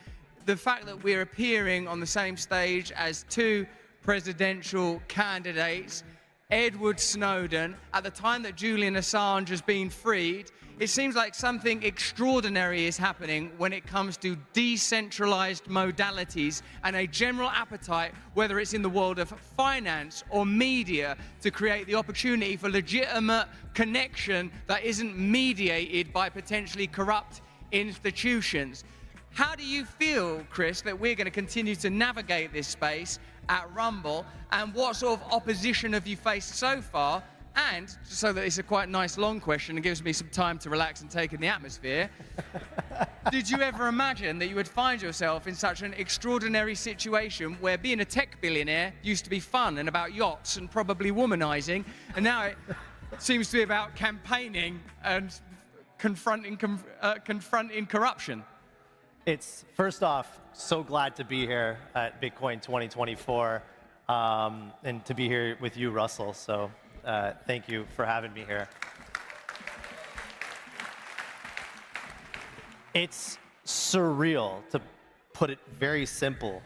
The fact that we're appearing on the same stage as two presidential candidates, Edward Snowden, at the time that Julian Assange has been freed, it seems like something extraordinary is happening when it comes to decentralized modalities and a general appetite, whether it's in the world of finance or media, to create the opportunity for legitimate connection that isn't mediated by potentially corrupt institutions. How do you feel, Chris, that we're going to continue to navigate this space at Rumble, and what sort of opposition have you faced so far? And, just so that it's a quite nice long question and gives me some time to relax and take in the atmosphere, did you ever imagine that you would find yourself in such an extraordinary situation where being a tech billionaire used to be fun and about yachts and probably womanizing, and now it seems to be about campaigning and confronting corruption? It's, first off, so glad to be here at Bitcoin 2024 and to be here with you, Russell. So thank you for having me here. It's surreal, to put it very simple.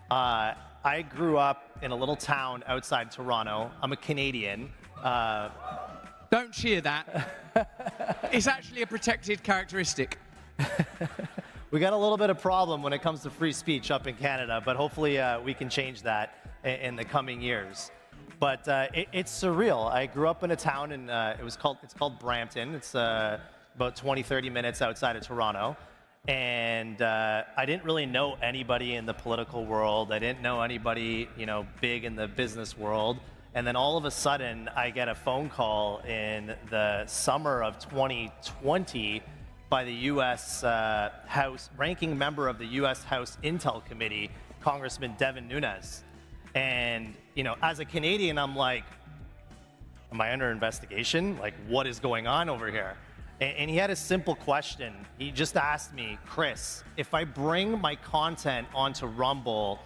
I grew up in a little town outside Toronto. I'm a Canadian. Don't cheer that. It's actually a protected characteristic. We got a little bit of problem when it comes to free speech up in Canada, but hopefully we can change that in the coming years. But it's surreal. I grew up in a town, and it's called Brampton. It's about 20, 30 minutes outside of Toronto. And I didn't really know anybody in the political world. I didn't know anybody, big in the business world. And then all of a sudden, I get a phone call in the summer of 2020 by the U.S. House, ranking member of the U.S. House Intel Committee, Congressman Devin Nunes. And, as a Canadian, I'm like, am I under investigation? Like, what is going on over here? And he had a simple question. He just asked me, Chris, if I bring my content onto Rumble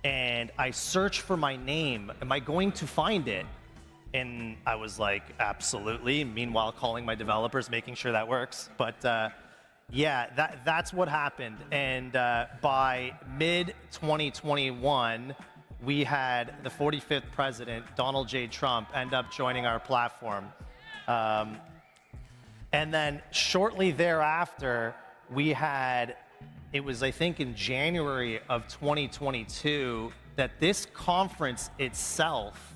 and I search for my name, am I going to find it? And I was like, absolutely. Meanwhile, calling my developers, making sure that works. But yeah, that's what happened. And by mid-2021, we had the 45th president, Donald J. Trump, end up joining our platform. And then shortly thereafter, we had, it was I think in January of 2022, that this conference itself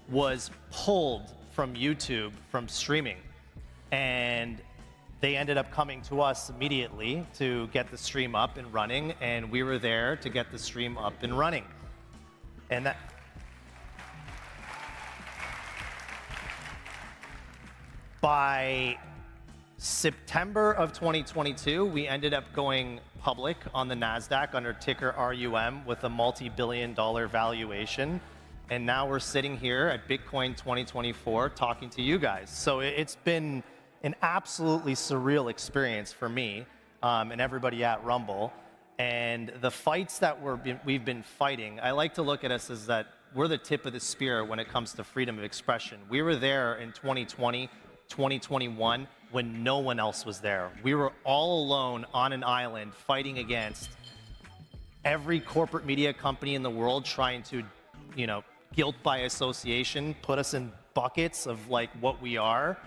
was pulled from YouTube, from streaming. And they ended up coming to us immediately to get the stream up and running, and we were there to get the stream up and running. And that, by September of 2022, we ended up going public on the NASDAQ under ticker RUM with a multi-billion-dollar valuation. And now we're sitting here at Bitcoin 2024 talking to you guys. So it's been an absolutely surreal experience for me and everybody at Rumble. And the fights that we've been fighting, I like to look at us as that we're the tip of the spear when it comes to freedom of expression. We were there in 2020, 2021, when no one else was there. We were all alone on an island fighting against every corporate media company in the world trying to, guilt by association, put us in buckets of like what we are.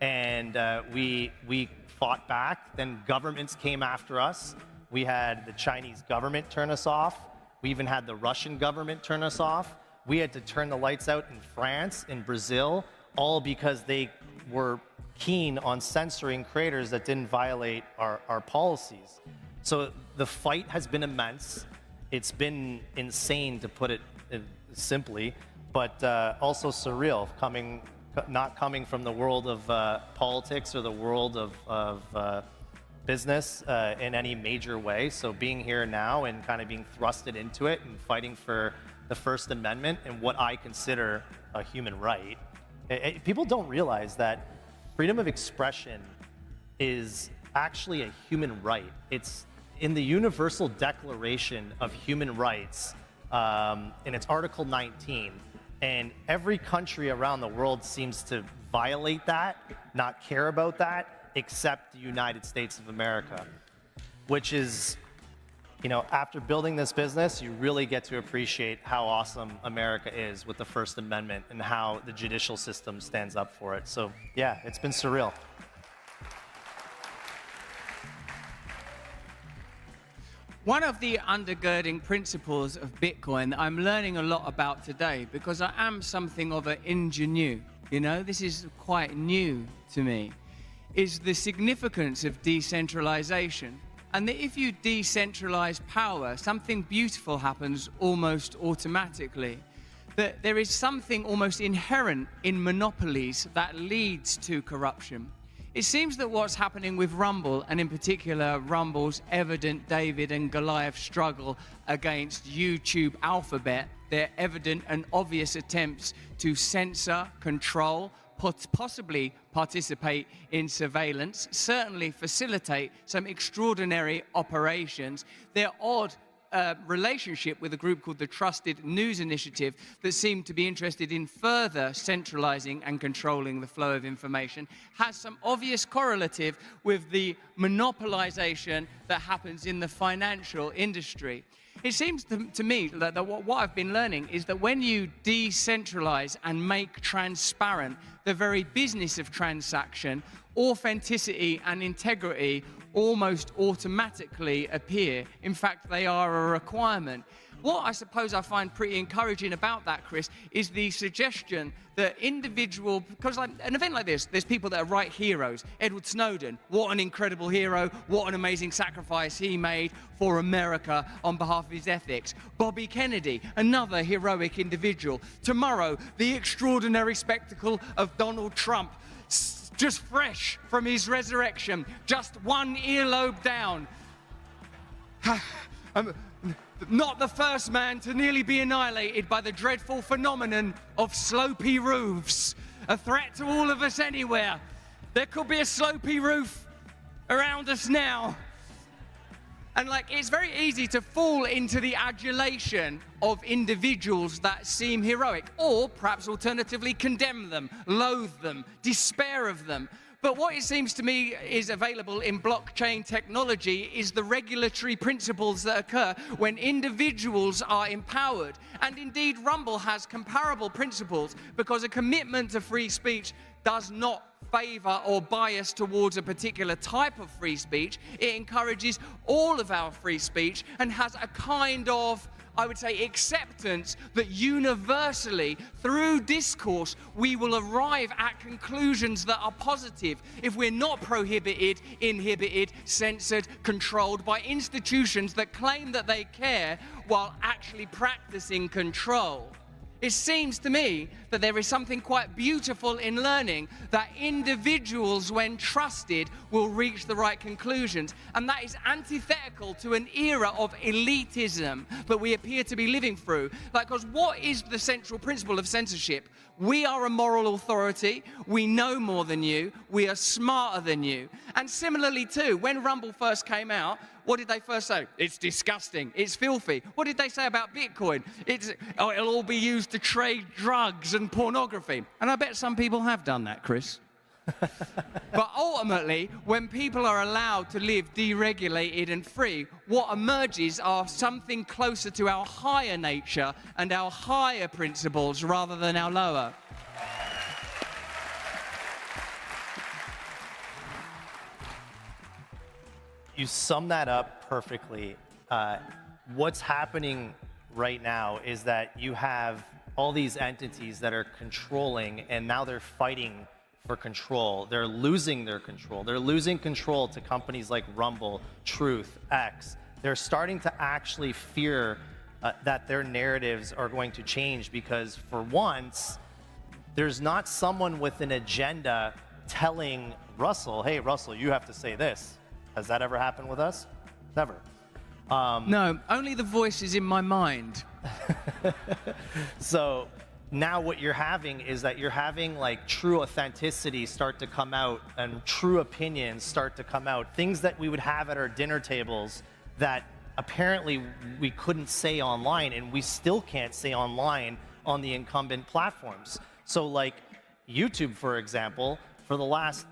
And we fought back. Then governments came after us. We had the Chinese government turn us off. We even had the Russian government turn us off. We had to turn the lights out in France, in Brazil, all because they were keen on censoring creators that didn't violate our policies. So the fight has been immense. It's been insane, to put it simply, but also surreal, not coming from the world of politics or the world of business in any major way. So being here now and kind of being thrusted into it and fighting for the First Amendment and what I consider a human right. People don't realize that freedom of expression is actually a human right. It's in the Universal Declaration of Human Rights, in its Article 19. And every country around the world seems to violate that, not care about that, except the United States of America, which is, you know, after building this business, you really get to appreciate how awesome America is with the First Amendment and how the judicial system stands up for it. So yeah, it's been surreal. One of the undergirding principles of Bitcoin that I'm learning a lot about today, because I am something of an ingenue, you know, this is quite new to me, is the significance of decentralization. And that if you decentralize power, something beautiful happens almost automatically. That there is something almost inherent in monopolies that leads to corruption. It seems that what's happening with Rumble, and in particular Rumble's evident David and Goliath struggle against YouTube Alphabet, their evident and obvious attempts to censor, control, possibly participate in surveillance, certainly facilitate some extraordinary operations, their odd relationship with a group called the Trusted News Initiative that seem to be interested in further centralizing and controlling the flow of information, has some obvious correlative with the monopolization that happens in the financial industry. It seems to me that what I've been learning is that when you decentralize and make transparent the very business of transaction, authenticity and integrity almost automatically appear. In fact, they are a requirement. What I suppose I find pretty encouraging about that, Chris, is the suggestion that because like an event like this, there's people that are right heroes. Edward Snowden, what an incredible hero, what an amazing sacrifice he made for America on behalf of his ethics. Bobby Kennedy, another heroic individual. Tomorrow, the extraordinary spectacle of Donald Trump, just fresh from his resurrection, just one earlobe down. Not the first man to nearly be annihilated by the dreadful phenomenon of slopey roofs. A threat to all of us anywhere. There could be a slopey roof around us now. And like, it's very easy to fall into the adulation of individuals that seem heroic, or perhaps alternatively condemn them, loathe them, despair of them. But what it seems to me is available in blockchain technology is the regulatory principles that occur when individuals are empowered. And indeed, Rumble has comparable principles, because a commitment to free speech does not favor or bias towards a particular type of free speech. It encourages all of our free speech and has a kind of, I would say, acceptance that universally, through discourse, we will arrive at conclusions that are positive if we're not prohibited, inhibited, censored, controlled by institutions that claim that they care while actually practicing control. It seems to me that there is something quite beautiful in learning that individuals, when trusted, will reach the right conclusions. And that is antithetical to an era of elitism that we appear to be living through. Because what is the central principle of censorship? We are a moral authority. We know more than you. We are smarter than you. And similarly, too, when Rumble first came out, what did they first say? It's disgusting. It's filthy. What did they say about Bitcoin? It'll all be used to trade drugs and pornography. And I bet some people have done that, Chris. But ultimately, when people are allowed to live deregulated and free, what emerges are something closer to our higher nature and our higher principles rather than our lower. You sum that up perfectly. What's happening right now is that you have all these entities that are controlling, and now they're fighting for control. They're losing their control. They're losing control to companies like Rumble, Truth, X. They're starting to actually fear that their narratives are going to change, because for once, there's not someone with an agenda telling Russell, hey, Russell, you have to say this. Has that ever happened with us? Never. No, only the voices in my mind. So now what you're having is that you're having like true authenticity start to come out, and true opinions start to come out. Things that we would have at our dinner tables that apparently we couldn't say online, and we still can't say online on the incumbent platforms. So like YouTube, for example, for the last,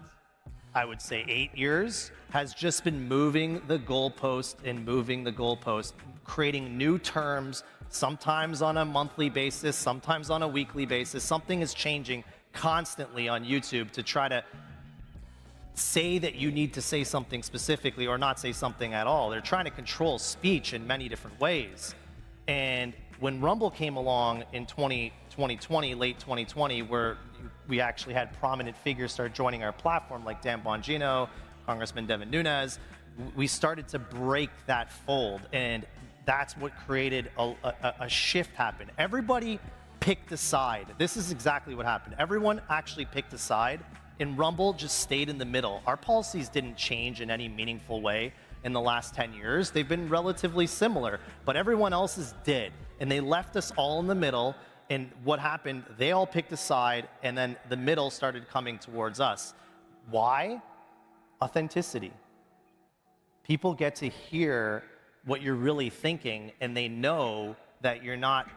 I would say 8 years, has just been moving the goalpost and moving the goalpost, creating new terms, sometimes on a monthly basis, sometimes on a weekly basis. Something is changing constantly on YouTube to try to say that you need to say something specifically or not say something at all. They're trying to control speech in many different ways. And when Rumble came along in 2020, late 2020, where we actually had prominent figures start joining our platform, like Dan Bongino, Congressman Devin Nunes, we started to break that fold, and that's what created a shift happen. Everybody picked a side. This is exactly what happened. Everyone actually picked a side, and Rumble just stayed in the middle. Our policies didn't change in any meaningful way in the last 10 years. They've been relatively similar, but everyone else's did. And they left us all in the middle. And what happened, they all picked a side, and then the middle started coming towards us. Why? Authenticity. People get to hear what you're really thinking, and they know that you're not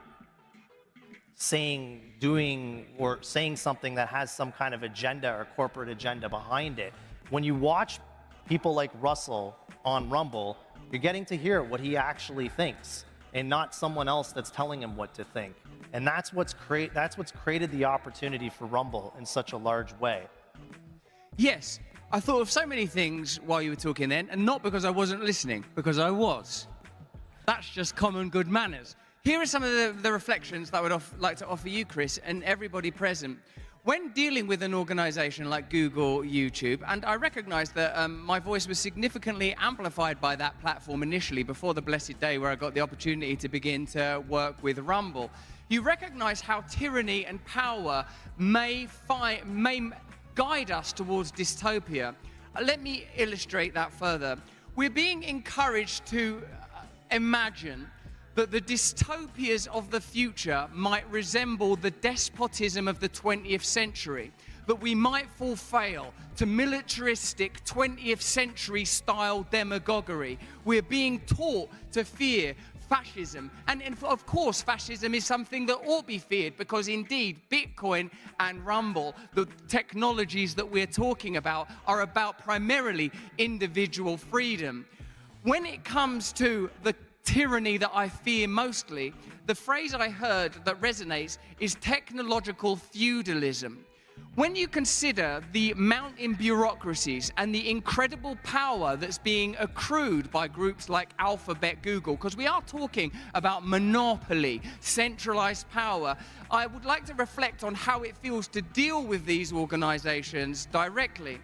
saying, doing, or saying something that has some kind of agenda or corporate agenda behind it. When you watch people like Russell on Rumble, you're getting to hear what he actually thinks, and not someone else that's telling him what to think. And that's what's created the opportunity for Rumble in such a large way. Yes, I thought of so many things while you were talking then, and not because I wasn't listening, because I was. That's just common good manners. Here are some of the reflections that I would like to offer you, Chris, and everybody present. When dealing with an organization like Google, YouTube, and I recognize that my voice was significantly amplified by that platform initially before the blessed day where I got the opportunity to begin to work with Rumble, you recognize how tyranny and power may guide us towards dystopia. Let me illustrate that further. We're being encouraged to imagine that the dystopias of the future might resemble the despotism of the 20th century, that we might fall foul to militaristic 20th century style demagoguery. We're being taught to fear fascism. And of course, fascism is something that ought to be feared, because indeed, Bitcoin and Rumble, the technologies that we're talking about, are about primarily individual freedom. When it comes to the tyranny that I fear mostly, the phrase I heard that resonates is technological feudalism. When you consider the mounting bureaucracies and the incredible power that's being accrued by groups like Alphabet, Google, because we are talking about monopoly, centralized power, I would like to reflect on how it feels to deal with these organizations directly.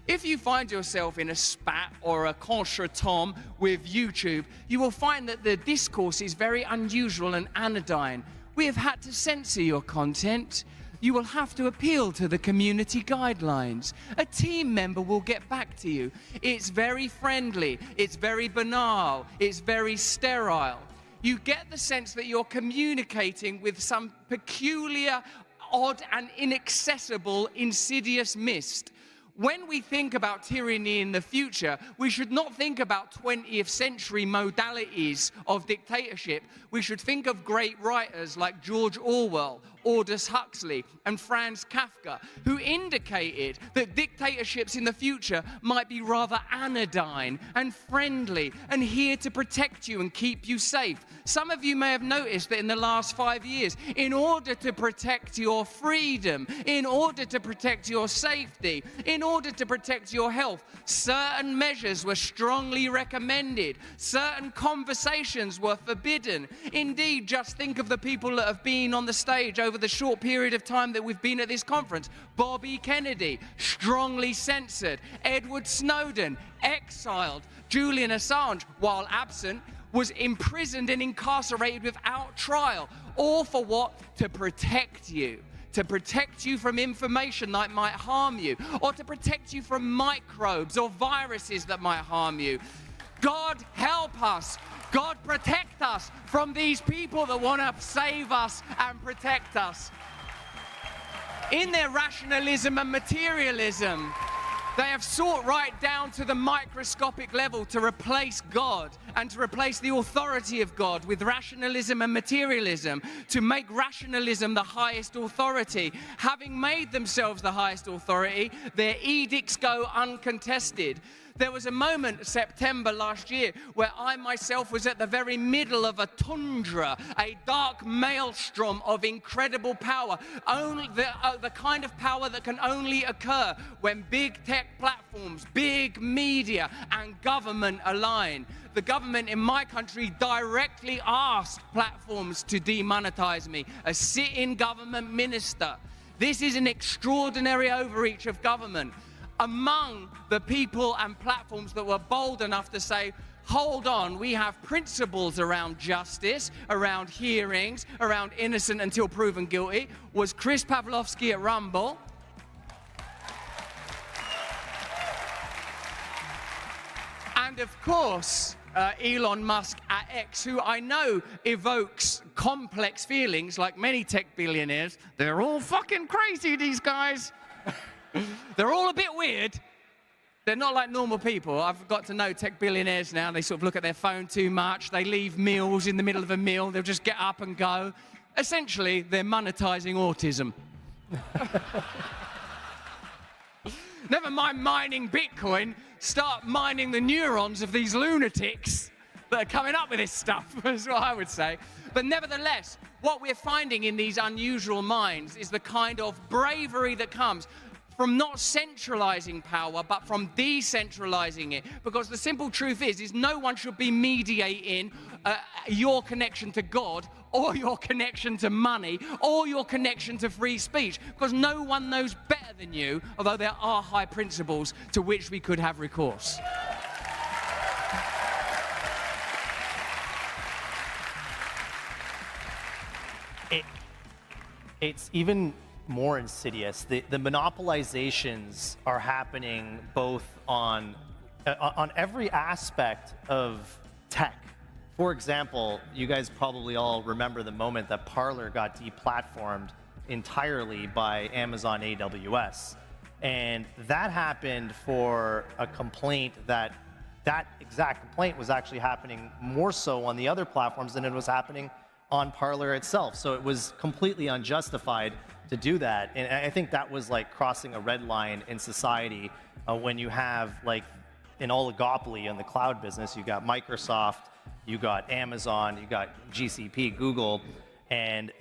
If you find yourself in a spat or a contretemps with YouTube, you will find that the discourse is very unusual and anodyne. We have had to censor your content. You will have to appeal to the community guidelines. A team member will get back to you. It's very friendly, it's very banal, it's very sterile. You get the sense that you're communicating with some peculiar, odd and inaccessible, insidious mist. When we think about tyranny in the future, we should not think about 20th century modalities of dictatorship. We should think of great writers like George Orwell, Aldous Huxley, and Franz Kafka, who indicated that dictatorships in the future might be rather anodyne and friendly and here to protect you and keep you safe. Some of you may have noticed that in the last 5 years, in order to protect your freedom, in order to protect your safety, in order to protect your health, certain measures were strongly recommended. Certain conversations were forbidden. Indeed, just think of the people that have been on the stage over the short period of time that we've been at this conference. Bobby Kennedy, strongly censored. Edward Snowden, exiled. Julian Assange, while absent, was imprisoned and incarcerated without trial. All for what? To protect you. To protect you from information that might harm you, or to protect you from microbes or viruses that might harm you. God help us. God protect us from these people that want to save us and protect us. In their rationalism and materialism, they have sought right down to the microscopic level to replace God and to replace the authority of God with rationalism and materialism, to make rationalism the highest authority. Having made themselves the highest authority, their edicts go uncontested. There was a moment, September last year, where I myself was at the very middle of a tundra, a dark maelstrom of incredible power, only the kind of power that can only occur when big tech platforms, big media, and government align. The government in my country directly asked platforms to demonetize me, a sit-in government minister. This is an extraordinary overreach of government. Among the people and platforms that were bold enough to say, hold on, we have principles around justice, around hearings, around innocent until proven guilty, was Chris Pavlovski at Rumble. And of course, Elon Musk at X, who I know evokes complex feelings like many tech billionaires. They're all fucking crazy, these guys. They're all a bit weird. They're not like normal people. I've got to know tech billionaires now. They sort of look at their phone too much. They leave meals in the middle of a meal. They'll just get up and go. Essentially, they're monetizing autism. Never mind mining Bitcoin, start mining the neurons of these lunatics that are coming up with this stuff, is what I would say. But nevertheless, what we're finding in these unusual minds is the kind of bravery that comes from not centralizing power, but from decentralizing it. Because the simple truth is no one should be mediating your connection to God, or your connection to money, or your connection to free speech, because no one knows better than you, although there are high principles to which we could have recourse. It's even more insidious. The monopolizations are happening both on every aspect of tech. For example, you guys probably all remember the moment that Parler got deplatformed entirely by Amazon AWS. And that happened for a complaint that exact complaint was actually happening more so on the other platforms than it was happening on Parler itself. So it was completely unjustified to do that. And I think that was like crossing a red line in society when you have like an oligopoly in the cloud business. You got Microsoft, you got Amazon, you got GCP, Google, and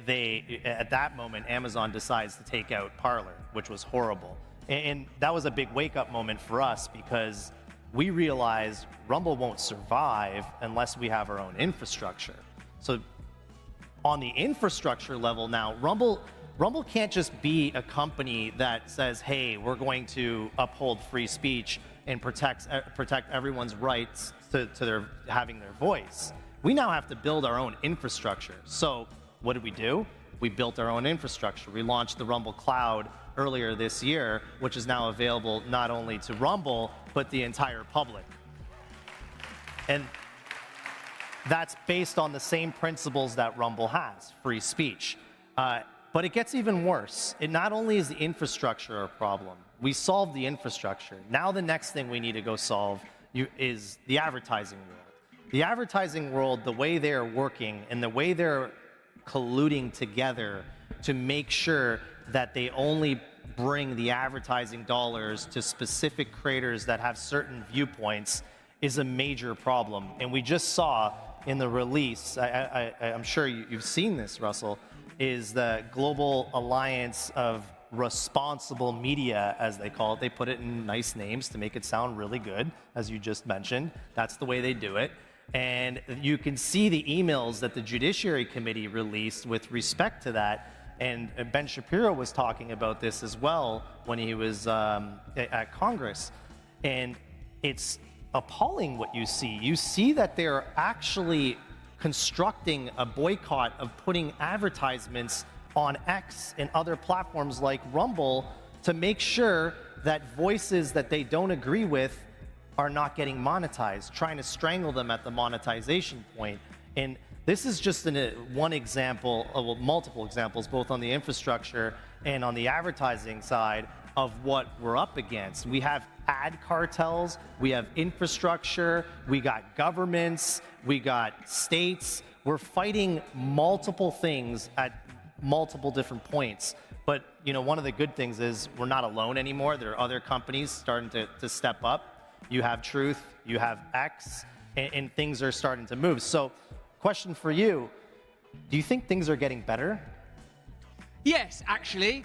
at that moment, Amazon decides to take out Parler, which was horrible. And that was a big wake-up moment for us because we realized Rumble won't survive unless we have our own infrastructure. So on the infrastructure level now, Rumble can't just be a company that says, hey, we're going to uphold free speech and protect everyone's rights to having their voice. We now have to build our own infrastructure. So what did we do? We built our own infrastructure. We launched the Rumble Cloud earlier this year, which is now available not only to Rumble, but the entire public. And that's based on the same principles that Rumble has, free speech. But it gets even worse. It not only is the infrastructure a problem, we solved the infrastructure. Now the next thing we need to go solve is the advertising world. The advertising world, the way they're working and the way they're colluding together to make sure that they only bring the advertising dollars to specific creators that have certain viewpoints is a major problem. And we just saw in the release, I'm sure you've seen this, Russell, is the Global Alliance of Responsible Media, as they call it. They put it in nice names to make it sound really good, as you just mentioned. That's the way they do it. And you can see the emails that the Judiciary Committee released with respect to that. And Ben Shapiro was talking about this as well when he was at Congress. And it's appalling what you see. You see that they're actually constructing a boycott of putting advertisements on X and other platforms like Rumble to make sure that voices that they don't agree with are not getting monetized, trying to strangle them at the monetization point. And this is just one example, well, multiple examples, both on the infrastructure and on the advertising side of what we're up against. We have ad cartels, we have infrastructure, we got governments, we got states. We're fighting multiple things at multiple different points. But one of the good things is we're not alone anymore. There are other companies starting to step up. You have Truth, you have X, and things are starting to move. So, question for you, do you think things are getting better? Yes, actually.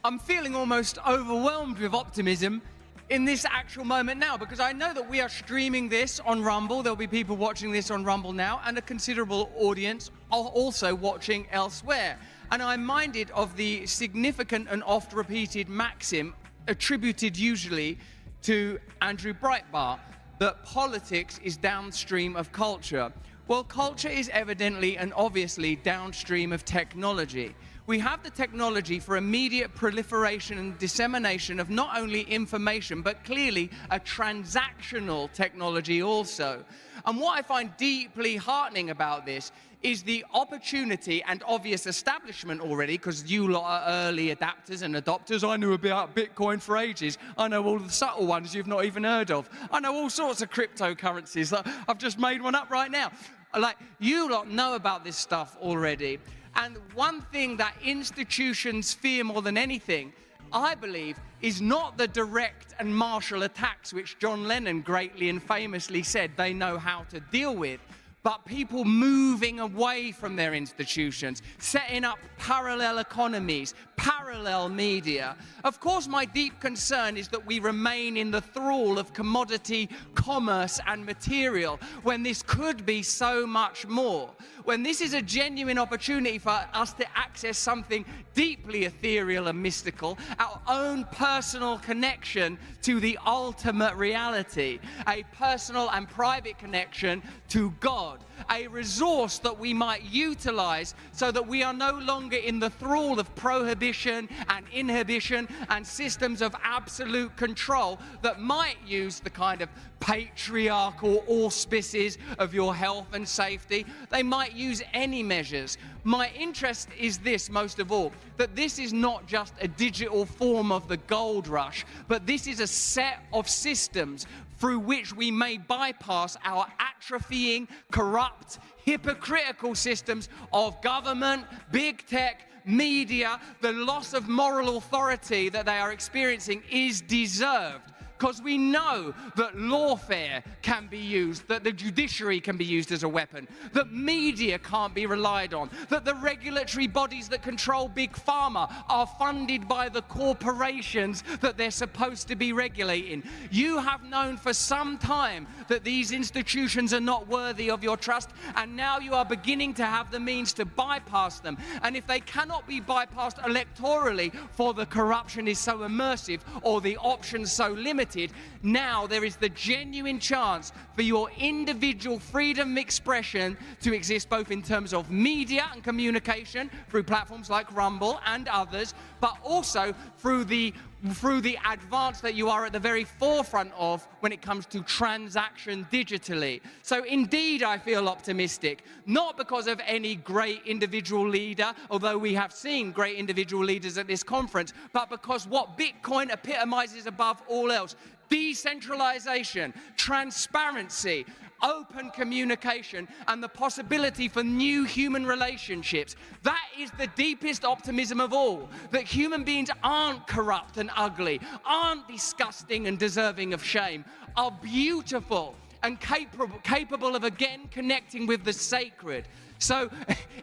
I'm feeling almost overwhelmed with optimism in this actual moment now, because I know that we are streaming this on Rumble. There'll be people watching this on Rumble now, and a considerable audience are also watching elsewhere. And I'm minded of the significant and oft-repeated maxim attributed usually to Andrew Breitbart, that politics is downstream of culture. Well, culture is evidently and obviously downstream of technology. We have the technology for immediate proliferation and dissemination of not only information, but clearly a transactional technology also. And what I find deeply heartening about this is the opportunity and obvious establishment already, because you lot are early adapters and adopters. I knew about Bitcoin for ages. I know all the subtle ones you've not even heard of. I know all sorts of cryptocurrencies. I've just made one up right now. Like, you lot know about this stuff already. And one thing that institutions fear more than anything, I believe, is not the direct and martial attacks which John Lennon greatly and famously said they know how to deal with, but people moving away from their institutions, setting up parallel economies, parallel media. Of course, my deep concern is that we remain in the thrall of commodity, commerce, and material, when this could be so much more. When this is a genuine opportunity for us to access something deeply ethereal and mystical, our own personal connection to the ultimate reality, a personal and private connection to God, a resource that we might utilize so that we are no longer in the thrall of prohibition and inhibition and systems of absolute control that might use the kind of patriarchal auspices of your health and safety. They might use any measures. My interest is this, most of all, that this is not just a digital form of the gold rush, but this is a set of systems through which we may bypass our atrophying, corrupt, hypocritical systems of government, big tech, media. The loss of moral authority that they are experiencing is deserved, because we know that lawfare can be used, that the judiciary can be used as a weapon, that media can't be relied on, that the regulatory bodies that control big pharma are funded by the corporations that they're supposed to be regulating. You have known for some time that these institutions are not worthy of your trust, and now you are beginning to have the means to bypass them. And if they cannot be bypassed electorally, for the corruption is so immersive or the options so limited, now there is the genuine chance for your individual freedom of expression to exist, both in terms of media and communication through platforms like Rumble and others, but also through the advance that you are at the very forefront of when it comes to transaction digitally. So indeed, I feel optimistic, not because of any great individual leader, although we have seen great individual leaders at this conference, but because what Bitcoin epitomizes above all else: decentralization, transparency, open communication, and the possibility for new human relationships. That is the deepest optimism of all, that human beings aren't corrupt and ugly, aren't disgusting and deserving of shame, are beautiful and capable of again connecting with the sacred. So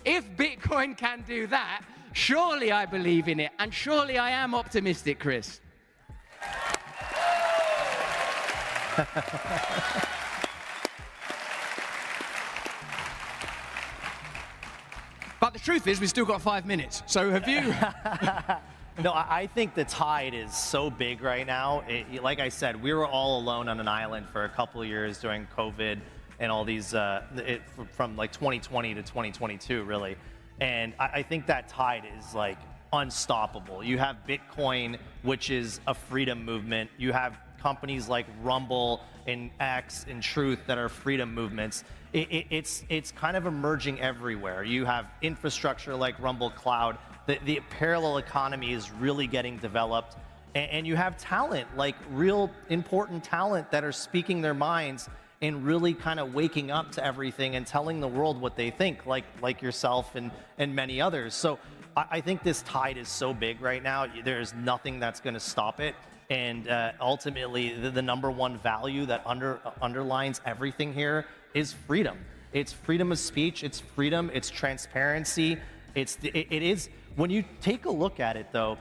if Bitcoin can do that, surely I believe in it, and surely I am optimistic, Chris. But the truth is, we've still got 5 minutes. So have you? No, I think the tide is so big right now. Like I said, we were all alone on an island for a couple of years during COVID and all these, from like 2020 to 2022, really. And I think that tide is like unstoppable. You have Bitcoin, which is a freedom movement. You have companies like Rumble and X and Truth that are freedom movements. It's kind of emerging everywhere. You have infrastructure like Rumble Cloud. The parallel economy is really getting developed. And you have talent, like real important talent that are speaking their minds and really kind of waking up to everything and telling the world what they think, like yourself and many others. So I think this tide is so big right now, there's nothing that's going to stop it. And ultimately, the number one value that underlines everything here is freedom. It's freedom of speech, it's freedom, it's transparency. It is, when you take a look at it though,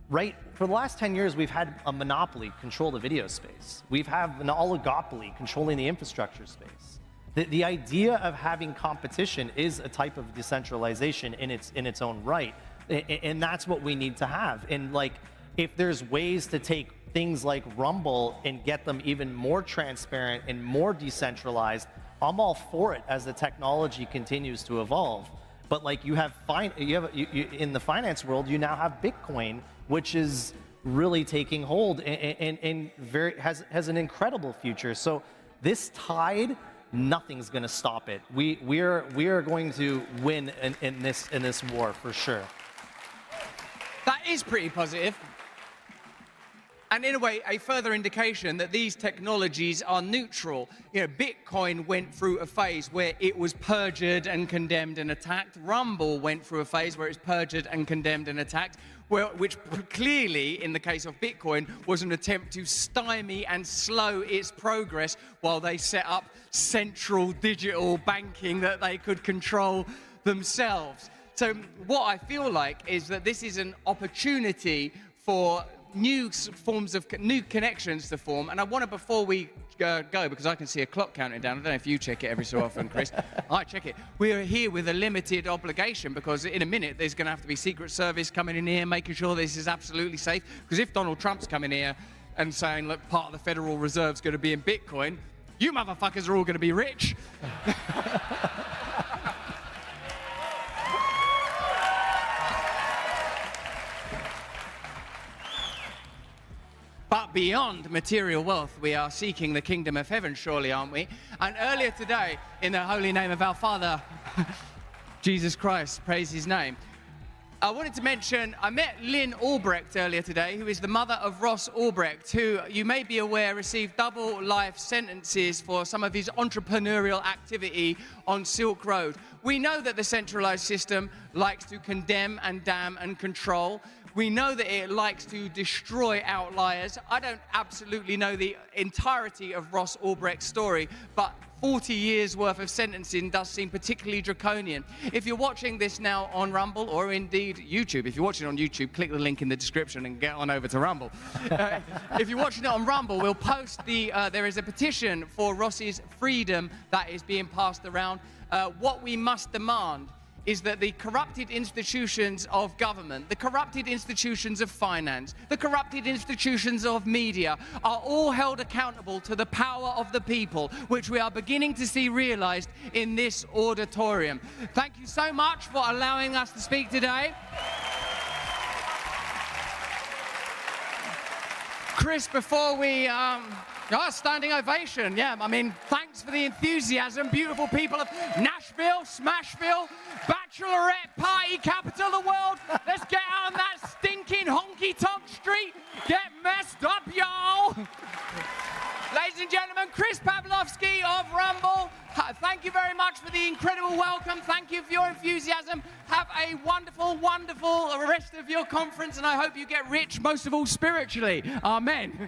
right, for the last 10 years, we've had a monopoly control the video space. We've had an oligopoly controlling the infrastructure space. The idea of having competition is a type of decentralization in its own right. And that's what we need to have. And like, if there's ways to take things like Rumble and get them even more transparent and more decentralized, I'm all for it as the technology continues to evolve. But like you have in the finance world, you now have Bitcoin, which is really taking hold and has an incredible future. So this tide, nothing's going to stop it. We are going to win in this war for sure. That is pretty positive. And in a way, a further indication that these technologies are neutral. You know, Bitcoin went through a phase where it was perjured and condemned and attacked. Rumble went through a phase where it's perjured and condemned and attacked, which clearly, in the case of Bitcoin, was an attempt to stymie and slow its progress while they set up central digital banking that they could control themselves. So what I feel like is that this is an opportunity for new forms of new connections to form. And I want to, before we go, because I can see a clock counting down, I don't know if you check it every so often, Chris. I check it. We're here with a limited obligation because in a minute there's going to have to be Secret Service coming in here making sure this is absolutely safe. Because if Donald Trump's coming here and saying, look, part of the Federal Reserve's going to be in Bitcoin, you motherfuckers are all going to be rich. But beyond material wealth, we are seeking the kingdom of heaven, surely, aren't we? And earlier today, in the holy name of our Father, Jesus Christ, praise his name, I wanted to mention, I met Lynn Albrecht earlier today, who is the mother of Ross Albrecht, who you may be aware received double life sentences for some of his entrepreneurial activity on Silk Road. We know that the centralized system likes to condemn and damn and control. We know that it likes to destroy outliers. I don't absolutely know the entirety of Ross Albrecht's story, but 40 years worth of sentencing does seem particularly draconian. If you're watching this now on Rumble, or indeed YouTube, if you're watching on YouTube, click the link in the description and get on over to Rumble. If you're watching it on Rumble, we'll post there is a petition for Ross's freedom that is being passed around. What we must demand is that the corrupted institutions of government, the corrupted institutions of finance, the corrupted institutions of media are all held accountable to the power of the people, which we are beginning to see realized in this auditorium. Thank you so much for allowing us to speak today. Chris, before we... standing ovation, yeah. I mean, thanks for the enthusiasm. Beautiful people of Nashville, Smashville, bachelorette party capital of the world. Let's get on that stinking honky-tonk street. Get messed up, y'all. Ladies and gentlemen, Chris Pavlovsky of Rumble. Thank you very much for the incredible welcome. Thank you for your enthusiasm. Have a wonderful, wonderful rest of your conference, and I hope you get rich, most of all spiritually. Amen.